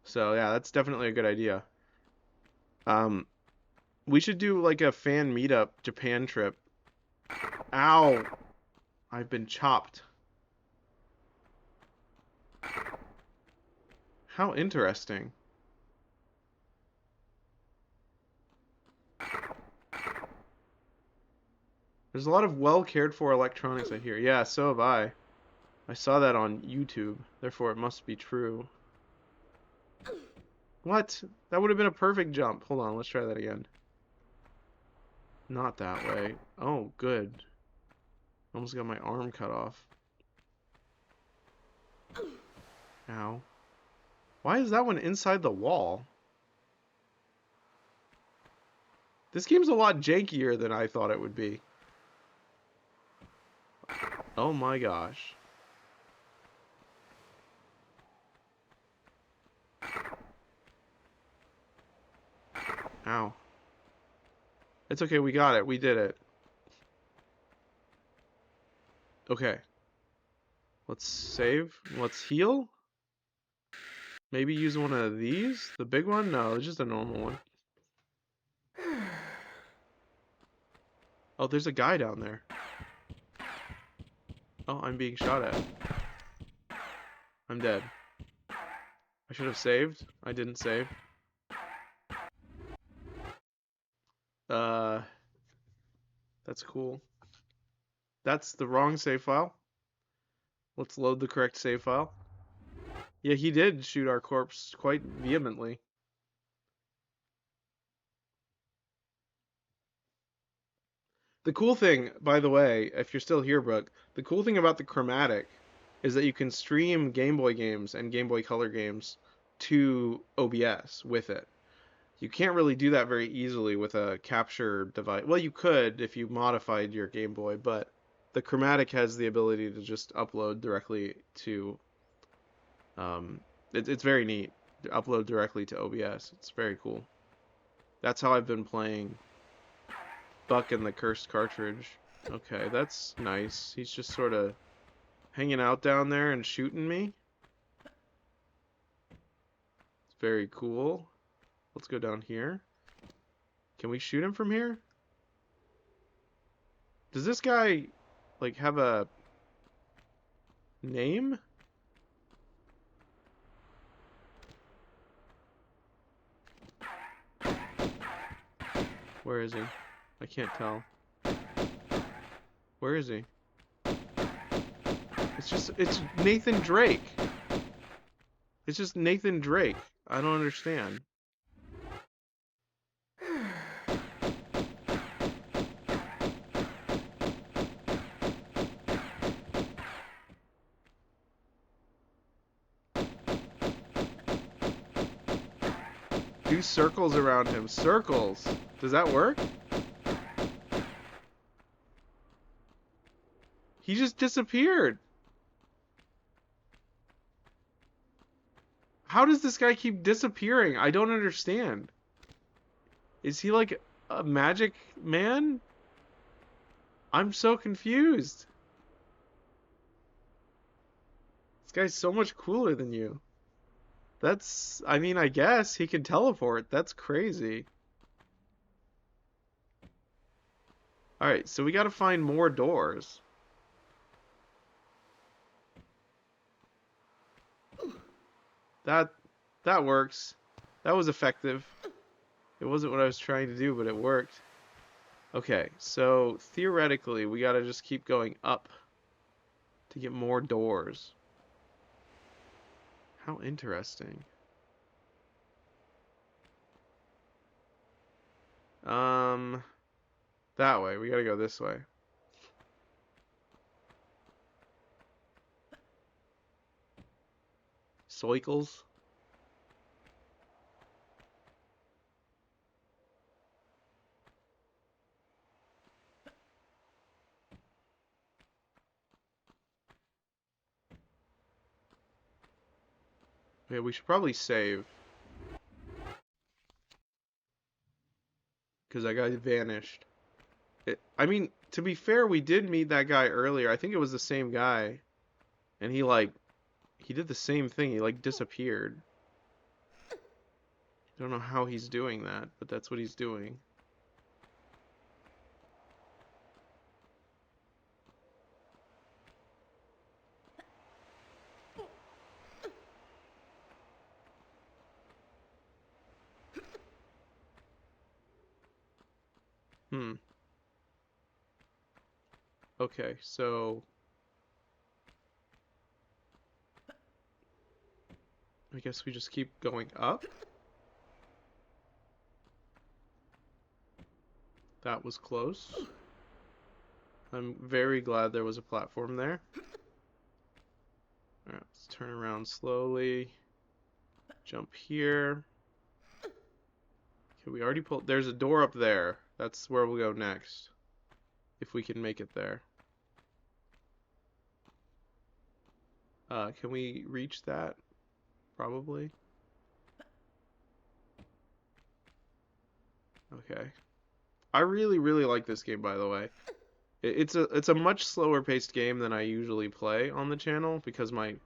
So yeah, that's definitely a good idea. Um, we should do like a fan meetup Japan trip. Ow! I've been chopped. How interesting. There's a lot of well cared for electronics I hear. Yeah, so have I. I saw that on YouTube, therefore it must be true. What? That would have been a perfect jump. Hold on, let's try that again. Not that way. Oh, good. Almost got my arm cut off. Ow. Why is that one inside the wall? This game's a lot jankier than I thought it would be. Oh my gosh. Ow. It's okay, we got it. We did it. Okay. Let's save. Let's heal. Maybe use one of these? The big one? No, it's just a normal one. Oh, there's a guy down there. Oh, I'm being shot at. I'm dead. I should have saved. I didn't save. That's cool. That's the wrong save file. Let's load the correct save file. Yeah, he did shoot our corpse quite vehemently. The cool thing, by the way, if you're still here, Brooke, the cool thing about the chromatic is that you can stream Game Boy games and Game Boy Color games to OBS with it. You can't really do that very easily with a capture device. Well, you could if you modified your Game Boy, but the chromatic has the ability to just upload directly to it's very neat to upload directly to OBS. It's very cool. That's how I've been playing Buck and the Cursed Cartridge. Okay, that's nice. He's just sort of hanging out down there and shooting me. It's very cool. Let's go down here. Can we shoot him from here? Does this guy, like, have a name? Where is he? I can't tell. Where is he? It's Nathan Drake. It's just Nathan Drake. I don't understand. Do circles around him. Circles. Does that work? He just disappeared. How does this guy keep disappearing? I don't understand. Is he like a magic man? I'm so confused. This guy's so much cooler than you. That's, I mean, I guess he can teleport. That's crazy. Alright, so we gotta find more doors. That works. That was effective. It wasn't what I was trying to do, but it worked. Okay, so theoretically, we gotta just keep going up to get more doors. How interesting. That way. We gotta go this way. Soikles? Yeah, we should probably save. Because that guy vanished. I mean, to be fair, we did meet that guy earlier. I think it was the same guy. And he did the same thing. He, disappeared. I don't know how he's doing that, but that's what he's doing. Okay, so I guess we just keep going up. That was close. I'm very glad there was a platform there. Alright, let's turn around slowly. Jump here. Okay, we already pulled. There's a door up there. That's where we'll go next. If we can make it there. Can we reach that? Probably. Okay. I really, really like this game, by the way. It's a much slower paced game than I usually play on the channel because my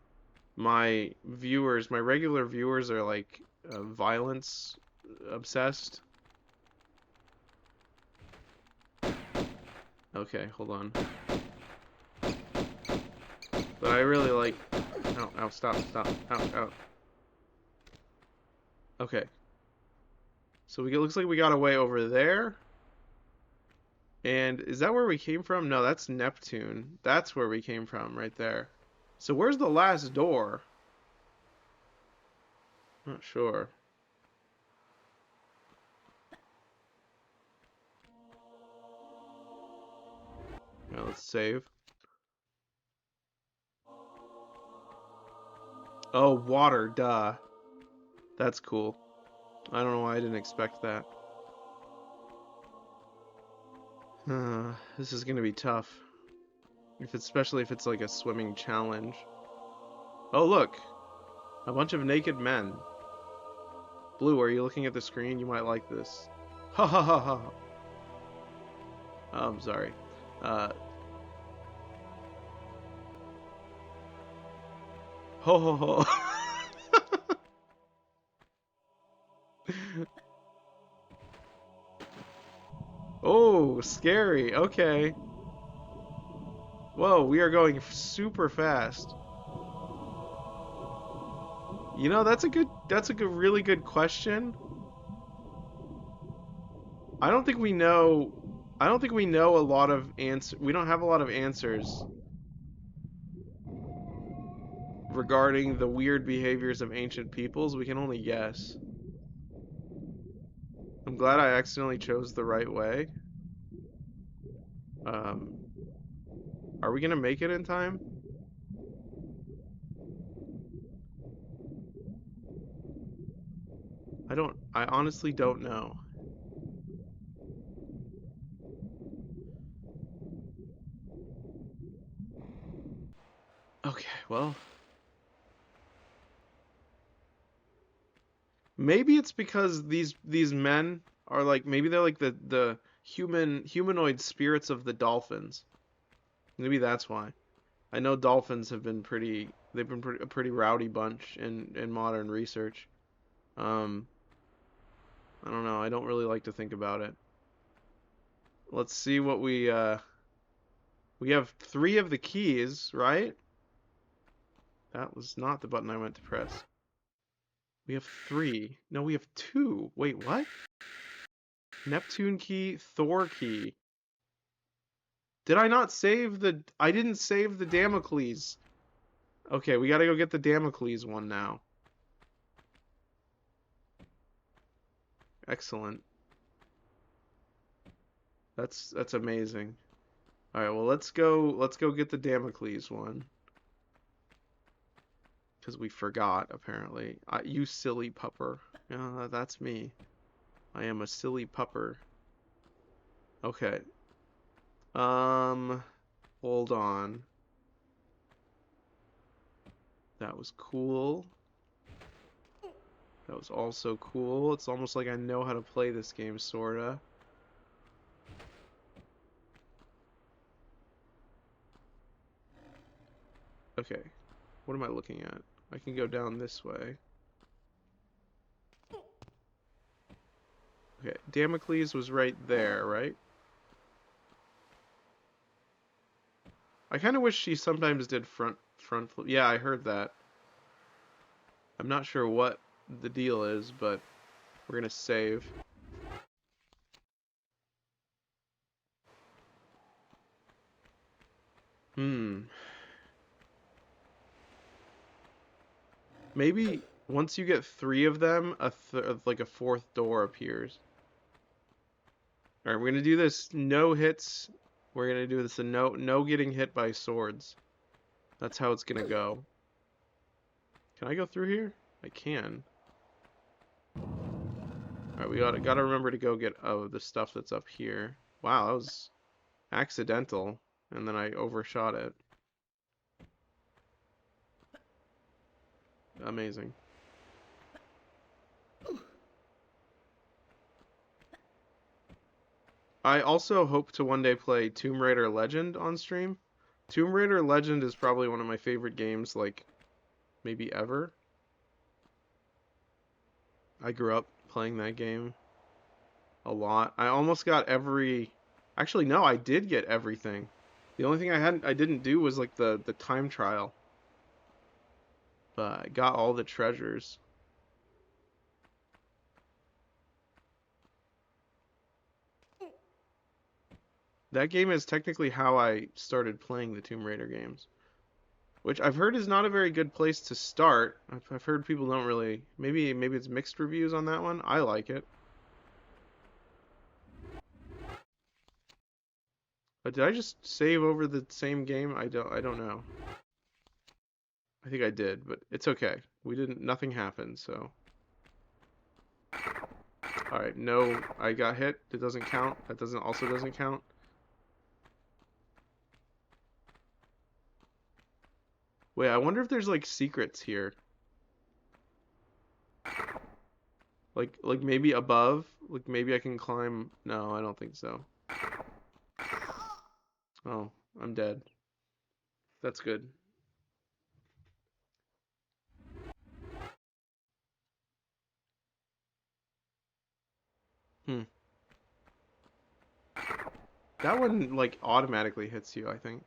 regular viewers are violence obsessed. Okay, hold on. But I really like. Ow, stop, ow. Okay. So it looks like we got a way over there. And is that where we came from? No, that's Neptune. That's where we came from, right there. So where's the last door? Not sure. Now let's save. Oh, water, duh. That's cool. I don't know why I didn't expect that. This is gonna be tough. Especially if it's like a swimming challenge. Oh, look! A bunch of naked men. Blue, are you looking at the screen? You might like this. Ha ha ha ha. Oh, I'm sorry. Ho ho ho. Oh, scary. Okay. Whoa, we are going super fast. You know, that's a really good question. I don't think we know a lot of we don't have a lot of answers regarding the weird behaviors of ancient peoples. We can only guess. I'm glad I accidentally chose the right way. Are we gonna make it in time? I honestly don't know. Okay, well. Maybe it's because these men are like, maybe they're like the humanoid spirits of the dolphins. Maybe that's why. I know dolphins have been a pretty rowdy bunch in modern research. Um, I don't know. I don't really like to think about it. Let's see what we have 3 of the keys, right? That was not the button I meant to press. We have 3. No, we have 2. Wait, what? Neptune key, Thor key. Did I not save the... I didn't save the Damocles. Okay, we gotta go get the Damocles one now. Excellent. That's amazing. Alright, well let's go get the Damocles one. Because we forgot, apparently. You silly pupper. Yeah, that's me. I am a silly pupper. Okay. Hold on. That was cool. That was also cool. It's almost like I know how to play this game, sorta. Okay. What am I looking at? I can go down this way. Okay, Damocles was right there, right? I kind of wish she sometimes did front flip. Yeah, I heard that. I'm not sure what the deal is, but we're gonna save. Maybe once you get 3 of them, like a 4th door appears. All right, we're gonna do this no hits. We're gonna do this a no getting hit by swords. That's how it's gonna go. Can I go through here? I can. Alright, we gotta remember to go get the stuff that's up here. Wow, that was accidental, and then I overshot it. Amazing. I also hope to one day play Tomb Raider Legend on stream. Tomb Raider Legend is probably one of my favorite games, like, maybe ever. I grew up playing that game a lot. I almost got every... Actually, no, I did get everything. The only thing I didn't do was, like, the time trial. But I got all the treasures. That game is technically how I started playing the Tomb Raider games. Which I've heard is not a very good place to start. I've heard people don't really... Maybe it's mixed reviews on that one. I like it. But did I just save over the same game? I don't know. I think I did, but it's okay. Nothing happened, so... Alright, no, I got hit. It doesn't count. That also doesn't count. Wait, I wonder if there's like secrets here. Like maybe above? Like maybe I can climb. No, I don't think so. Oh, I'm dead. That's good. Hmm. That one like automatically hits you, I think.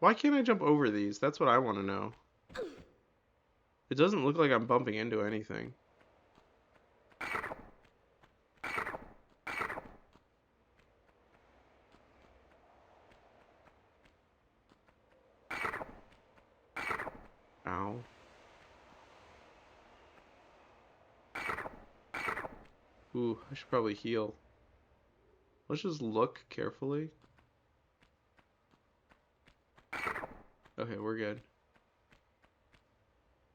Why can't I jump over these? That's what I want to know. It doesn't look like I'm bumping into anything. Ow. Ooh, I should probably heal. Let's just look carefully. Okay, we're good.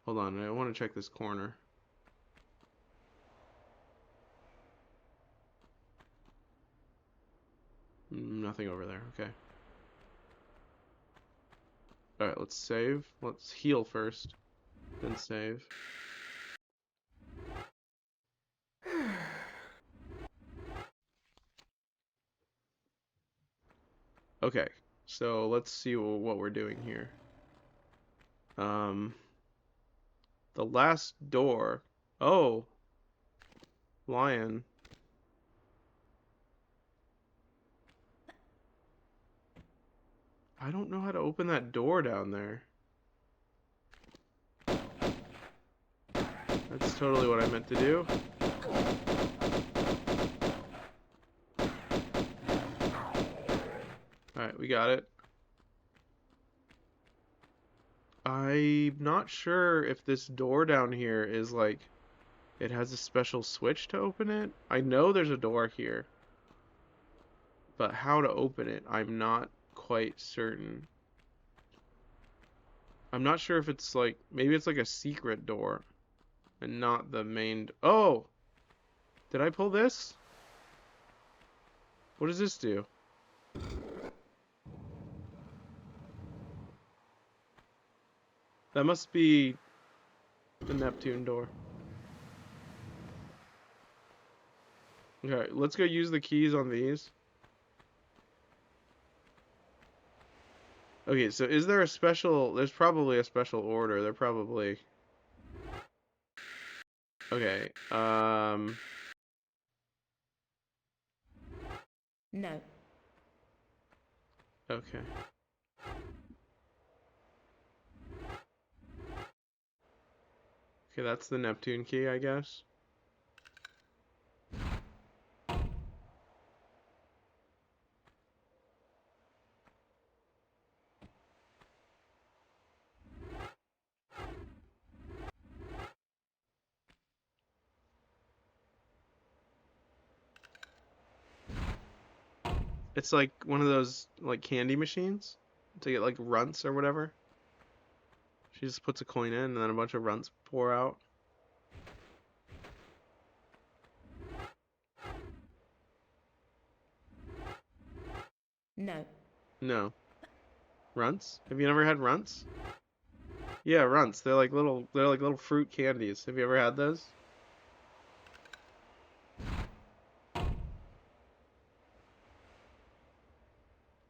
Hold on, I want to check this corner. Nothing over there, okay. Alright, let's save. Let's heal first, then save. Okay, so let's see what we're doing here. The last door. Oh, lion. I don't know how to open that door down there. That's totally what I meant to do. Alright, we got it. I'm not sure if this door down here is like, it has a special switch to open it. I know there's a door here, but how to open it, I'm not quite certain. I'm not sure if it's like, maybe it's like a secret door and not the main. Oh! Did I pull this? What does this do? That must be the Neptune door. Okay, let's go use the keys on these. Okay, so is there a special... There's probably a special order. They're probably... Okay, No. Okay. Okay, that's the Neptune key, I guess. It's like one of those, like, candy machines to get, like, runts or whatever. She just puts a coin in and then a bunch of runts pour out. No. No. Runts? Have you never had runts? Yeah, runts. They're like little fruit candies. Have you ever had those?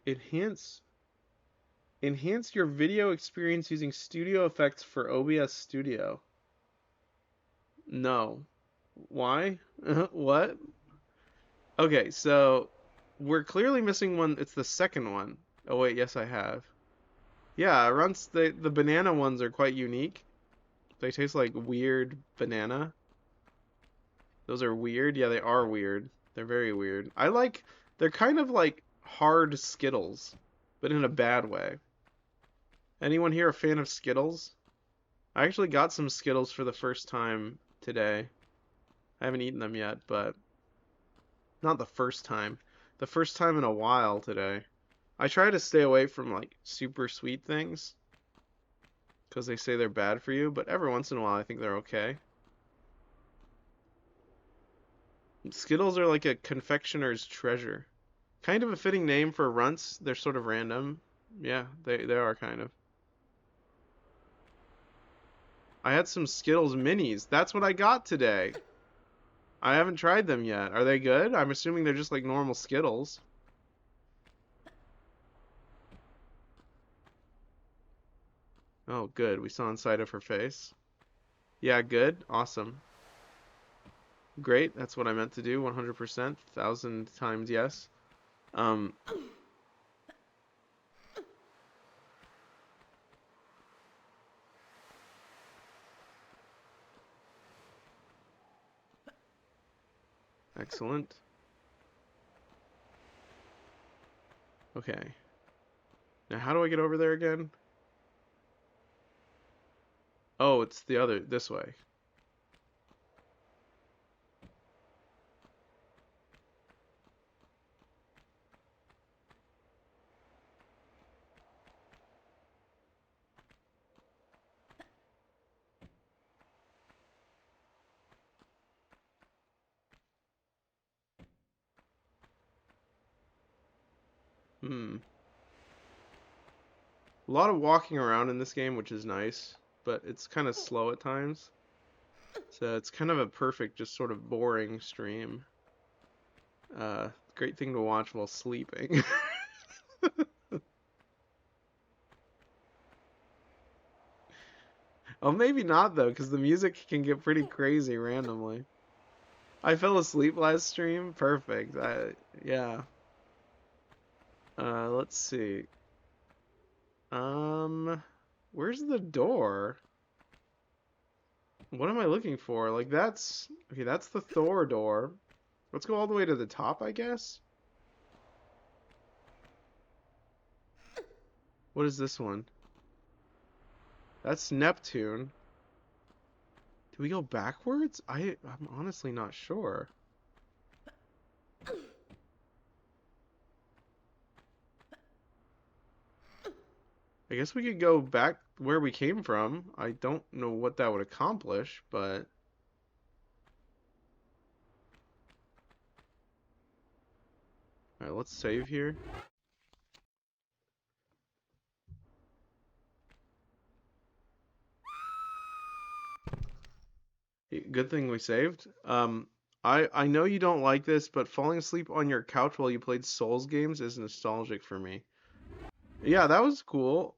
Enhance enhance your video experience using studio effects for OBS Studio. No. Why? What? Okay, so we're clearly missing one. It's the second one. Oh wait, yes I have. Yeah, runts, the banana ones are quite unique. They taste like weird banana. Those are weird. Yeah, they are weird. They're very weird. They're kind of like hard Skittles, but in a bad way. Anyone here a fan of Skittles? I actually got some Skittles for the first time today. I haven't eaten them yet, but not the first time. The first time in a while today. I try to stay away from like super sweet things because they say they're bad for you, but every once in a while I think they're okay. Skittles are like a confectioner's treasure. Kind of a fitting name for runts. They're sort of random. Yeah, they are kind of. I had some Skittles minis. That's what I got today. I haven't tried them yet. Are they good? I'm assuming they're just like normal Skittles. Oh, good. We saw inside of her face. Yeah, good. Awesome. Great. That's what I meant to do. 100%. 1,000 times yes. Um... Excellent. Okay. Now how do I get over there again? Oh, it's the other, this way. A lot of walking around in this game, which is nice, but it's kind of slow at times. So it's kind of a perfect, just sort of boring stream. Great thing to watch while sleeping. Oh, maybe not though, because the music can get pretty crazy randomly. I fell asleep last stream. Perfect. Yeah. Let's see. Where's the door? What am I looking for? Like that's okay, that's the Thor door. Let's go all the way to the top, I guess. What is this one? That's Neptune. Do we go backwards? I'm honestly not sure. I guess we could go back where we came from. I don't know what that would accomplish, but alright, let's save here. Good thing we saved. I know you don't like this, but falling asleep on your couch while you played Souls games is nostalgic for me. Yeah, that was cool.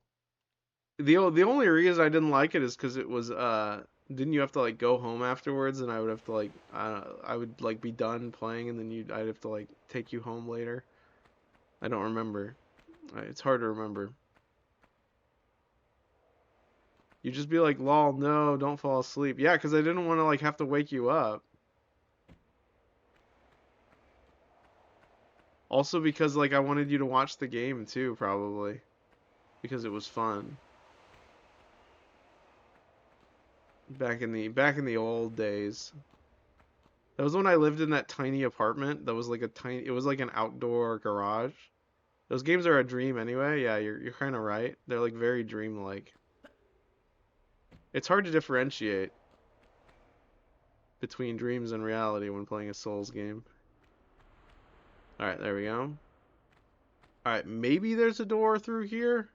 The only reason I didn't like it is because it was didn't you have to like go home afterwards, and I would have to like I would like be done playing, and then I'd have to like take you home later. I don't remember. It's hard to remember. You just be like, lol, no, don't fall asleep. Yeah, because I didn't want to like have to wake you up. Also because like I wanted you to watch the game too, probably. Because it was fun. Back in the old days. That was when I lived in that tiny apartment. That was like it was like an outdoor garage. Those games are a dream anyway. Yeah, you're kind of right. They're like very dreamlike. It's hard to differentiate between dreams and reality when playing a Souls game. Alright, there we go. Alright, maybe there's a door through here?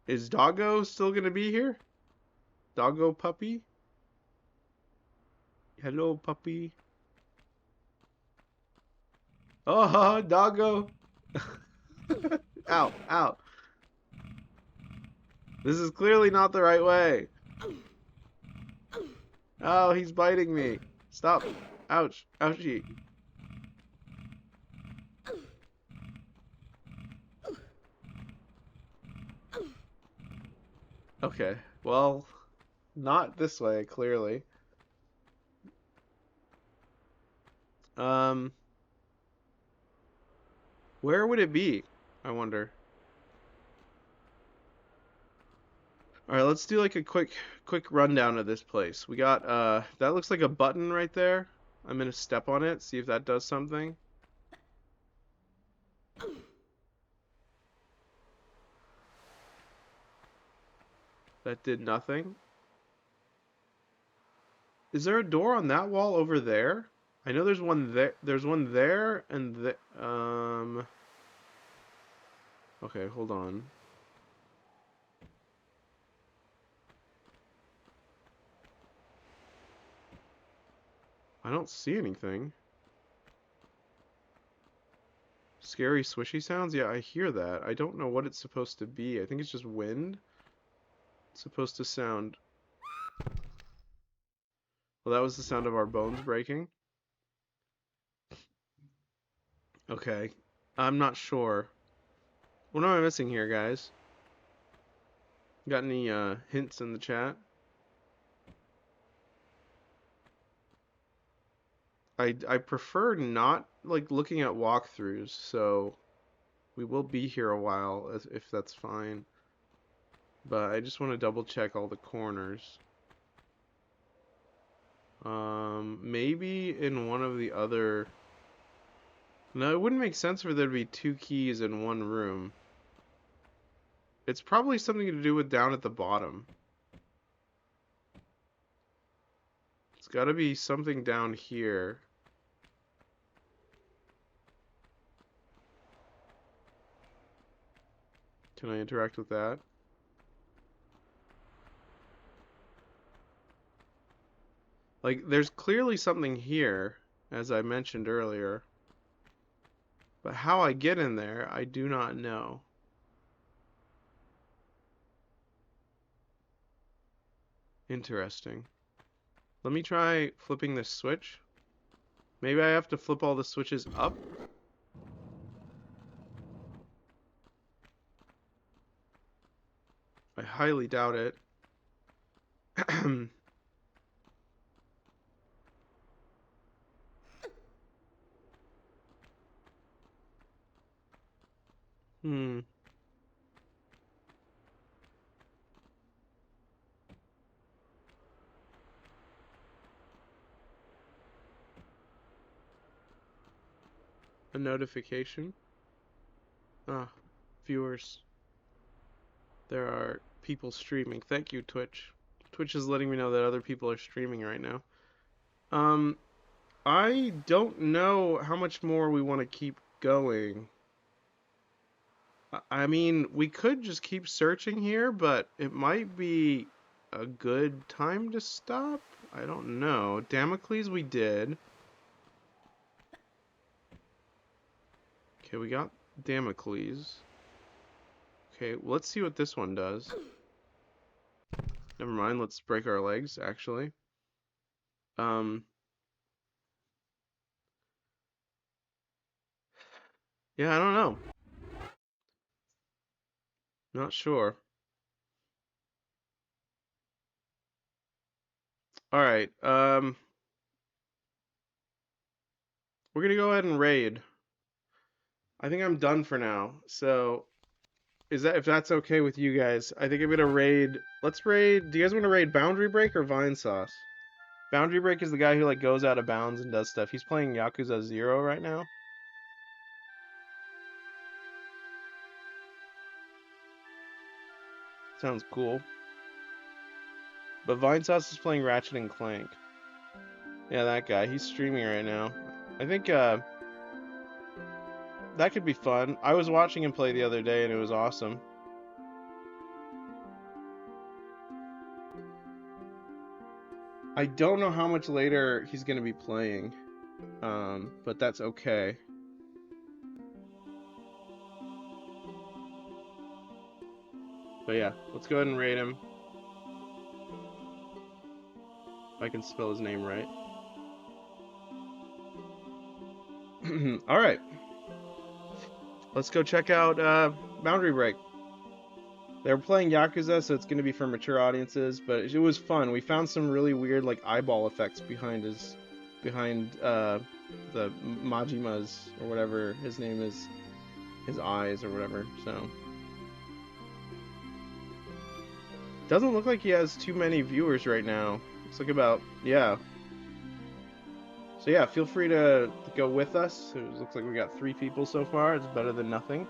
Is Doggo still gonna be here? Doggo puppy? Hello, puppy. Oh, Doggo! Ow, ow. This is clearly not the right way. Oh, he's biting me. Stop. Ouch. Ouchie. Okay, well, not this way, clearly. Where would it be? I wonder. Alright, let's do like a quick rundown of this place. We got, that looks like a button right there. I'm gonna step on it, see if that does something. That did nothing. Is there a door on that wall over there? I know there's one there. There's one there and okay, hold on. I don't see anything. Scary swishy sounds? Yeah, I hear that. I don't know what it's supposed to be. I think it's just wind. It's supposed to sound... Well, that was the sound of our bones breaking. Okay. I'm not sure. What am I missing here, guys? Got any hints in the chat? I prefer not like looking at walkthroughs, so we will be here a while if that's fine. But I just want to double check all the corners. Maybe in one of the other... No, it wouldn't make sense for there to be two keys in one room. It's probably something to do with down at the bottom. It's got to be something down here. Can I interact with that? Like, there's clearly something here, as I mentioned earlier. But how I get in there, I do not know. Interesting. Let me try flipping this switch. Maybe I have to flip all the switches up? I highly doubt it. Hmm. A notification? Ah, viewers. There are people streaming. Thank you, Twitch. Twitch is letting me know that other people are streaming right now. I don't know how much more we want to keep going. I mean, we could just keep searching here, but it might be a good time to stop. I don't know. Damocles we did. Okay, we got Damocles. Okay, let's see what this one does. Never mind, let's break our legs, actually. Yeah, I don't know. Not sure. Alright, we're gonna go ahead and raid. I think I'm done for now, so if that's okay with you guys, I think I'm gonna raid. Let's raid. Do you guys want to raid Boundary Break or Vine Sauce? Boundary Break is the guy who like goes out of bounds and does stuff. He's playing Yakuza 0 right now. Sounds cool. But Vine Sauce is playing Ratchet and Clank. Yeah, that guy. He's streaming right now. I think that could be fun. I was watching him play the other day and it was awesome. I don't know how much later he's going to be playing, but that's okay. But yeah, let's go ahead and raid him. If I can spell his name right. Alright. Let's go check out Boundary Break. They were playing Yakuza, so it's going to be for mature audiences, but it was fun. We found some really weird like eyeball effects behind the Majima's or whatever his name is, his eyes or whatever. So doesn't look like he has too many viewers right now. Looks like about, yeah. So yeah, feel free to go with us. It looks like we got 3 people so far. It's better than nothing.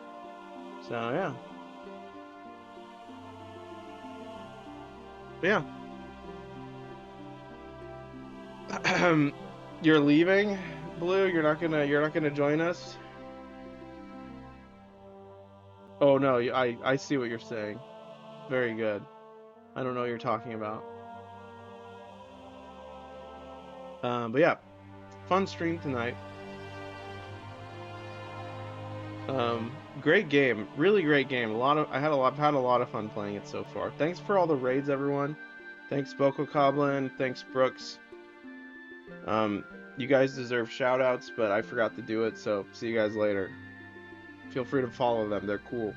So yeah. But yeah. You're leaving, Blue? You're not gonna join us? Oh no, I see what you're saying. Very good. I don't know what you're talking about. But yeah, fun stream tonight. Great game, really great game. I've had a lot of fun playing it so far. Thanks for all the raids, everyone. Thanks Boko Coblin, thanks Brooks. You guys deserve shoutouts, but I forgot to do it, so see you guys later. Feel free to follow them, they're cool.